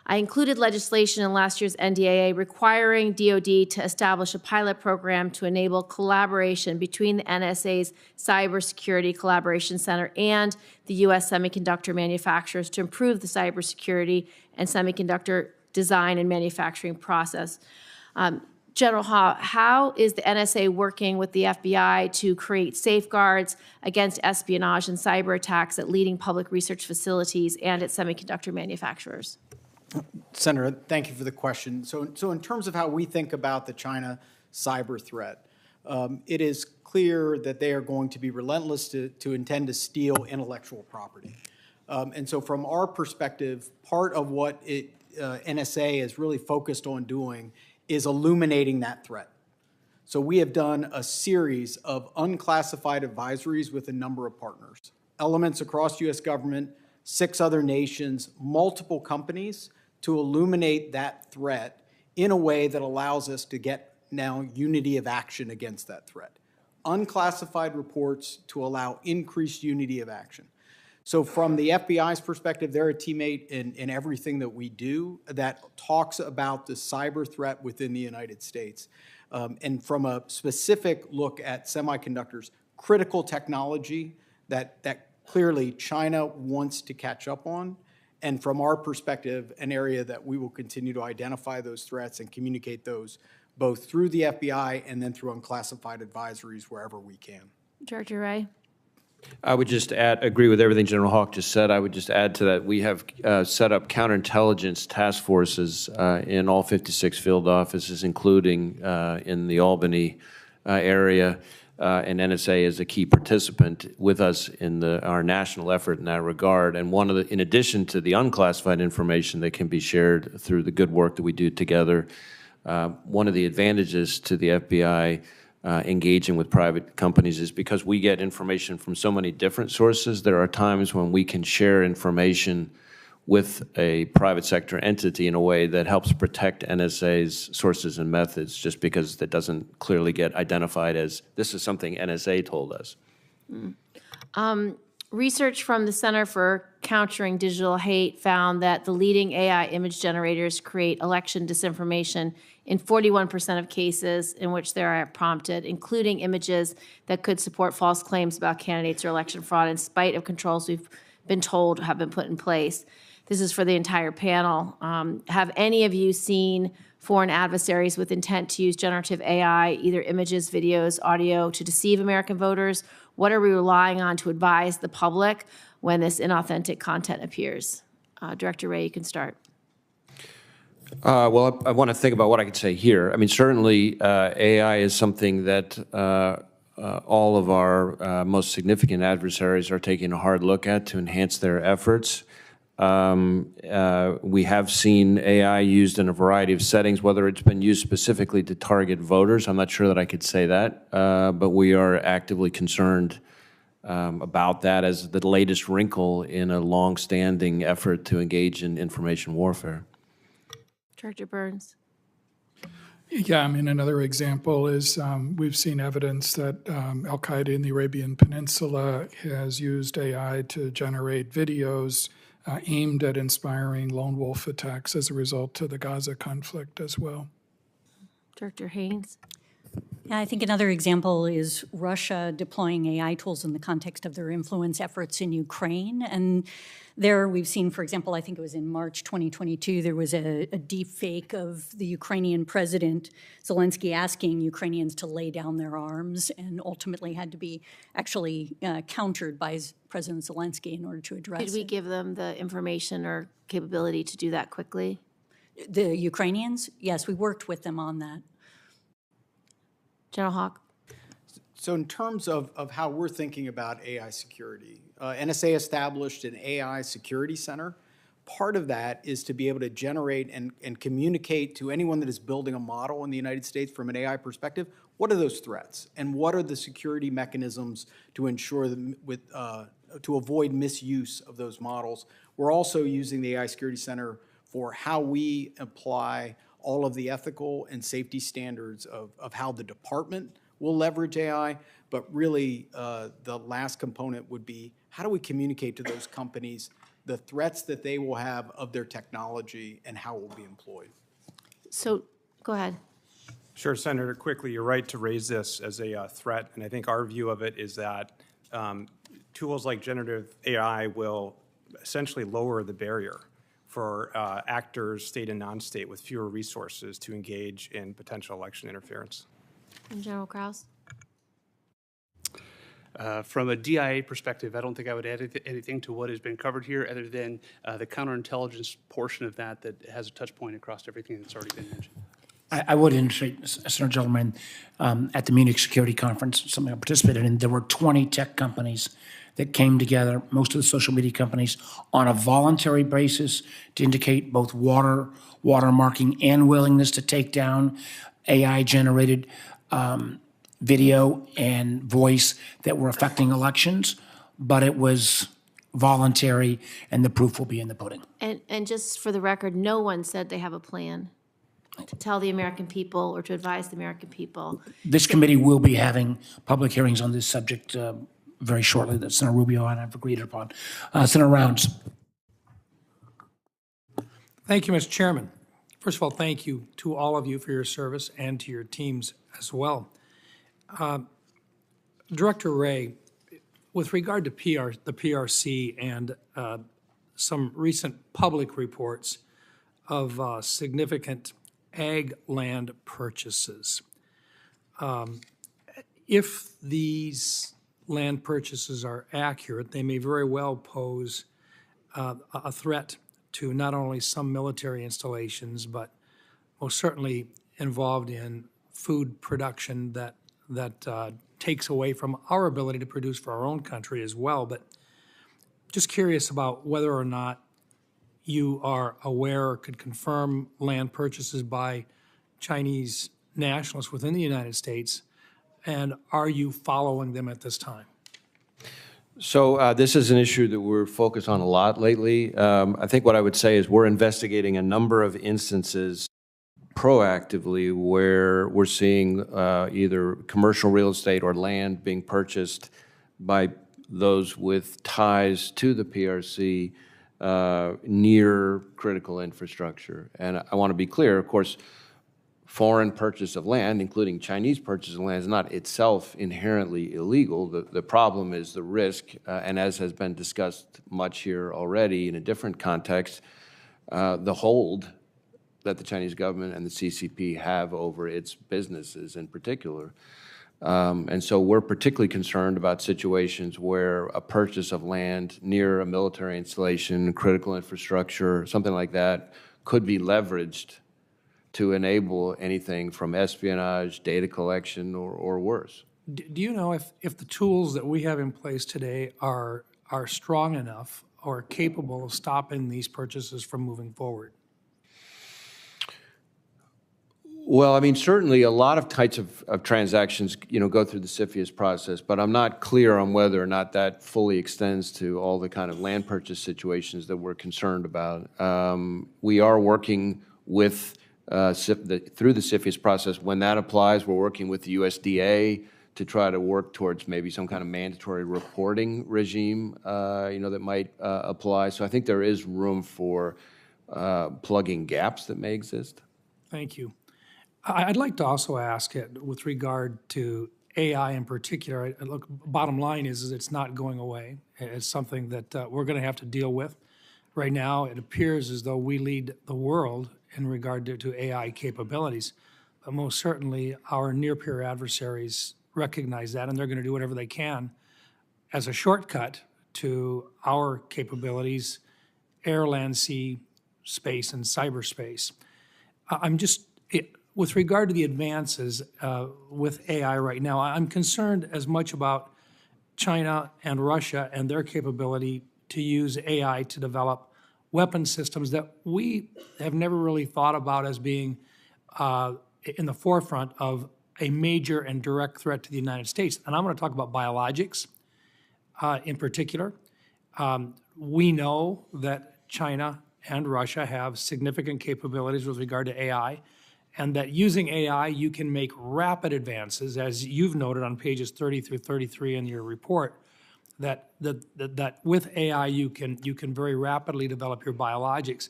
I included legislation in last year's NDAA requiring DoD to establish a pilot program to enable collaboration between the NSA's Cybersecurity Collaboration Center and the U.S. semiconductor manufacturers to improve the cybersecurity and semiconductor design and manufacturing process. General Hall, how is the NSA working with the FBI to create safeguards against espionage and cyber attacks at leading public research facilities and at semiconductor manufacturers? Senator, thank you for the question. So in terms of how we think about the China cyber threat, it is clear that they are going to be relentless to intend to steal intellectual property. And so from our perspective, part of what NSA is really focused on doing is illuminating that threat. So we have done a series of unclassified advisories with a number of partners, elements across U.S. government, 6 other nations, multiple companies, to illuminate that threat in a way that allows us to get now unity of action against that threat. Unclassified reports to allow increased unity of action. So from the FBI's perspective, they're a teammate in everything that we do that talks about the cyber threat within the United States. And from a specific look at semiconductors, critical technology that clearly China wants to catch up on. And from our perspective, an area that we will continue to identify those threats and communicate those both through the FBI and then through unclassified advisories wherever we can. Director Wray. I would just agree with everything General Hawk just said. I would just add to that, we have set up counterintelligence task forces in all 56 field offices, including in the Albany area. And NSA is a key participant with us in our national effort in that regard. And in addition to the unclassified information that can be shared through the good work that we do together, one of the advantages to the FBI engaging with private companies is because we get information from so many different sources. There are times when we can share information with a private sector entity in a way that helps protect NSA's sources and methods, just because that doesn't clearly get identified as this is something NSA told us. Research from the Center for Countering Digital Hate found that the leading AI image generators create election disinformation in 41% of cases in which they are prompted, including images that could support false claims about candidates or election fraud, in spite of controls we've been told have been put in place. This is for the entire panel. Have any of you seen foreign adversaries with intent to use generative AI, either images, videos, audio, to deceive American voters? What are we relying on to advise the public when this inauthentic content appears? Director Wray, you can start. Well, I want to think about what I could say here. I mean, certainly AI is something that all of our most significant adversaries are taking a hard look at to enhance their efforts. We have seen AI used in a variety of settings, whether it's been used specifically to target voters. I'm not sure that I could say that, but we are actively concerned about that as the latest wrinkle in a long-standing effort to engage in information warfare. Director Burns. Yeah, I mean, another example is we've seen evidence that Al-Qaeda in the Arabian Peninsula has used AI to generate videos aimed at inspiring lone wolf attacks as a result of the Gaza conflict as well. Director Haines? Yeah, I think another example is Russia deploying AI tools in the context of their influence efforts in Ukraine. And there we've seen, for example, I think it was in March 2022, there was a deep fake of the Ukrainian president, Zelensky, asking Ukrainians to lay down their arms, and ultimately had to be actually countered by President Zelensky in order to address Did we it. give them the information or capability to do that quickly? The Ukrainians? Yes, we worked with them on that. General Hawk? So in terms of how we're thinking about AI security, NSA established an AI security center. Part of that is to be able to generate and communicate to anyone that is building a model in the United States from an AI perspective, what are those threats? And what are the security mechanisms to ensure that to avoid misuse of those models? We're also using the AI Security Center for how we apply all of the ethical and safety standards of how the department will leverage AI, but really the last component would be how do we communicate to those companies the threats that they will have of their technology and how it will be employed. So, go ahead. Sure, Senator, quickly, you're right to raise this as a threat, and I think our view of it is that tools like generative AI will essentially lower the barrier for actors, state and non-state, with fewer resources to engage in potential election interference. And General Krause? From a DIA perspective, I don't think I would add anything to what has been covered here other than the counterintelligence portion of that has a touch point across everything that's already been mentioned. I would indicate, Senator Gentleman, at the Munich Security Conference, something I participated in, there were 20 tech companies that came together, most of the social media companies, on a voluntary basis to indicate both watermarking and willingness to take down AI-generated video and voice that were affecting elections, but it was voluntary, and the proof will be in the pudding. And just for the record, no one said they have a plan to tell the American people or to advise the American people. This committee will be having public hearings on this subject very shortly that Senator Rubio and I have agreed upon. Senator Rounds. Thank you, Mr. Chairman. First of all, thank you to all of you for your service and to your teams as well. Director Wray, with regard to the PRC and some recent public reports of significant ag land purchases, if these land purchases are accurate, they may very well pose a threat to not only some military installations, but most certainly involved in food production that takes away from our ability to produce for our own country as well. But just curious about whether or not you are aware or could confirm land purchases by Chinese nationalists within the United States, and are you following them at this time? So this is an issue that we're focused on a lot lately. I think what I would say is we're investigating a number of instances proactively where we're seeing either commercial real estate or land being purchased by those with ties to the PRC near critical infrastructure. And I want to be clear, of course, foreign purchase of land, including Chinese purchase of land, is not itself inherently illegal. The problem is the risk, and as has been discussed much here already in a different context, the hold that the Chinese government and the CCP have over its businesses in particular. And so we're particularly concerned about situations where a purchase of land near a military installation, critical infrastructure, something like that, could be leveraged to enable anything from espionage, data collection, or worse. Do you know if the tools that we have in place today are strong enough or capable of stopping these purchases from moving forward? Well, I mean, certainly a lot of types of transactions, go through the CFIUS process, but I'm not clear on whether or not that fully extends to all the kind of land purchase situations that we're concerned about. We are working with, through the CFIUS process. When that applies, we're working with the USDA to try to work towards maybe some kind of mandatory reporting regime, that might apply. So I think there is room for plugging gaps that may exist. Thank you. I'd like to also ask it with regard to AI in particular. Look, bottom line is it's not going away. It's something that we're going to have to deal with. Right now, it appears as though we lead the world in regard to AI capabilities. But most certainly, our near-peer adversaries recognize that, and they're going to do whatever they can as a shortcut to our capabilities, air, land, sea, space, and cyberspace. With regard to the advances with AI right now, I'm concerned as much about China and Russia and their capability to use AI to develop weapon systems that we have never really thought about as being in the forefront of a major and direct threat to the United States. And I'm going to talk about biologics in particular. We know that China and Russia have significant capabilities with regard to AI, and that using AI, you can make rapid advances, as you've noted on pages 30 through 33 in your report, that with AI, you can very rapidly develop your biologics.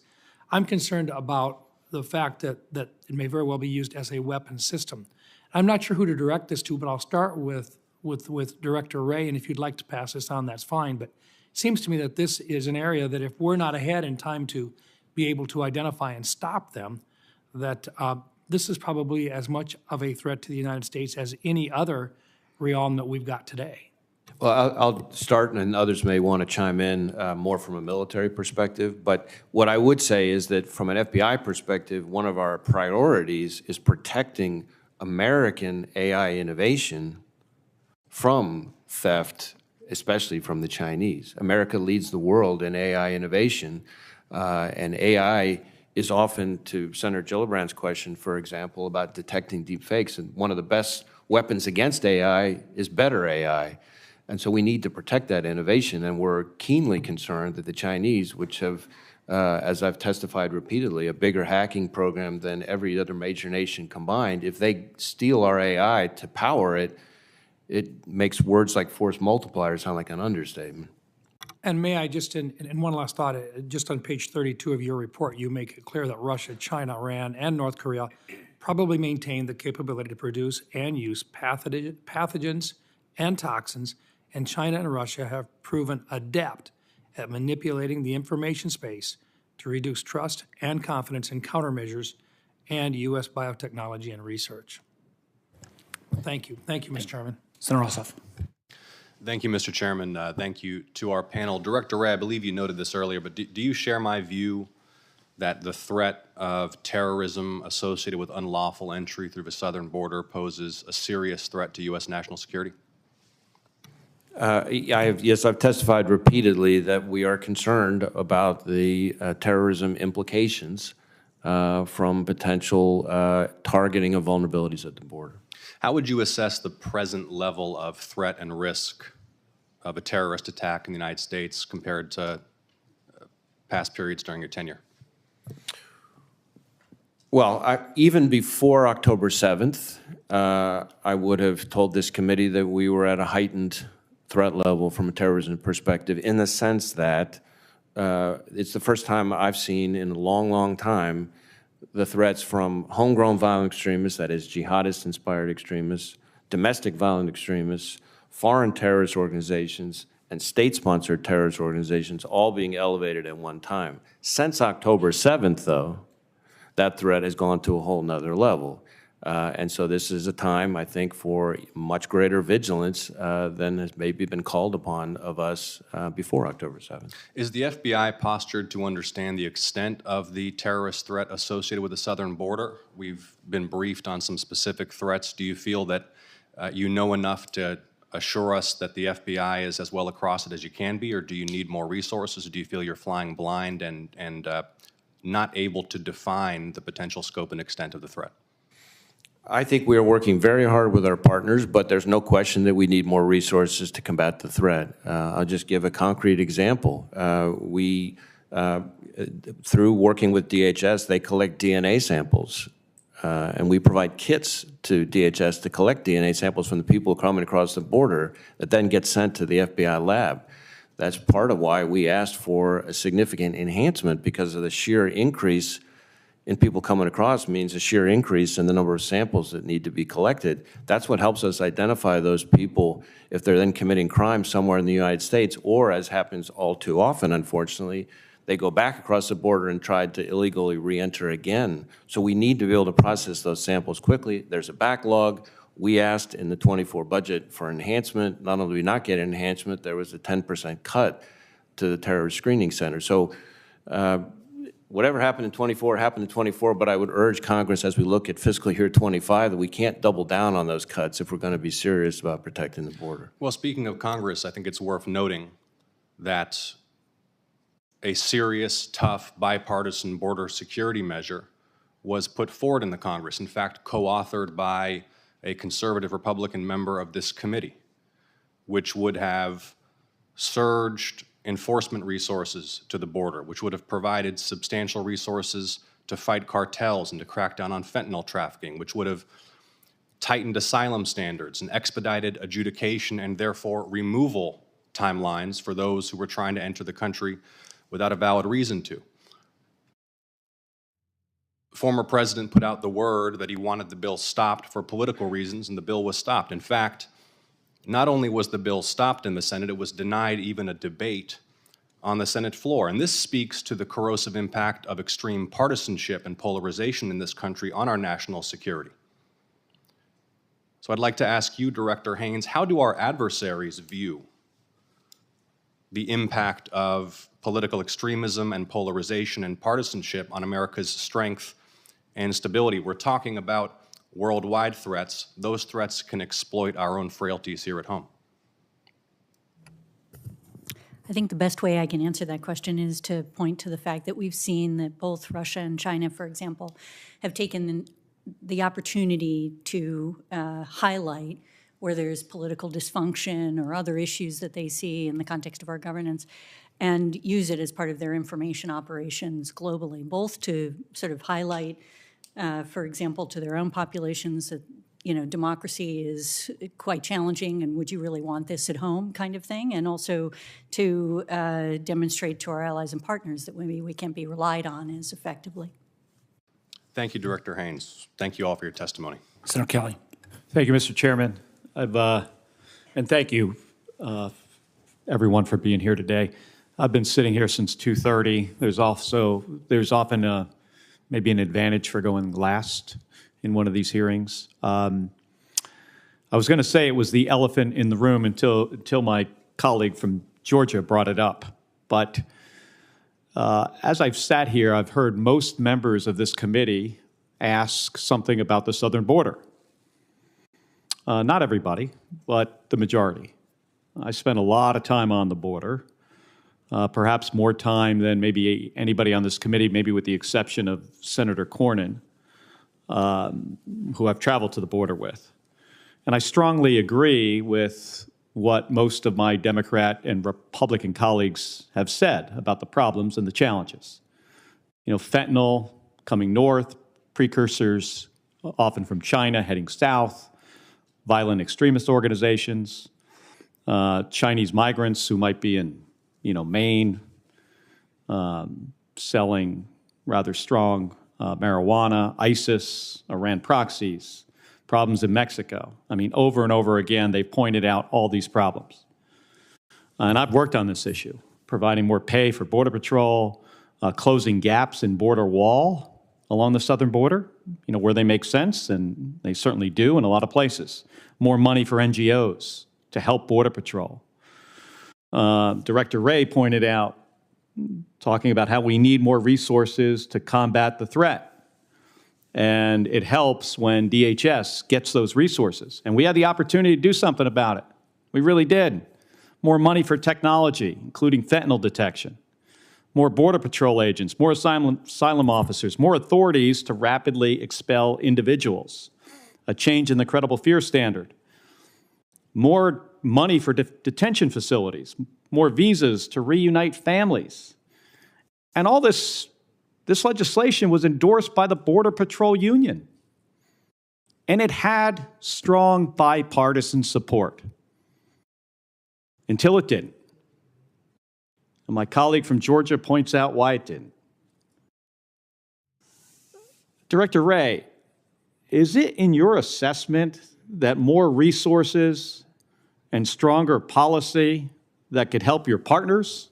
I'm concerned about the fact that it may very well be used as a weapon system. I'm not sure who to direct this to, but I'll start with Director Wray, and if you'd like to pass this on, that's fine. But it seems to me that this is an area that if we're not ahead in time to be able to identify and stop them, that this is probably as much of a threat to the United States as any other realm that we've got today. Well, I'll start, and others may want to chime in more from a military perspective. But what I would say is that from an FBI perspective, one of our priorities is protecting American AI innovation from theft, especially from the Chinese. America leads the world in AI innovation, and AI is often, to Senator Gillibrand's question, for example, about detecting deep fakes. And one of the best weapons against AI is better AI. And so we need to protect that innovation. And we're keenly concerned that the Chinese, which have, as I've testified repeatedly, a bigger hacking program than every other major nation combined, if they steal our AI to power it, it makes words like force multiplier sound like an understatement. And may I just, in one last thought, just on page 32 of your report, you make it clear that Russia, China, Iran, and North Korea probably maintain the capability to produce and use pathogens and toxins, and China and Russia have proven adept at manipulating the information space to reduce trust and confidence in countermeasures and U.S. biotechnology and research. Thank you. Thank you, Mr. Chairman. Senator Ossoff. Thank you, Mr. Chairman. Thank you to our panel. Director Wray, I believe you noted this earlier, but do you share my view that the threat of terrorism associated with unlawful entry through the southern border poses a serious threat to U.S. national security? Yes, I've testified repeatedly that we are concerned about the terrorism implications from potential targeting of vulnerabilities at the border. How would you assess the present level of threat and risk of a terrorist attack in the United States compared to past periods during your tenure? Well, even before October 7th, I would have told this committee that we were at a heightened threat level from a terrorism perspective, in the sense that it's the first time I've seen in a long, long time the threats from homegrown violent extremists, that is jihadist-inspired extremists, domestic violent extremists, foreign terrorist organizations, and state-sponsored terrorist organizations all being elevated at one time. Since October 7th, though, that threat has gone to a whole nother level. And so this is a time, I think, for much greater vigilance than has maybe been called upon of us before October 7th. Is the FBI postured to understand the extent of the terrorist threat associated with the southern border? We've been briefed on some specific threats. Do you feel that you know enough to assure us that the FBI is as well across it as you can be, or do you need more resources? Or do you feel you're flying blind and not able to define the potential scope and extent of the threat? I think we are working very hard with our partners, but there's no question that we need more resources to combat the threat. I'll just give a concrete example. Through working with DHS, they collect DNA samples and we provide kits to DHS to collect DNA samples from the people coming across the border that then get sent to the FBI lab. That's part of why we asked for a significant enhancement, because of the sheer increase in people coming across means a sheer increase in the number of samples that need to be collected. That's what helps us identify those people if they're then committing crime somewhere in the United States, or, as happens all too often, unfortunately, they go back across the border and try to illegally re-enter again. So we need to be able to process those samples quickly. There's a backlog. We asked in the '24 budget for enhancement. Not only did we not get enhancement, there was a 10% cut to the terrorist screening center. So whatever happened in '24 happened in '24, but I would urge Congress, as we look at fiscal year '25, that we can't double down on those cuts if we're going to be serious about protecting the border. Well, speaking of Congress, I think it's worth noting that a serious, tough, bipartisan border security measure was put forward in the Congress, in fact, co-authored by a conservative Republican member of this committee, which would have surged enforcement resources to the border, which would have provided substantial resources to fight cartels and to crack down on fentanyl trafficking, which would have tightened asylum standards and expedited adjudication and therefore removal timelines for those who were trying to enter the country without a valid reason to. Former president put out the word that he wanted the bill stopped for political reasons, and the bill was stopped. In fact, not only was the bill stopped in the Senate, it was denied even a debate on the Senate floor. And this speaks to the corrosive impact of extreme partisanship and polarization in this country on our national security. So I'd like to ask you, Director Haines, how do our adversaries view the impact of political extremism and polarization and partisanship on America's strength and stability? We're talking about worldwide threats. Those threats can exploit our own frailties here at home. I think the best way I can answer that question is to point to the fact that we've seen that both Russia and China, for example, have taken the opportunity to highlight where there's political dysfunction or other issues that they see in the context of our governance, and use it as part of their information operations globally, both to sort of highlight, for example, to their own populations that, you know, democracy is quite challenging and would you really want this at home kind of thing, and also to demonstrate to our allies and partners that maybe we can't be relied on as effectively. Thank you, Director Haines. Thank you all for your testimony. Senator Kelly. Thank you, Mr. Chairman. And thank you, everyone, for being here today. I've been sitting here since 2:30. There's often maybe an advantage for going last in one of these hearings. I was going to say it was the elephant in the room until my colleague from Georgia brought it up. But as I've sat here, I've heard most members of this committee ask something about the southern border. Not everybody, but the majority. I spent a lot of time on the border, perhaps more time than maybe anybody on this committee, maybe with the exception of Senator Cornyn, who I've traveled to the border with. And I strongly agree with what most of my Democrat and Republican colleagues have said about the problems and the challenges. You know, fentanyl coming north, precursors often from China heading south, violent extremist organizations, Chinese migrants who might be in, Maine, selling rather strong marijuana, ISIS, Iran proxies, problems in Mexico. I mean, over and over again, they've pointed out all these problems. And I've worked on this issue, providing more pay for Border Patrol, closing gaps in border wall along the southern border, where they make sense, and they certainly do in a lot of places. More money for NGOs to help Border Patrol. Director Wray pointed out, talking about how we need more resources to combat the threat. And it helps when DHS gets those resources. And we had the opportunity to do something about it. We really did. More money for technology, including fentanyl detection. More Border Patrol agents, more asylum officers, more authorities to rapidly expel individuals. A change in the credible fear standard. More money for detention facilities. More visas to reunite families. And all this legislation was endorsed by the Border Patrol Union. and it had strong bipartisan support until it didn't. And my colleague from Georgia points out why it didn't. Director Wray, is it in your assessment that more resources and stronger policy that could help your partners,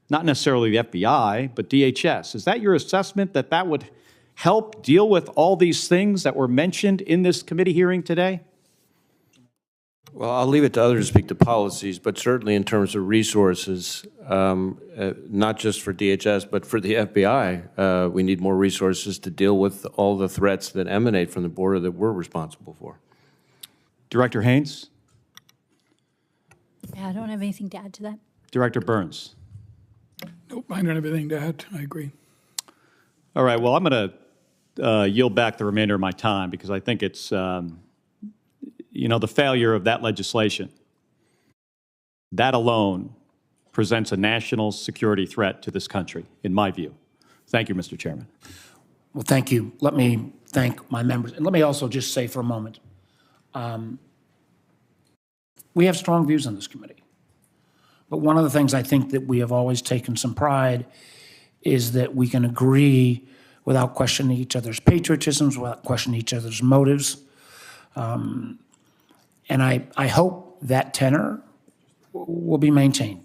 not necessarily the FBI, but DHS, is that your assessment that that would help deal with all these things that were mentioned in this committee hearing today? Well, I'll leave it to others to speak to policies, but certainly in terms of resources, not just for DHS, but for the FBI, we need more resources to deal with all the threats that emanate from the border that we're responsible for. Director Haines? Yeah, I don't have anything to add to that. Director Burns? Nope, I don't have anything to add. I agree. All right, well, I'm going to yield back the remainder of my time because I think it's, you know, the failure of that legislation, that alone presents a national security threat to this country, in my view. Thank you, Mr. Chairman. Well, thank you. Let me thank my members. And let me also just say for a moment, we have strong views on this committee. But one of the things I think that we have always taken some pride is that we can agree without questioning each other's patriotisms, without questioning each other's motives. And I hope that tenor will be maintained.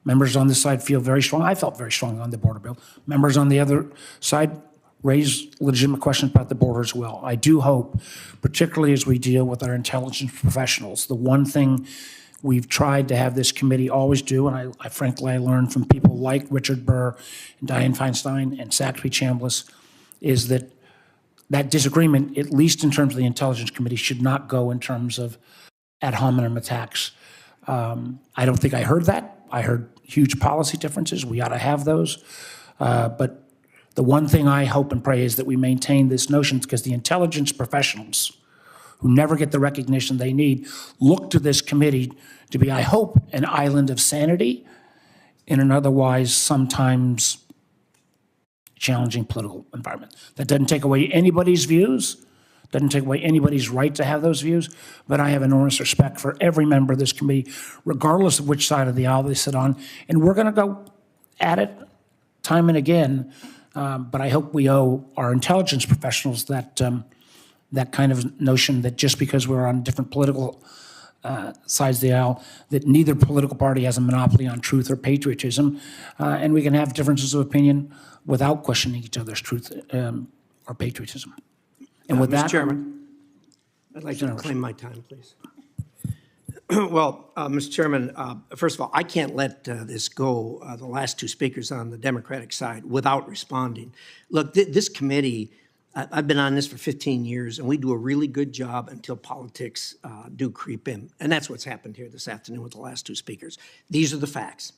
Members on this side feel very strong. I felt very strong on the border bill. Members on the other side raise legitimate questions about the border as well. I do hope, particularly as we deal with our intelligence professionals, the one thing we've tried to have this committee always do, and I frankly learned from people like Richard Burr and Dianne Feinstein and Saxby Chambliss, is that that disagreement, at least in terms of the Intelligence Committee, should not go in terms of ad hominem attacks. I don't think I heard that. I heard huge policy differences. We ought to have those. But the one thing I hope and pray is that we maintain this notion, because the intelligence professionals who never get the recognition they need look to this committee to be, I hope, an island of sanity in an otherwise sometimes challenging political environment. That doesn't take away anybody's views, doesn't take away anybody's right to have those views, but I have enormous respect for every member of this committee, regardless of which side of the aisle they sit on, and we're gonna go at it time and again, but I hope we owe our intelligence professionals that that kind of notion that just because we're on different political sides of the aisle, that neither political party has a monopoly on truth or patriotism, and we can have differences of opinion without questioning each other's truth or patriotism. And with that, Mr. Chairman, I'd like to claim my time, please. Well, Mr. Chairman, first of all, I can't let this go, the last two speakers on the Democratic side, without responding. Look, this committee, I've been on this for 15 years, and we do a really good job until politics do creep in. And that's what's happened here this afternoon with the last two speakers. These are the facts.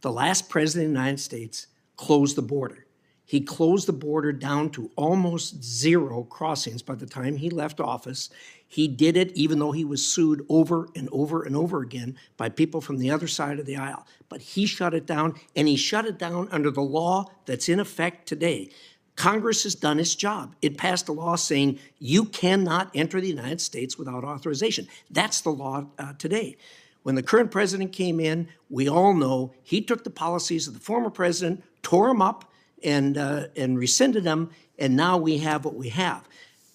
The last president of the United States closed the border. He closed the border down to almost zero crossings by the time he left office. He did it even though he was sued over and over and over again by people from the other side of the aisle. But he shut it down, and he shut it down under the law that's in effect today. Congress has done its job. It passed a law saying you cannot enter the United States without authorization. That's the law today. When the current president came in, we all know he took the policies of the former president, tore them up, and rescinded them, and now we have what we have.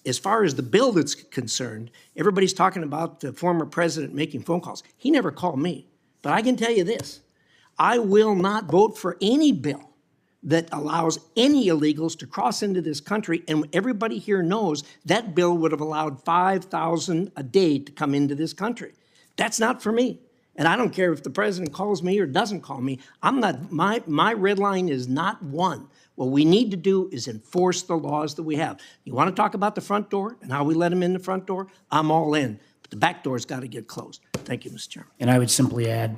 As far as the bill that's concerned, everybody's talking about the former president making phone calls. He never called me. But I can tell you this, I will not vote for any bill that allows any illegals to cross into this country, and everybody here knows that bill would have allowed 5,000 a day to come into this country. That's not for me. And I don't care if the president calls me or doesn't call me. I'm not, my red line is not one. What we need to do is enforce the laws that we have. You want to talk about the front door and how we let them in the front door? I'm all in. But the back door's got to get closed. Thank you, Mr. Chairman. and I would simply add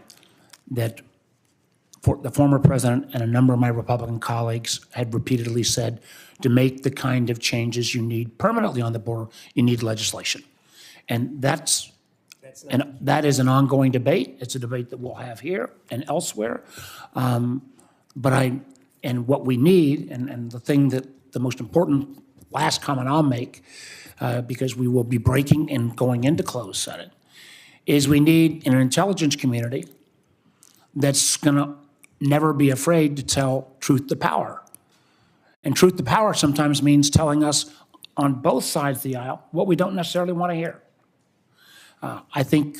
that the former president and a number of my Republican colleagues had repeatedly said, to make the kind of changes you need permanently on the border, you need legislation. And that is an ongoing debate. It's a debate that we'll have here and elsewhere. And what we need, and the thing that the most important last comment I'll make, because we will be breaking and going into closed session, is we need an intelligence community that's going to never be afraid to tell truth to power. And truth to power sometimes means telling us on both sides of the aisle what we don't necessarily want to hear. I think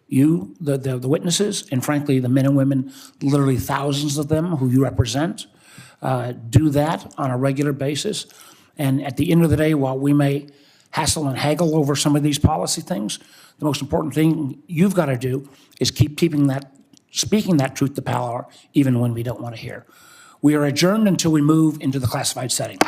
you, the witnesses, and frankly, the men and women, literally thousands of them who you represent, do that on a regular basis. And at the end of the day, while we may hassle and haggle over some of these policy things, the most important thing you've got to do is speaking that truth to power, even when we don't want to hear. We are adjourned until we move into the classified setting.